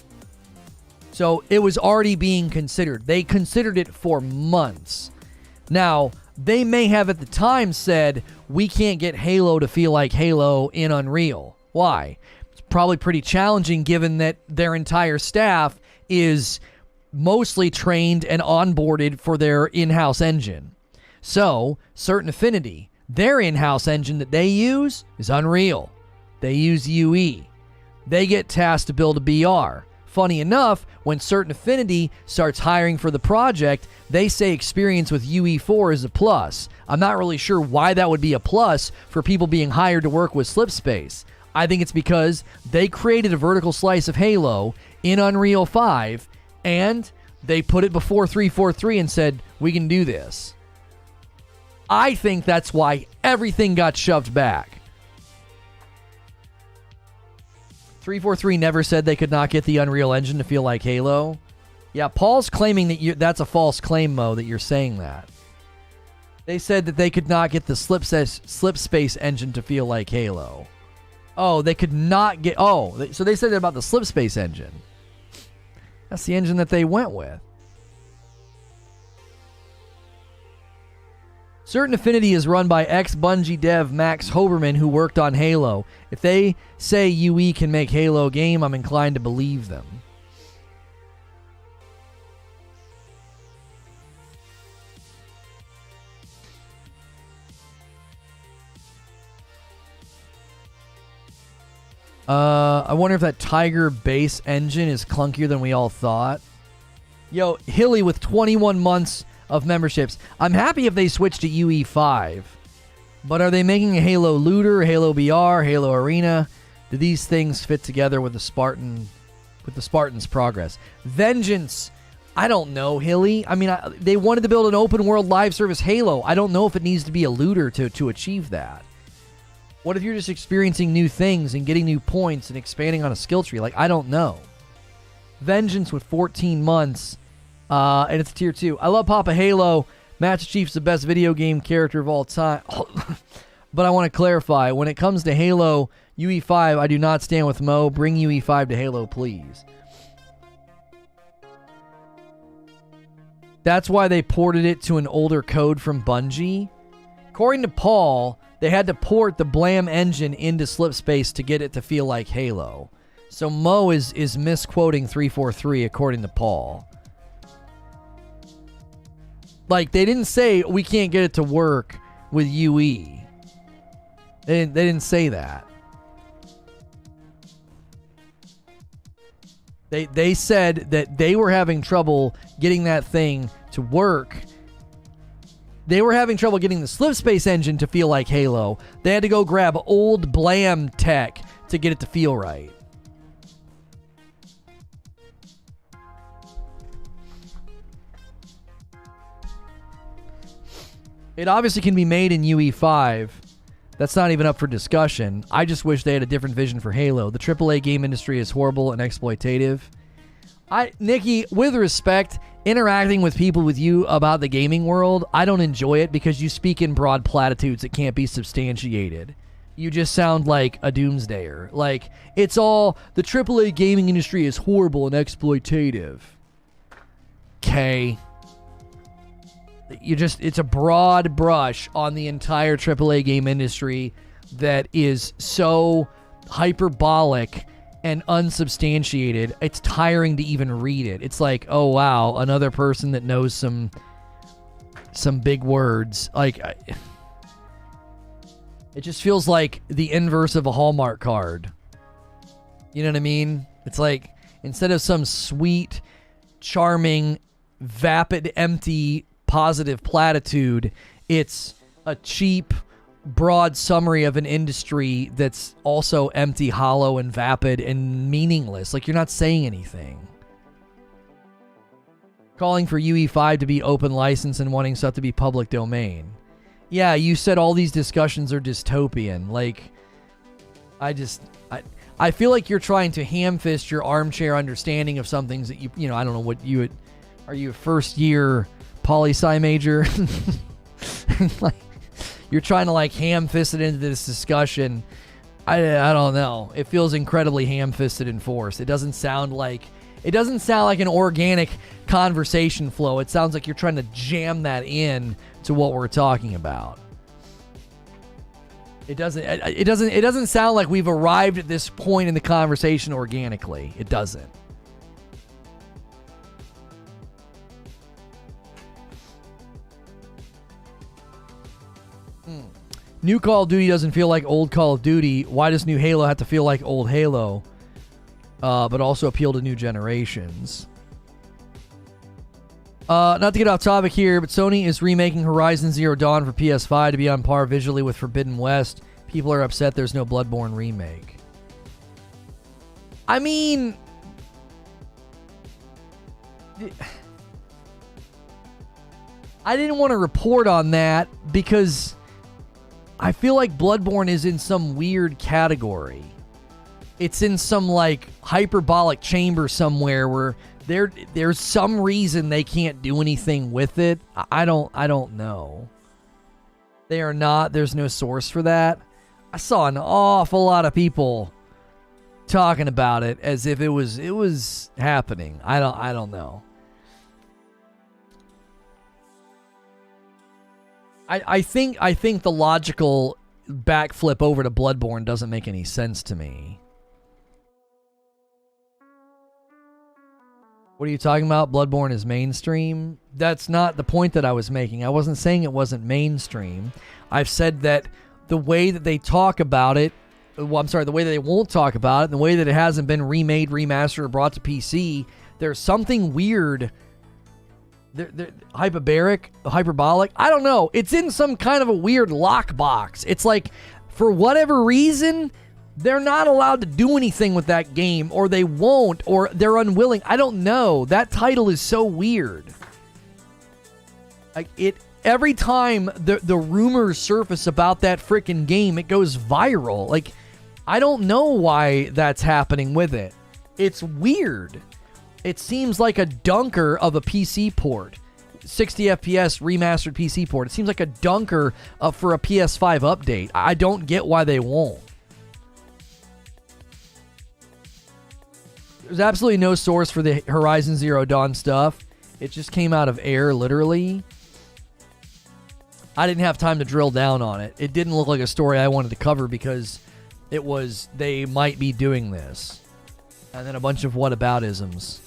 So it was already being considered. They considered it for months. Now, they may have at the time said, we can't get Halo to feel like Halo in Unreal. Why? It's probably pretty challenging given that their entire staff is mostly trained and onboarded for their in-house engine. So, Certain Affinity, their in-house engine that they use is Unreal. They use UE. They get tasked to build a BR. Funny enough, when Certain Affinity starts hiring for the project, they say experience with UE4 is a plus. I'm not really sure why that would be a plus for people being hired to work with Slipspace. I think it's because they created a vertical slice of Halo in Unreal 5, and they put it before 343 and said, we can do this. I think that's why everything got shoved back. 343 never said they could not get the Unreal Engine to feel like Halo. Yeah, Paul's claiming that that's a false claim, Mo, that you're saying that. They said that they could not get the Slipspace Engine to feel like Halo. Oh, they could not get... Oh, so they said that about the Slipspace Engine. That's the engine that they went with. Certain Affinity is run by ex-Bungie dev Max Hoberman, who worked on Halo. If they say UE can make Halo game, I'm inclined to believe them. I wonder if that Tiger base engine is clunkier than we all thought. Yo, Hilly with 21 months of memberships. I'm happy if they switch to UE5. But are they making a Halo Looter, Halo BR, Halo Arena? Do these things fit together with the Spartan's progress? Vengeance. I don't know, Hilly. I mean, they wanted to build an open world live service Halo. I don't know if it needs to be a looter to achieve that. What if you're just experiencing new things and getting new points and expanding on a skill tree? Like, I don't know. Vengeance with 14 months. And it's tier 2. I love Papa Halo. Master Chief's the best video game character of all time. But I want to clarify. When it comes to Halo UE5, I do not stand with Mo. Bring UE5 to Halo, please. That's why they ported it to an older code from Bungie. According to Paul, they had to port the Blam engine into Slipspace to get it to feel like Halo. So Mo is misquoting 343 according to Paul. Like, they didn't say we can't get it to work with UE. They didn't say that. They said that they were having trouble getting that thing to work. They were having trouble getting the Slipspace engine to feel like Halo. They had to go grab old Blam tech to get it to feel right. It obviously can be made in UE5. That's not even up for discussion. I just wish they had a different vision for Halo. The AAA game industry is horrible and exploitative. Nikki, with respect, interacting with people with you about the gaming world, I don't enjoy it because you speak in broad platitudes that can't be substantiated. You just sound like a doomsdayer. Like, it's all, the AAA gaming industry is horrible and exploitative. Okay. It's a broad brush on the entire AAA game industry that is so hyperbolic and unsubstantiated, it's tiring to even read it. It's like, oh wow, another person that knows some big words. Like, it just feels like the inverse of a Hallmark card. You know what I mean? It's like, instead of some sweet, charming, vapid, empty, positive platitude, it's a cheap, broad summary of an industry that's also empty, hollow, and vapid and meaningless. Like, you're not saying anything. Calling for UE5 to be open license and wanting stuff to be public domain. Yeah, you said all these discussions are dystopian. Like, I feel like you're trying to ham-fist your armchair understanding of some things that you know, I don't know what you would... Are you a first-year poli-sci major? Like, you're trying to, like, ham-fist it into this discussion. I don't know. It feels incredibly ham-fisted and forced. It doesn't sound like an organic conversation flow. It sounds like you're trying to jam that in to what we're talking about. It doesn't sound like we've arrived at this point in the conversation organically. It doesn't. New Call of Duty doesn't feel like old Call of Duty. Why does new Halo have to feel like old Halo? But also appeal to new generations. Not to get off topic here, but Sony is remaking Horizon Zero Dawn for PS5 to be on par visually with Forbidden West. People are upset there's no Bloodborne remake. I mean... I didn't want to report on that because I feel like Bloodborne is in some weird category. It's in some, like, hyperbolic chamber somewhere where there's some reason they can't do anything with it. I don't know. They are not. There's no source for that. I saw an awful lot of people talking about it as if it was happening. I don't know. I think the logical backflip over to Bloodborne doesn't make any sense to me. What are you talking about? Bloodborne is mainstream? That's not the point that I was making. I wasn't saying it wasn't mainstream. I've said that the way that they talk about it, the way that they won't talk about it, and the way that it hasn't been remade, remastered, or brought to PC, there's something weird. Hyperbolic? I don't know. It's in some kind of a weird lockbox. It's like, for whatever reason, they're not allowed to do anything with that game, or they won't, or they're unwilling. I don't know. That title is so weird. Like, every time the rumors surface about that freaking game, it goes viral. Like, I don't know why that's happening with it. It's weird. It seems like a dunker of a PC port. 60 FPS remastered PC port. It seems like a dunker for a PS5 update. I don't get why they won't. There's absolutely no source for the Horizon Zero Dawn stuff. It just came out of air, literally. I didn't have time to drill down on it. It didn't look like a story I wanted to cover because it was, they might be doing this. And then a bunch of whataboutisms.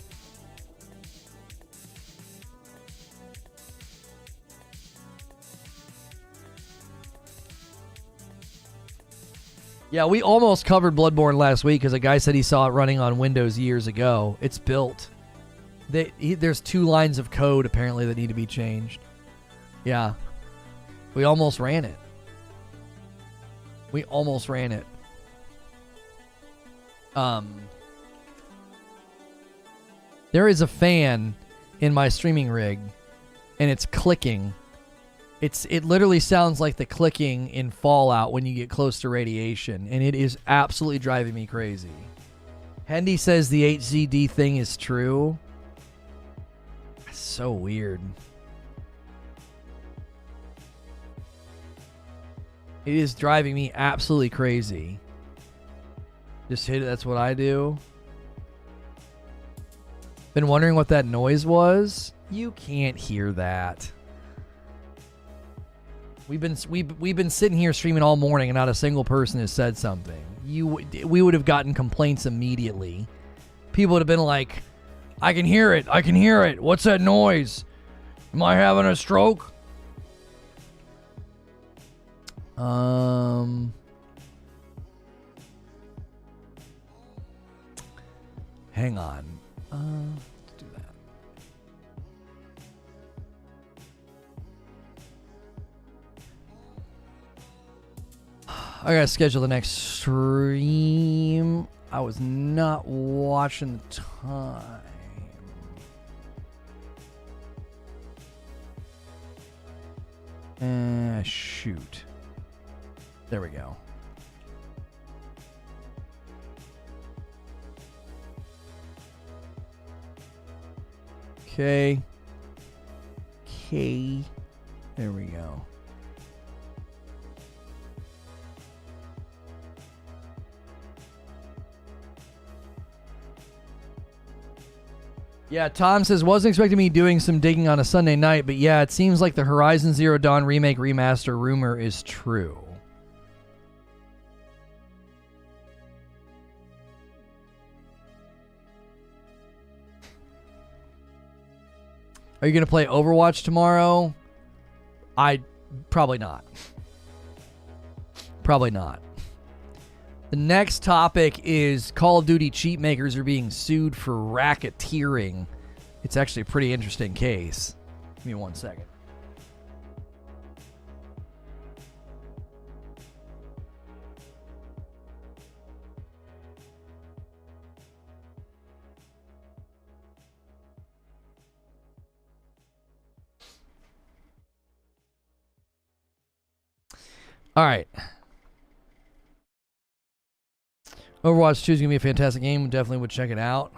Yeah, we almost covered Bloodborne last week because a guy said he saw it running on Windows years ago. It's built. There's 2 lines of code, apparently, that need to be changed. Yeah. We almost ran it. There is a fan in my streaming rig, and it's clicking It literally sounds like the clicking in Fallout when you get close to radiation, and it is absolutely driving me crazy. Hendy says the HZD thing is true. That's so weird. It is driving me absolutely crazy. Just hit it, that's what I do. Been wondering what that noise was? You can't hear that. We've been sitting here streaming all morning and not a single person has said something. We would have gotten complaints immediately. People would have been like, I can hear it. I can hear it. What's that noise? Am I having a stroke? Hang on. Let's do that. I gotta schedule the next stream. I was not watching the time. Shoot. There we go. Okay. There we go. Yeah, Tom says, wasn't expecting me doing some digging on a Sunday night, but yeah, it seems like the Horizon Zero Dawn remake remaster rumor is true. Are you going to play Overwatch tomorrow? Probably not. Probably not. The next topic is Call of Duty cheat makers are being sued for racketeering. It's actually a pretty interesting case. Give me 1 second. All right. Overwatch 2 is going to be a fantastic game. Definitely would check it out.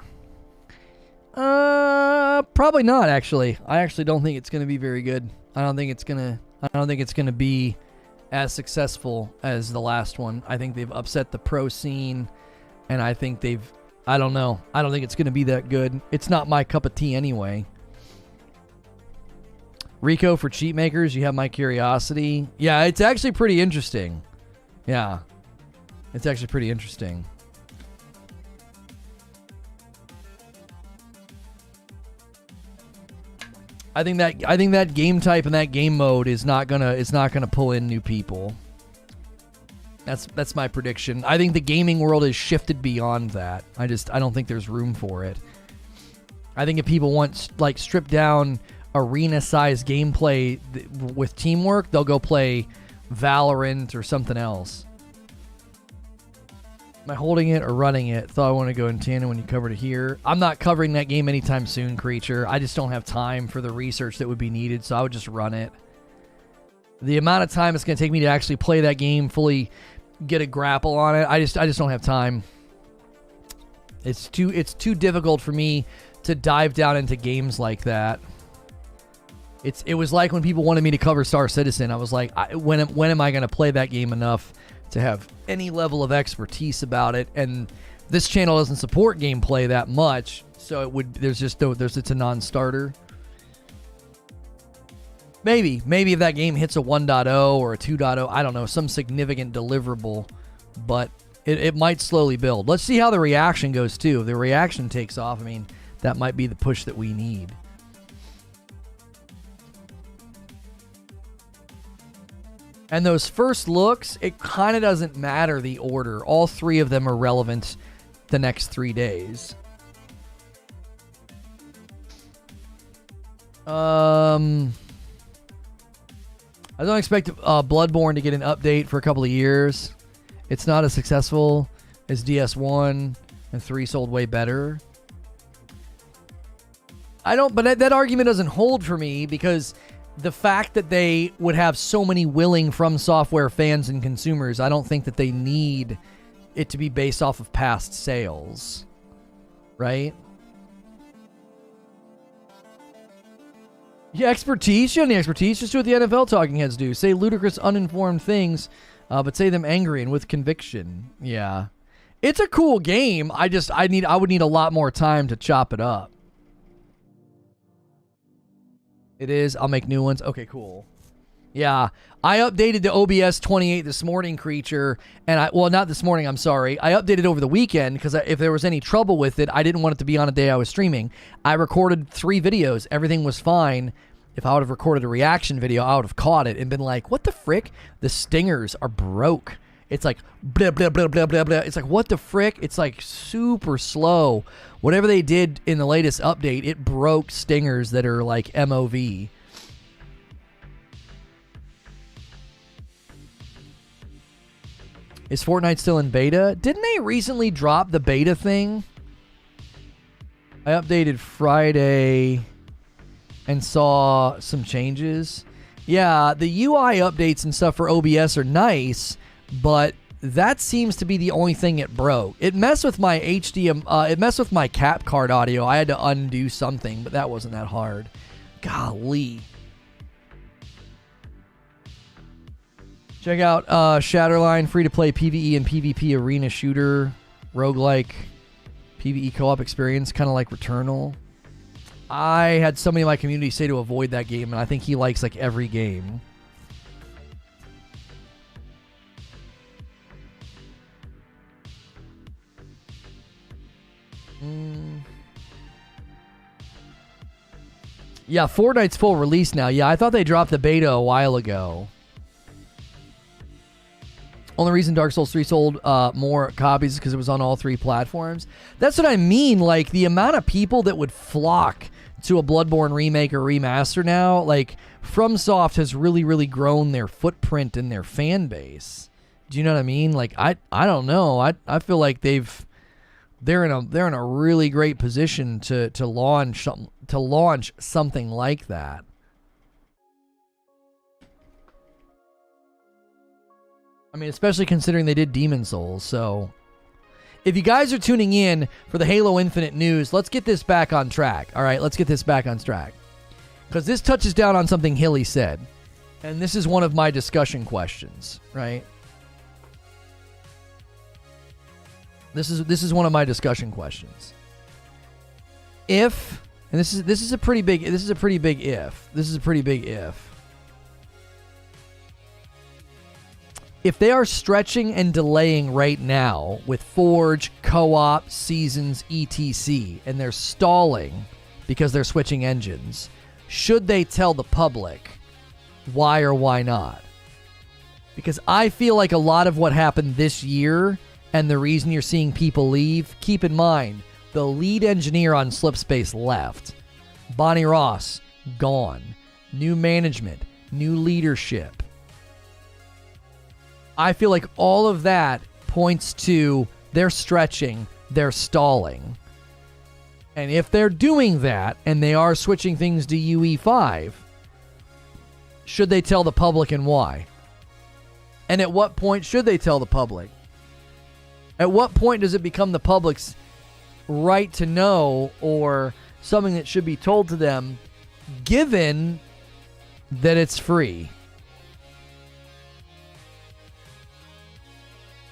Probably not, actually. I actually don't think it's going to be very good. I don't think it's going to be as successful as the last one. I think they've upset the pro scene, and I think I don't know. I don't think it's going to be that good. It's not my cup of tea anyway. Rico, for cheat makers, you have my curiosity. Yeah, it's actually pretty interesting. Yeah. It's actually pretty interesting. I think that game type and that game mode is not gonna pull in new people. That's my prediction. I think the gaming world has shifted beyond that. I don't think there's room for it. I think if people want like stripped down arena-sized gameplay with teamwork, they'll go play Valorant or something else. Am I holding it or running it? Thought I want to go in tandem when you covered it here. I'm not covering that game anytime soon, Creature. I just don't have time for the research that would be needed, so I would just run it. The amount of time it's going to take me to actually play that game, fully get a grapple on it, I just don't have time. It's too difficult for me to dive down into games like that. It was like when people wanted me to cover Star Citizen. I was like, when am I going to play that game enough to have any level of expertise about it? And this channel doesn't support gameplay that much, so it's a non-starter. Maybe if that game hits a 1.0 or a 2.0, I don't know, some significant deliverable, but it might slowly build. Let's see how the reaction goes too. If the reaction takes off, I mean, that might be the push that we need. And those first looks, it kind of doesn't matter the order. All three of them are relevant the next 3 days. I don't expect Bloodborne to get an update for a couple of years. It's not as successful as DS1, and 3 sold way better. But that argument doesn't hold for me because the fact that they would have so many willing From Software fans and consumers, I don't think that they need it to be based off of past sales, right? Yeah, expertise. You have any expertise? Just do what the NFL talking heads do. Say ludicrous, uninformed things, but say them angry and with conviction. Yeah. It's a cool game. I would need a lot more time to chop it up. It is. I'll make new ones. Okay, cool. Yeah. I updated the OBS 28 this morning, creature. And well, not this morning, I'm sorry. I updated over the weekend because if there was any trouble with it, I didn't want it to be on a day I was streaming. I recorded 3 videos. Everything was fine. If I would have recorded a reaction video, I would have caught it and been like, what the frick? The stingers are broke. It's like, blah, blah, blah, blah, blah, blah. It's like, what the frick? It's like super slow. Whatever they did in the latest update, it broke stingers that are like MOV. Is Fortnite still in beta? Didn't they recently drop the beta thing? I updated Friday and saw some changes. Yeah, the UI updates and stuff for OBS are nice, but that seems to be the only thing it broke. It messed with my it messed with my cap card audio. I had to undo something, but that wasn't that hard. Golly. Check out Shatterline, free-to-play PvE and PvP arena shooter, roguelike PvE co-op experience, kind of like Returnal. I had somebody in my community say to avoid that game, and I think he likes like every game. Yeah, Fortnite's full release now. Yeah, I thought they dropped the beta a while ago. Only reason Dark Souls 3 sold more copies is because it was on all 3 platforms. That's what I mean. Like, the amount of people that would flock to a Bloodborne remake or remaster now, like, FromSoft has really, really grown their footprint and their fan base. Do you know what I mean? Like, I don't know. I feel like they're in a really great position to launch something like that. I mean, especially considering they did Demon Souls. So, if you guys are tuning in for the Halo Infinite news, let's get this back on track. All right, let's get this back on track. Because this touches down on something Hilly said. And this is one of my discussion questions, right? This is one of my discussion questions. If, and this is a pretty big if. If they are stretching and delaying right now with Forge, co-op, seasons, etc., and they're stalling because they're switching engines, should they tell the public why or why not? Because I feel like a lot of what happened this year and the reason you're seeing people leave, keep in mind, the lead engineer on Slipspace left. Bonnie Ross, gone. New management, new leadership. I feel like all of that points to they're stretching, they're stalling. And if they're doing that and they are switching things to UE5, should they tell the public and why? And at what point should they tell the public? At what point does it become the public's right to know or something that should be told to them given that it's free?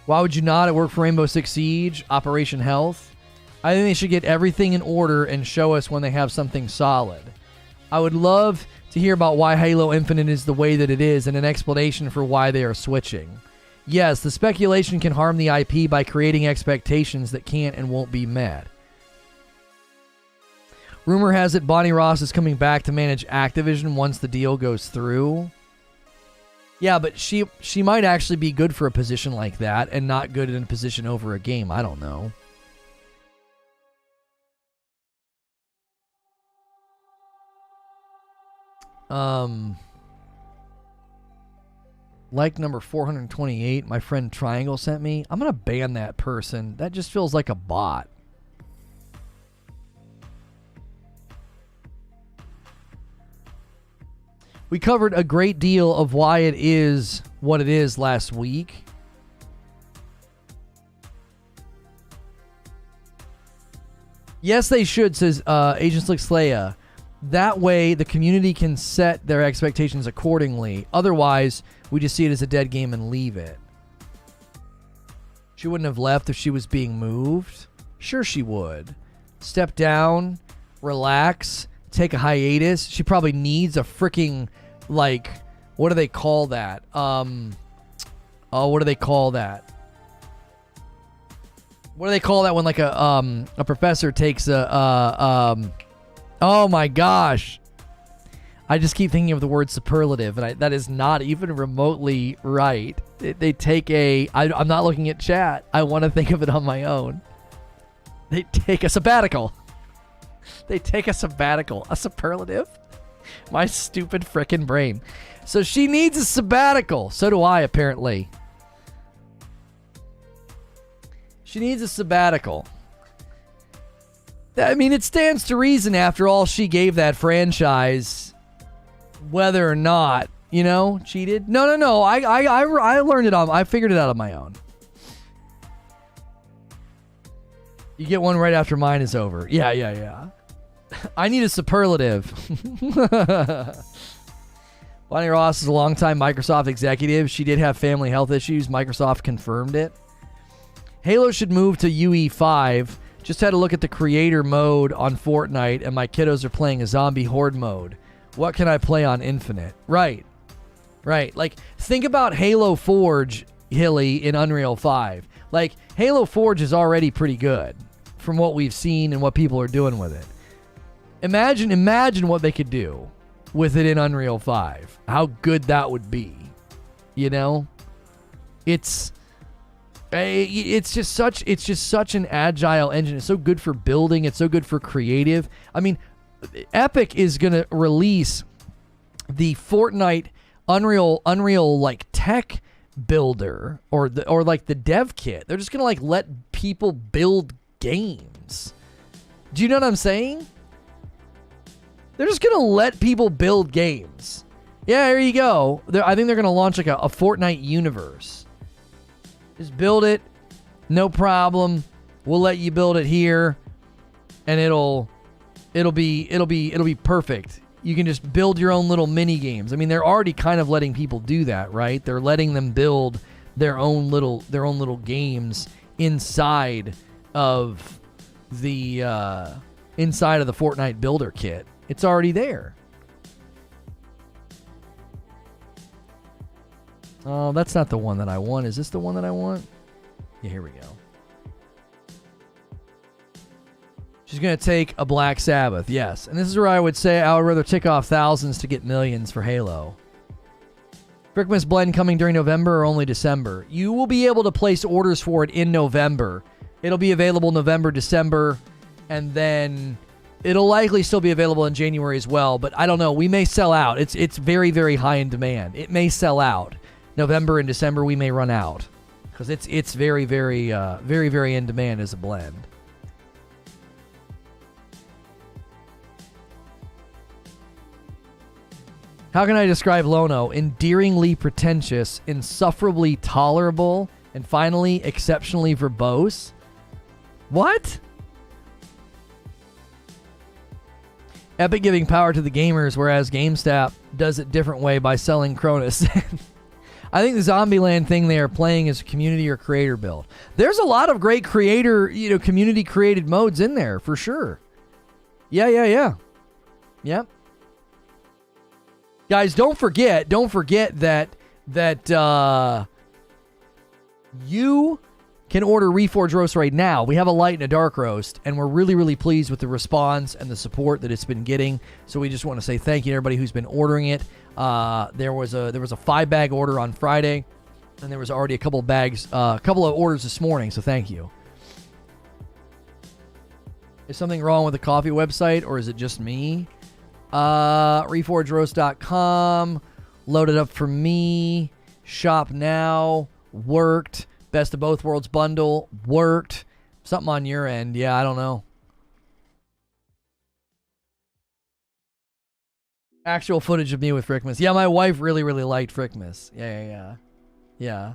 Why would you not? It worked for Rainbow Six Siege, Operation Health. I think they should get everything in order and show us when they have something solid. I would love to hear about why Halo Infinite is the way that it is and an explanation for why they are switching. Yes, the speculation can harm the IP by creating expectations that can't and won't be met. Rumor has it Bonnie Ross is coming back to manage Activision once the deal goes through. Yeah, but she might actually be good for a position like that and not good in a position over a game. I don't know. Like number 428, my friend Triangle sent me. I'm going to ban that person. That just feels like a bot. We covered a great deal of why it is what it is last week. Yes, they should, says Agent Slick Slaya. That way, the community can set their expectations accordingly. Otherwise, we just see it as a dead game and leave it. She wouldn't have left if she was being moved. Sure she would. Step down, relax, take a hiatus. She probably needs a freaking, like, what do they call that? What do they call that? What do they call that when, like, a professor takes oh my gosh. I just keep thinking of the word superlative, and that is not even remotely right. They take I'm not looking at chat. I want to think of it on my own. They take a sabbatical. They take a sabbatical. A superlative? My stupid frickin' brain. So she needs a sabbatical. So do I, apparently. She needs a sabbatical. I mean, it stands to reason after all she gave that franchise, whether or not, you know, cheated. No. I learned it on. I figured it out on my own. You get one right after mine is over. Yeah. I need a superlative. Bonnie Ross is a longtime Microsoft executive. She did have family health issues. Microsoft confirmed it. Halo should move to UE5. Just had to look at the creator mode on Fortnite, and my kiddos are playing a zombie horde mode. What can I play on Infinite? Right. Like, think about Halo Forge, Hilly, in Unreal 5. Like, Halo Forge is already pretty good from what we've seen and what people are doing with it. Imagine what they could do with it in Unreal 5. How good that would be. You know? It's just such an agile engine. It's so good for building. It's so good for creative. I mean, Epic is going to release the Fortnite Unreal like tech builder or like the dev kit. They're just going to like let people build games. Do you know what I'm saying? They're just going to let people build games. Yeah, there you go. I think they're going to launch like a Fortnite universe. Just build it, no problem. We'll let you build it here, and it'll be perfect. You can just build your own little mini games. I mean, they're already kind of letting people do that, right? They're letting them build their own little games inside of the Fortnite builder kit. It's already there. Oh, that's not the one that I want. Is this the one that I want? Yeah, here we go. She's going to take a Black Sabbath, yes. And this is where I would say I would rather tick off thousands to get millions for Halo. Christmas Blend coming during November or only December? You will be able to place orders for it in November. It'll be available November, December, and then it'll likely still be available in January as well. But I don't know. We may sell out. It's very, very high in demand. It may sell out. November and December, we may run out because it's very, very, very, very in demand as a blend. How can I describe Lono? Endearingly pretentious, insufferably tolerable, and finally exceptionally verbose. What? Epic giving power to the gamers, whereas GameStop does it different way by selling Cronus. I think the Zombieland thing they are playing is a community or creator build. There's a lot of great creator, community created modes in there for sure. Yeah. Yep. Guys, don't forget that you can order Reforge Roast right now. We have a light and a dark roast, and we're really, really pleased with the response and the support that it's been getting. So we just want to say thank you to everybody who's been ordering it. There was a 5-bag order on Friday, and there was already a couple of orders this morning. So thank you. Is something wrong with the coffee website, or is it just me? ReforgeRoast.com. Load it up for me. Shop now. Worked. Best of Both Worlds bundle. Worked. Something on your end. Yeah, I don't know. Actual footage of me with Frickmas. Yeah, my wife really, really liked Frickmas. Yeah.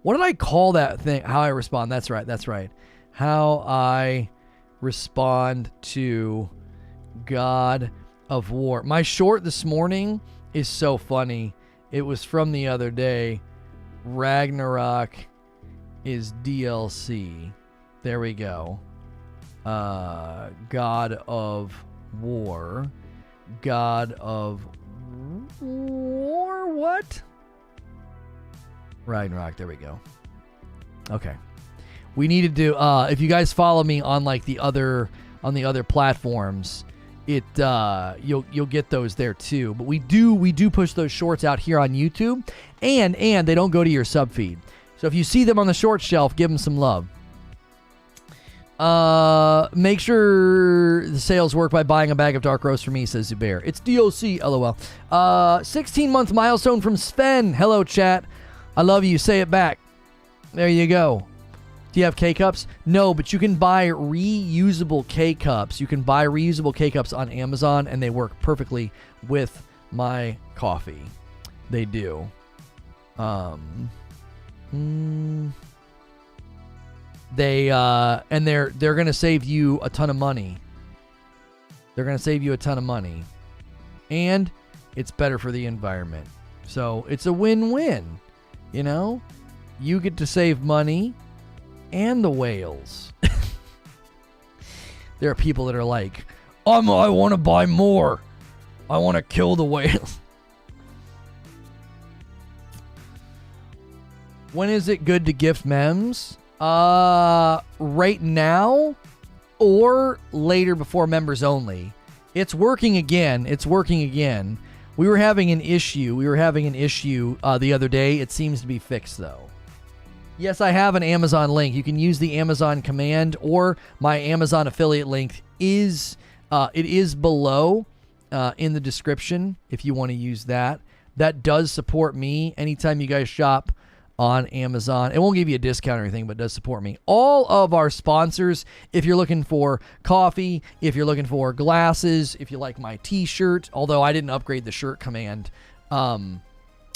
What did I call that thing? How I respond. That's right. How I respond to God of War. My short this morning is so funny. It was from the other day. Ragnarok is DLC. There we go. God of War. God of War. What? Ragnarok. There we go. Okay. We needed to. If you guys follow me on like the other platforms, you'll get those there too. But we do push those shorts out here on YouTube, and they don't go to your sub feed. So if you see them on the short shelf, give them some love. Make sure the sales work by buying a bag of dark roast for me, says Zubair. It's DOC, lol. 16-month milestone from Sven. Hello, chat. I love you. Say it back. There you go. Do you have K-Cups? No, but you can buy reusable K-Cups. You can buy reusable K-Cups on Amazon, and they work perfectly with my coffee. They do. They're gonna save you a ton of money. And it's better for the environment. So it's a win-win. You know? You get to save money and the whales. There are people that are like, I want to buy more. I want to kill the whales. When is it good to gift mems? Right now or later before members only. It's working again. We were having an issue the other day. It seems to be fixed though. Yes, I have an Amazon link. You can use the Amazon command, or my Amazon affiliate link is below in the description if you want to use that. That does support me anytime you guys shop on Amazon. It won't give you a discount or anything, but it does support me. All of our sponsors, if you're looking for coffee, if you're looking for glasses, if you like my t-shirt, although I didn't upgrade the shirt command. I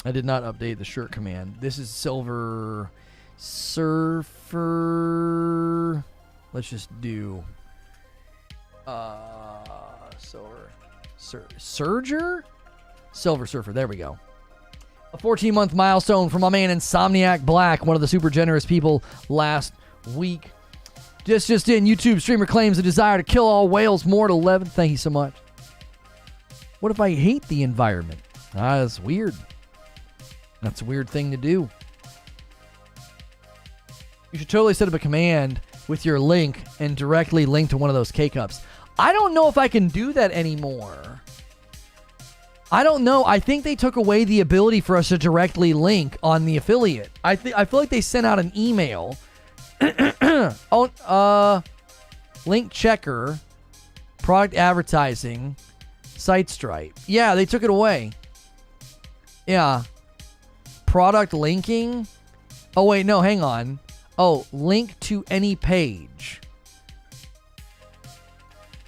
did not update the shirt command. This is Silver Surfer. Let's just do Surger? Silver Surfer. There we go. A 14-month milestone from my man Insomniac Black, one of the super generous people last week. Just in, YouTube streamer claims the desire to kill all whales more to 11. Thank you so much. What if I hate the environment? That's weird. That's a weird thing to do. You should totally set up a command with your link and directly link to one of those K-Cups. I don't know if I can do that anymore. I don't know. I think they took away the ability for us to directly link on the affiliate. I feel like they sent out an email. Link checker, product advertising, site stripe. Yeah, they took it away. Yeah. Product linking. Oh, wait, no, hang on. Oh, link to any page.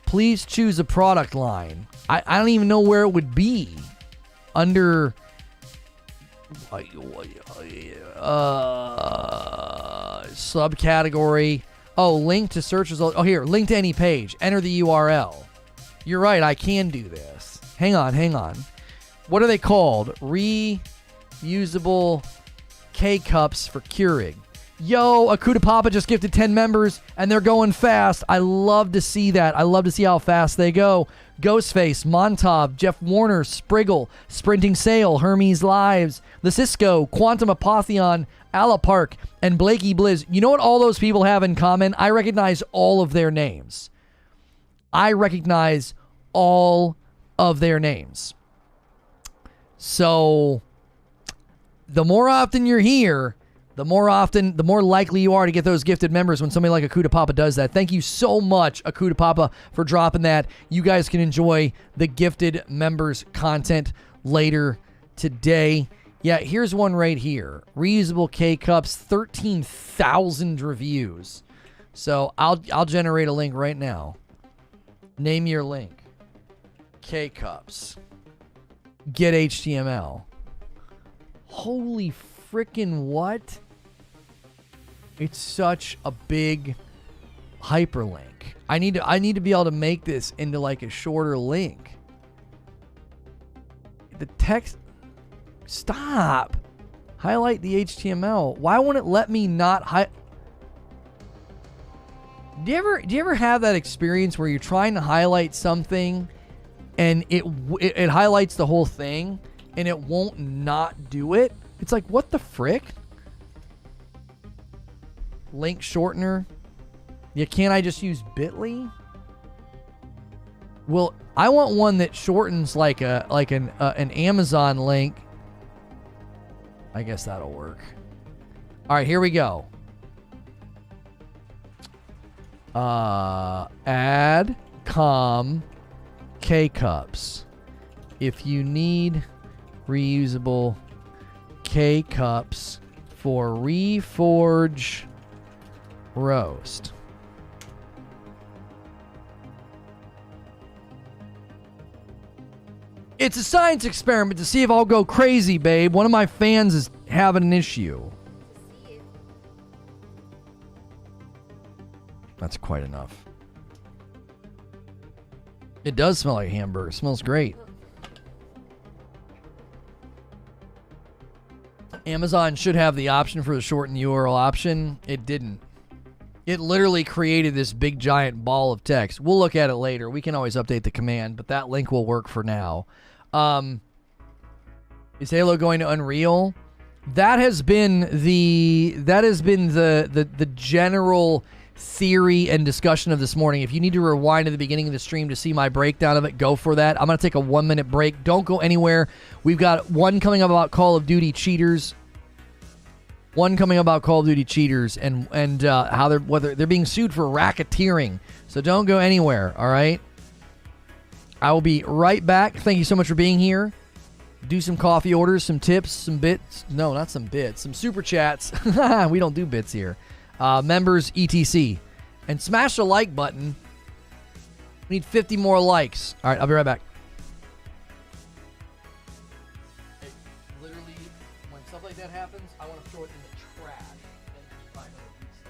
Please choose a product line. I don't even know where it would be. Under subcategory. Oh, link to search results. Oh, here, link to any page. Enter the URL. You're right, I can do this. Hang on. What are they called? Reusable K-Cups for Keurig. Yo, Akuta Papa just gifted 10 members, and they're going fast. I love to see that. I love to see how fast they go. Ghostface, Montov, Jeff Warner, Spriggle, Sprinting Sail, Hermes Lives, The Cisco, Quantum Apotheon, Alapark, and Blakey Blizz. You know what all those people have in common? I recognize all of their names. So, the more often you're here, the more likely you are to get those gifted members when somebody like Akuta Papa does that. Thank you so much, Akuta Papa, for dropping that. You guys can enjoy the gifted members content later today. Yeah, here's one right here. Reusable K-Cups, 13,000 reviews. So I'll generate a link right now. Name your link. K-Cups. get HTML. Holy freaking what? It's such a big hyperlink. I need to be able to make this into like a shorter link. The text. Stop. Highlight the HTML. Why won't it let me not Do you ever have that experience where you're trying to highlight something and it highlights the whole thing and it won't not do it? It's like, what the frick? Link shortener. Yeah, can't I just use Bitly? Well, I want one that shortens like an Amazon link. I guess that'll work. All right, here we go. Add K-cups. If you need reusable K-cups for Reforge roast. It's a science experiment to see if I'll go crazy, babe. One of my fans is having an issue. That's quite enough. It does smell like hamburger. It smells great. Amazon should have the option for the shortened URL option. It didn't. It literally created this big giant ball of text. We'll look at it later. We can always update the command, but that link will work for now. Is Halo going to Unreal? That has been the general theory and discussion of this morning. If you need to rewind to the beginning of the stream to see my breakdown of it, go for that. I'm going to take a 1-minute break. Don't go anywhere. We've got one coming up about Call of Duty cheaters. One coming up about Call of Duty cheaters and how whether they're being sued for racketeering. So don't go anywhere, all right? I will be right back. Thank you so much for being here. Do some coffee orders, some tips, some bits. No, not some bits. Some super chats. We don't do bits here. Members, etc. And smash the like button. We need 50 more likes. All right, I'll be right back. Literally, when stuff like that happens, I want to throw it in the trash. And just find other pieces.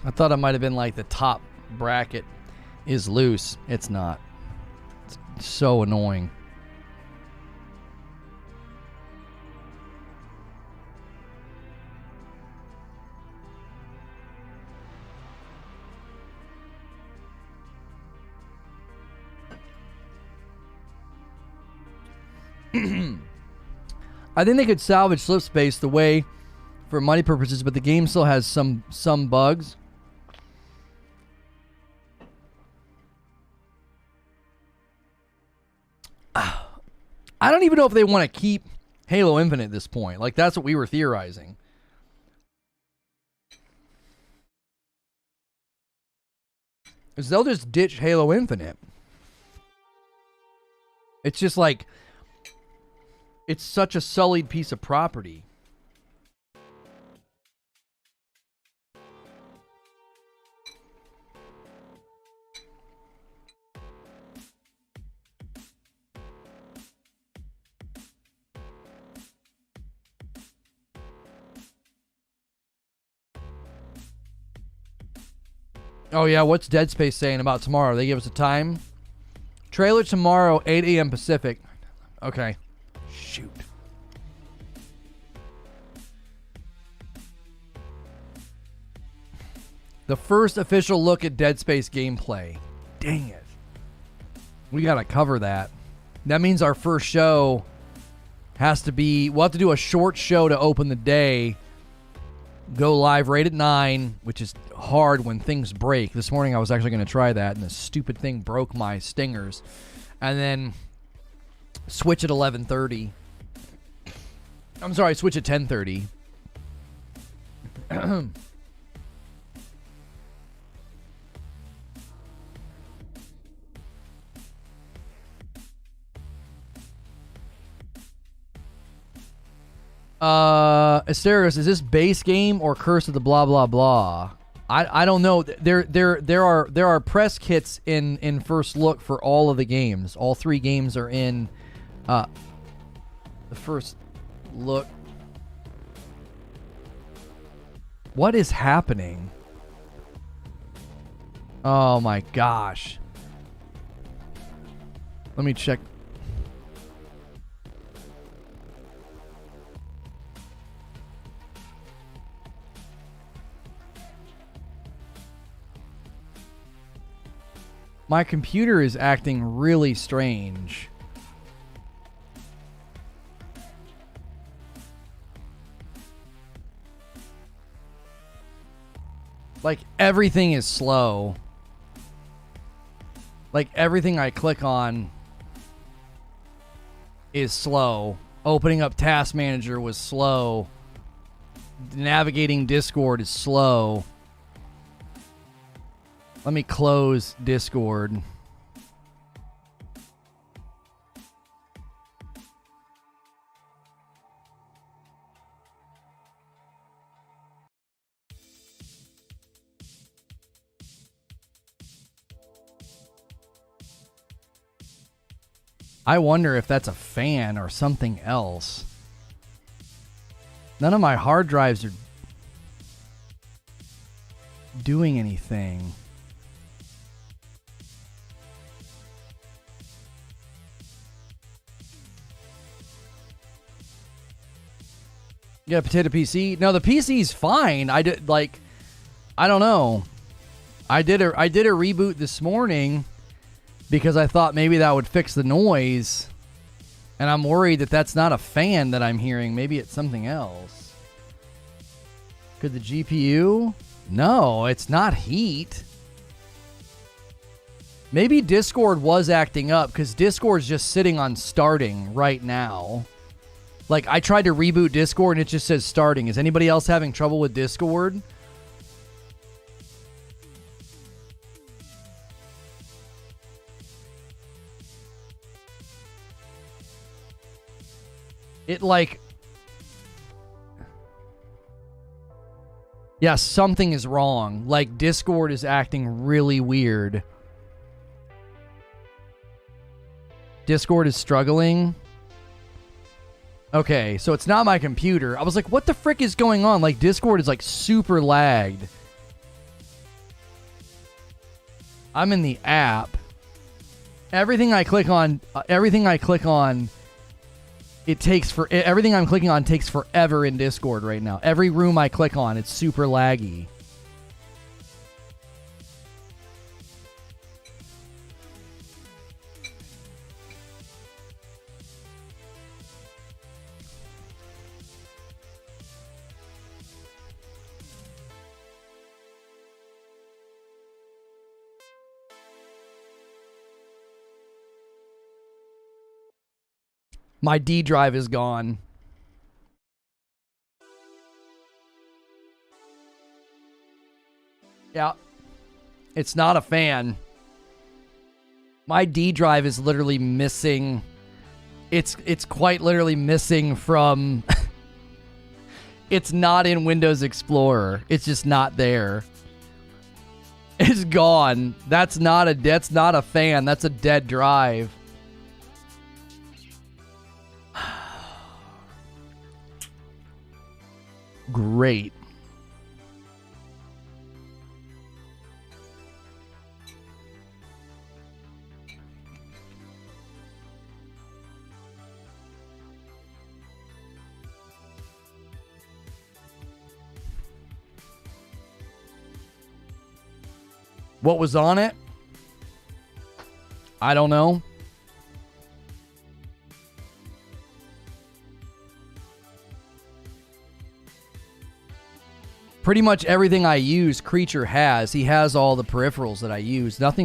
I thought it might have been like the top bracket is loose. It's not. It's so annoying. I think they could salvage Slipspace the way for money purposes, but the game still has some bugs. I don't even know if they want to keep Halo Infinite at this point. Like, that's what we were theorizing. Is they'll just ditch Halo Infinite. It's just like, it's such a sullied piece of property. Oh yeah, what's Dead Space saying about tomorrow? They give us a time? Trailer tomorrow, 8 a.m. Pacific. Okay. Shoot. The first official look at Dead Space gameplay. Dang it. We gotta cover that. That means our first show has to be... We'll have to do a short show to open the day. Go live right at 9, which is hard when things break. This morning I was actually going to try that, and the stupid thing broke my stingers. And then switch at 11:30. I'm sorry, switch at 10:30. Asteris, is this base game or Curse of the blah blah blah? I don't know. There are press kits in first look for all of the games. All 3 games are in the first look. What is happening? Oh my gosh. Let me check. My computer is acting really strange. Like, everything is slow. Like, everything I click on is slow. Opening up Task Manager was slow. Navigating Discord is slow. Let me close Discord. I wonder if that's a fan or something else. None of my hard drives are doing anything. Yeah, potato PC. No, the PC's fine. I did I don't know. I did a reboot this morning because I thought maybe that would fix the noise, and I'm worried that that's not a fan that I'm hearing. Maybe it's something else. Could the GPU? No, it's not heat. Maybe Discord was acting up because Discord's just sitting on starting right now. Like, I tried to reboot Discord and it just says starting. Is anybody else having trouble with Discord? It like... Yeah, something is wrong. Like, Discord is acting really weird. Discord is struggling. Okay, so it's not my computer. I was like, what the frick is going on? Like, Discord is like super lagged. I'm in the app. Everything I click on, everything I'm clicking on takes forever in Discord right now. Every room I click on, it's super laggy. My D drive is gone. Yeah. It's not a fan. My D drive is literally missing. It's quite literally missing from... It's not in Windows Explorer. It's just not there. It's gone. That's not a fan. That's a dead drive. Great. What was on it? I don't know. Pretty much everything I use, Creature has. He has all the peripherals that I use. Nothing